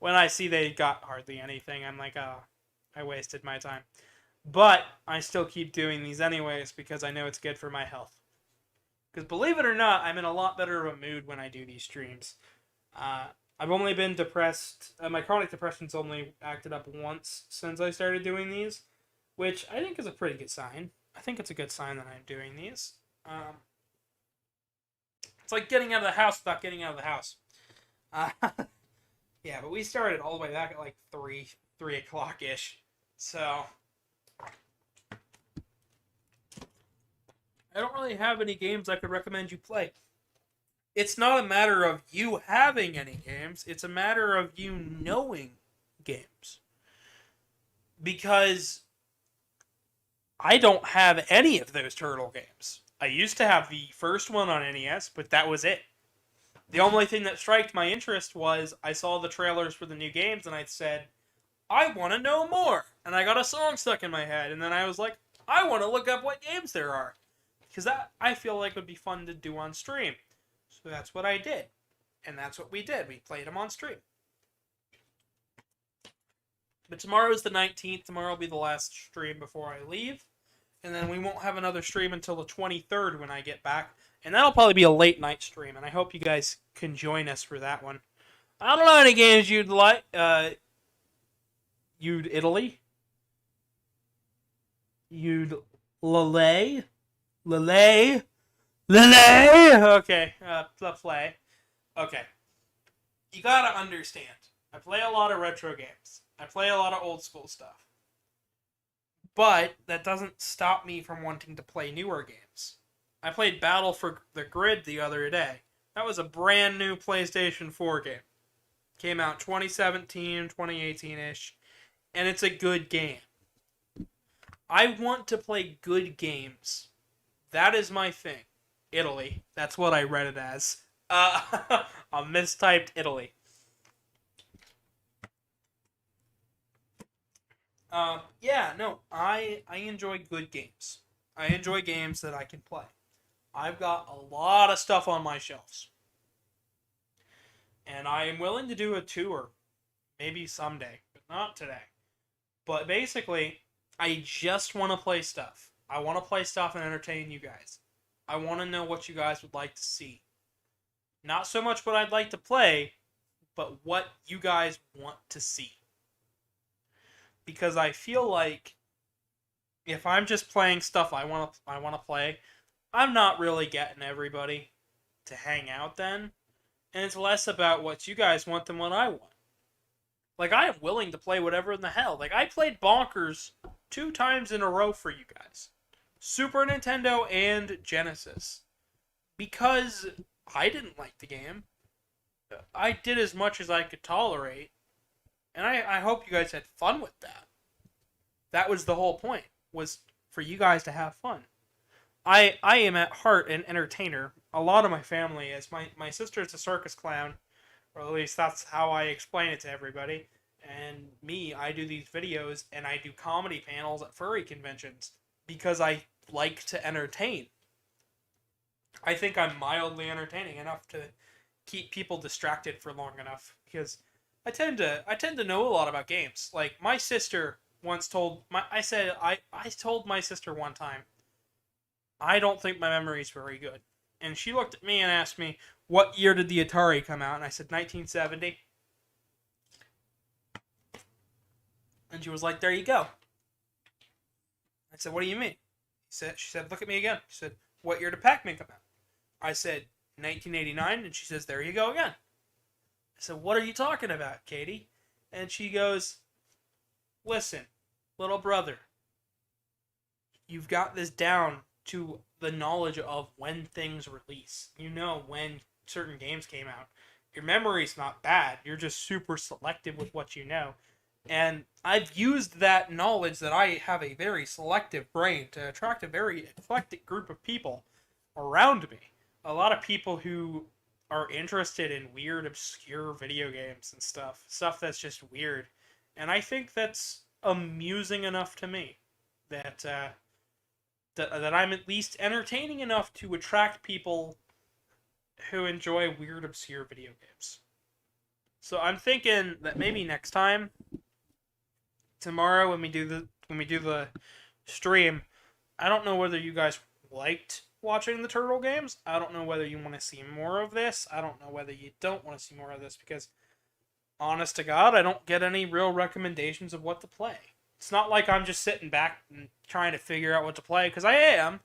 A: When I see they got hardly anything, I'm like, oh, I wasted my time. But I still keep doing these anyways because I know it's good for my health. Because believe it or not, I'm in a lot better of a mood when I do these streams. I've only been depressed. My chronic depression's only acted up once since I started doing these, which I think is a pretty good sign. I think it's a good sign that I'm doing these. It's like getting out of the house without getting out of the house. Yeah, but we started all the way back at like 3 o'clock-ish. So I don't really have any games I could recommend you play. It's not a matter of you having any games. It's a matter of you knowing games. Because I don't have any of those Turtle games. I used to have the first one on NES, but that was it. The only thing that struck my interest was I saw the trailers for the new games and I said, I want to know more. And I got a song stuck in my head. And then I was like, I want to look up what games there are. Because that, I feel like, would be fun to do on stream. So that's what I did. And that's what we did. We played them on stream. But tomorrow is the 19th. Tomorrow will be the last stream before I leave. And then we won't have another stream until the 23rd when I get back. And that'll probably be a late night stream. And I hope you guys can join us for that one. I don't know any games you'd like. You'd Italy? You'd Lele? Lele. Lele. Okay, the play. Okay, you gotta understand. I play a lot of retro games. I play a lot of old school stuff. But that doesn't stop me from wanting to play newer games. I played Battle for the Grid the other day. That was a brand new PlayStation 4 game. Came out 2017, 2018-ish, and it's a good game. I want to play good games. That is my thing. Italy. That's what I read it as. A mistyped Italy. Yeah, no, I enjoy good games. I enjoy games that I can play. I've got a lot of stuff on my shelves. And I am willing to do a tour. Maybe someday, but not today. But basically, I just want to play stuff. I want to play stuff and entertain you guys. I want to know what you guys would like to see. Not so much what I'd like to play, but what you guys want to see. Because I feel like if I'm just playing stuff I want to play, I'm not really getting everybody to hang out then. And it's less about what you guys want than what I want. Like, I am willing to play whatever in the hell. Like, I played Bonkers 2 times in a row for you guys. Super Nintendo and Genesis. Because I didn't like the game. I did as much as I could tolerate. And I hope you guys had fun with that. That was the whole point. Was for you guys to have fun. I am at heart an entertainer. A lot of my family is. My sister's a circus clown. Or at least that's how I explain it to everybody. And me, I do these videos and I do comedy panels at furry conventions because I like to entertain. I think I'm mildly entertaining enough to keep people distracted for long enough because I tend to know a lot about games. Like my sister once told I told my sister one time, I don't think my memory is very good. And she looked at me and asked me, what year did the Atari come out? And I said, 1970. And she was like, there you go. I said, what do you mean? She said, look at me again. She said, what year did Pac-Man come out? I said, 1989. And she says, there you go again. I said, what are you talking about, Katie? And she goes, listen, little brother, you've got this down to the knowledge of when things release. You know when certain games came out. Your memory's not bad. You're just super selective with what you know. And I've used that knowledge that I have a very selective brain to attract a very eclectic group of people around me. A lot of people who are interested in weird, obscure video games and stuff. Stuff that's just weird. And I think that's amusing enough to me that that I'm at least entertaining enough to attract people who enjoy weird, obscure video games. So I'm thinking that maybe next time, tomorrow when we do the stream, I don't know whether you guys liked watching the turtle games. I don't know whether you want to see more of this. I don't know whether you don't want to see more of this because, honest to God, I don't get any real recommendations of what to play. It's not like I'm just sitting back and trying to figure out what to play, because I am,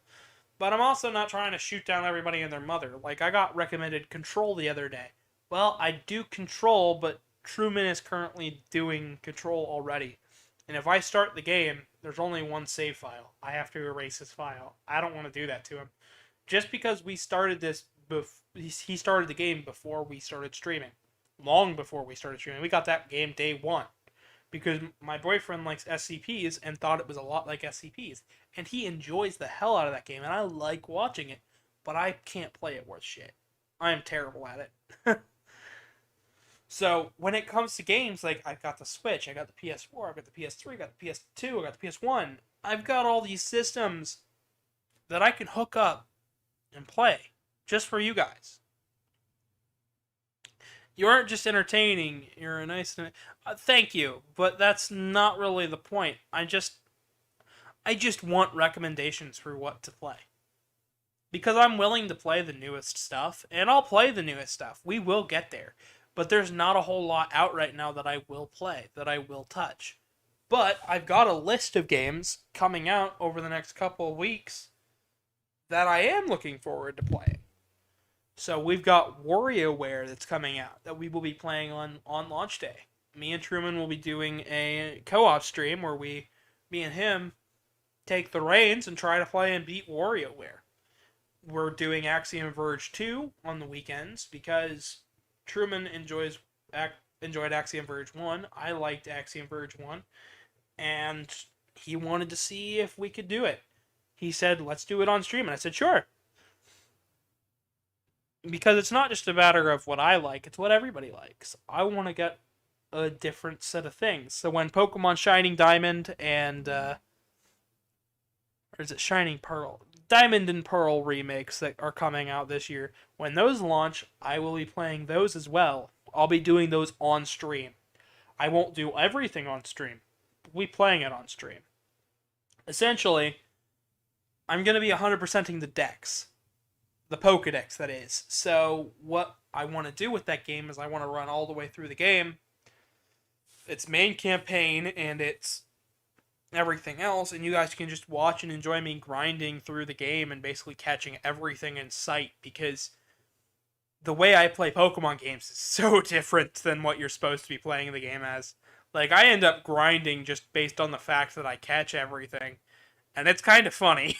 A: but I'm also not trying to shoot down everybody and their mother. Like, I got recommended Control the other day. Well, I do Control, but Truman is currently doing Control already. And if I start the game, there's only one save file. I have to erase his file. I don't want to do that to him. Just because we started this, he started the game before we started streaming. Long before we started streaming. We got that game day one. Because my boyfriend likes SCPs and thought it was a lot like SCPs. And he enjoys the hell out of that game, and I like watching it. But I can't play it worth shit. I am terrible at it. So, when it comes to games, like, I've got the Switch, I got the PS4, I've got the PS3, I got the PS2, I got the PS1. I've got all these systems that I can hook up and play. Just for you guys. You aren't just entertaining, you're a nice... thank you, but that's not really the point. I just want recommendations for what to play. Because I'm willing to play the newest stuff, and I'll play the newest stuff. We will get there. But there's not a whole lot out right now that I will play, that I will touch. But I've got a list of games coming out over the next couple of weeks that I am looking forward to playing. So we've got WarioWare that's coming out that we will be playing on launch day. Me and Truman will be doing a co-op stream where me and him, take the reins and try to play and beat WarioWare. We're doing Axiom Verge 2 on the weekends because Truman enjoyed Axiom Verge 1. I liked Axiom Verge 1. And he wanted to see if we could do it. He said, let's do it on stream. And I said, sure. Because it's not just a matter of what I like, it's what everybody likes. I want to get a different set of things. So when Pokemon Shining Diamond and, or is it Shining Pearl? Diamond and Pearl remakes that are coming out this year, when those launch, I will be playing those as well. I'll be doing those on stream. I won't do everything on stream. We'll be playing it on stream. Essentially, I'm going to be 100%ing the decks. The Pokedex, that is. So, what I want to do with that game is I want to run all the way through the game, its main campaign, and its everything else, and you guys can just watch and enjoy me grinding through the game and basically catching everything in sight, because the way I play Pokemon games is so different than what you're supposed to be playing the game as. Like, I end up grinding just based on the fact that I catch everything, and it's kind of funny.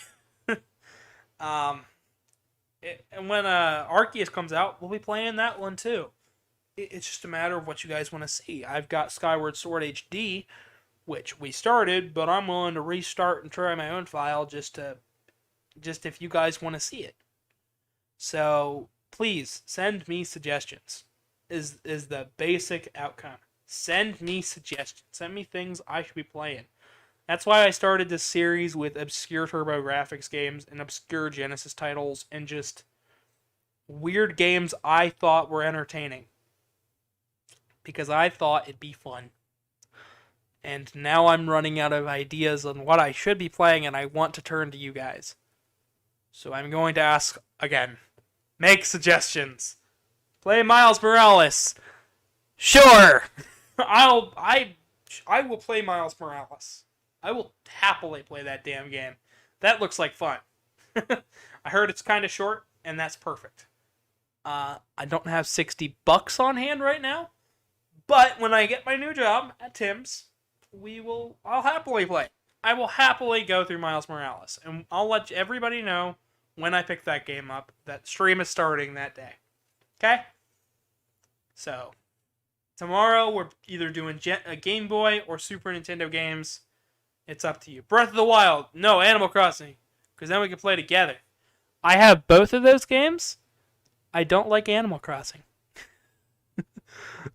A: And when Arceus comes out, we'll be playing that one too. It's just a matter of what you guys want to see. I've got Skyward Sword HD, which we started, but I'm willing to restart and try my own file just if you guys want to see it. So please send me suggestions. Is the basic outcome. Send me suggestions. Send me things I should be playing. That's why I started this series with obscure TurboGrafx games and obscure Genesis titles and just weird games I thought were entertaining. Because I thought it'd be fun. And now I'm running out of ideas on what I should be playing, and I want to turn to you guys. So I'm going to ask again. Make suggestions. Play Miles Morales. Sure. I will play Miles Morales. I will happily play that damn game. That looks like fun. I heard it's kind of short, and that's perfect. I don't have $60 on hand right now, but when I get my new job at Tim's, I'll happily play. I will happily go through Miles Morales, and I'll let everybody know when I pick that game up. That stream is starting that day. Okay? So, tomorrow we're either doing a Game Boy or Super Nintendo games. It's up to you. Breath of the Wild. No, Animal Crossing. Because then we can play together. I have both of those games. I don't like Animal Crossing.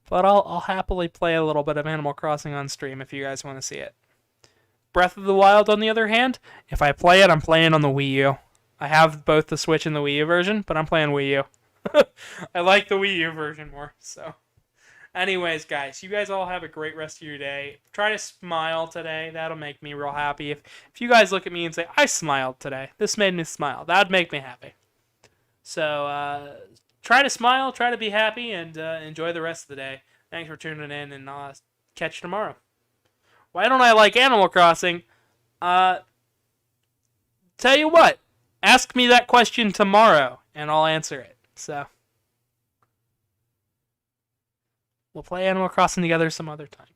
A: But I'll happily play a little bit of Animal Crossing on stream if you guys want to see it. Breath of the Wild, on the other hand, if I play it, I'm playing on the Wii U. I have both the Switch and the Wii U version, but I'm playing Wii U. I like the Wii U version more, so... Anyways, guys, you guys all have a great rest of your day. Try to smile today. That'll make me real happy. If you guys look at me and say, I smiled today. This made me smile. That'd make me happy. So, try to smile, try to be happy, and enjoy the rest of the day. Thanks for tuning in, and I'll catch you tomorrow. Why don't I like Animal Crossing? Tell you what. Ask me that question tomorrow, and I'll answer it. So... we'll play Animal Crossing together some other time.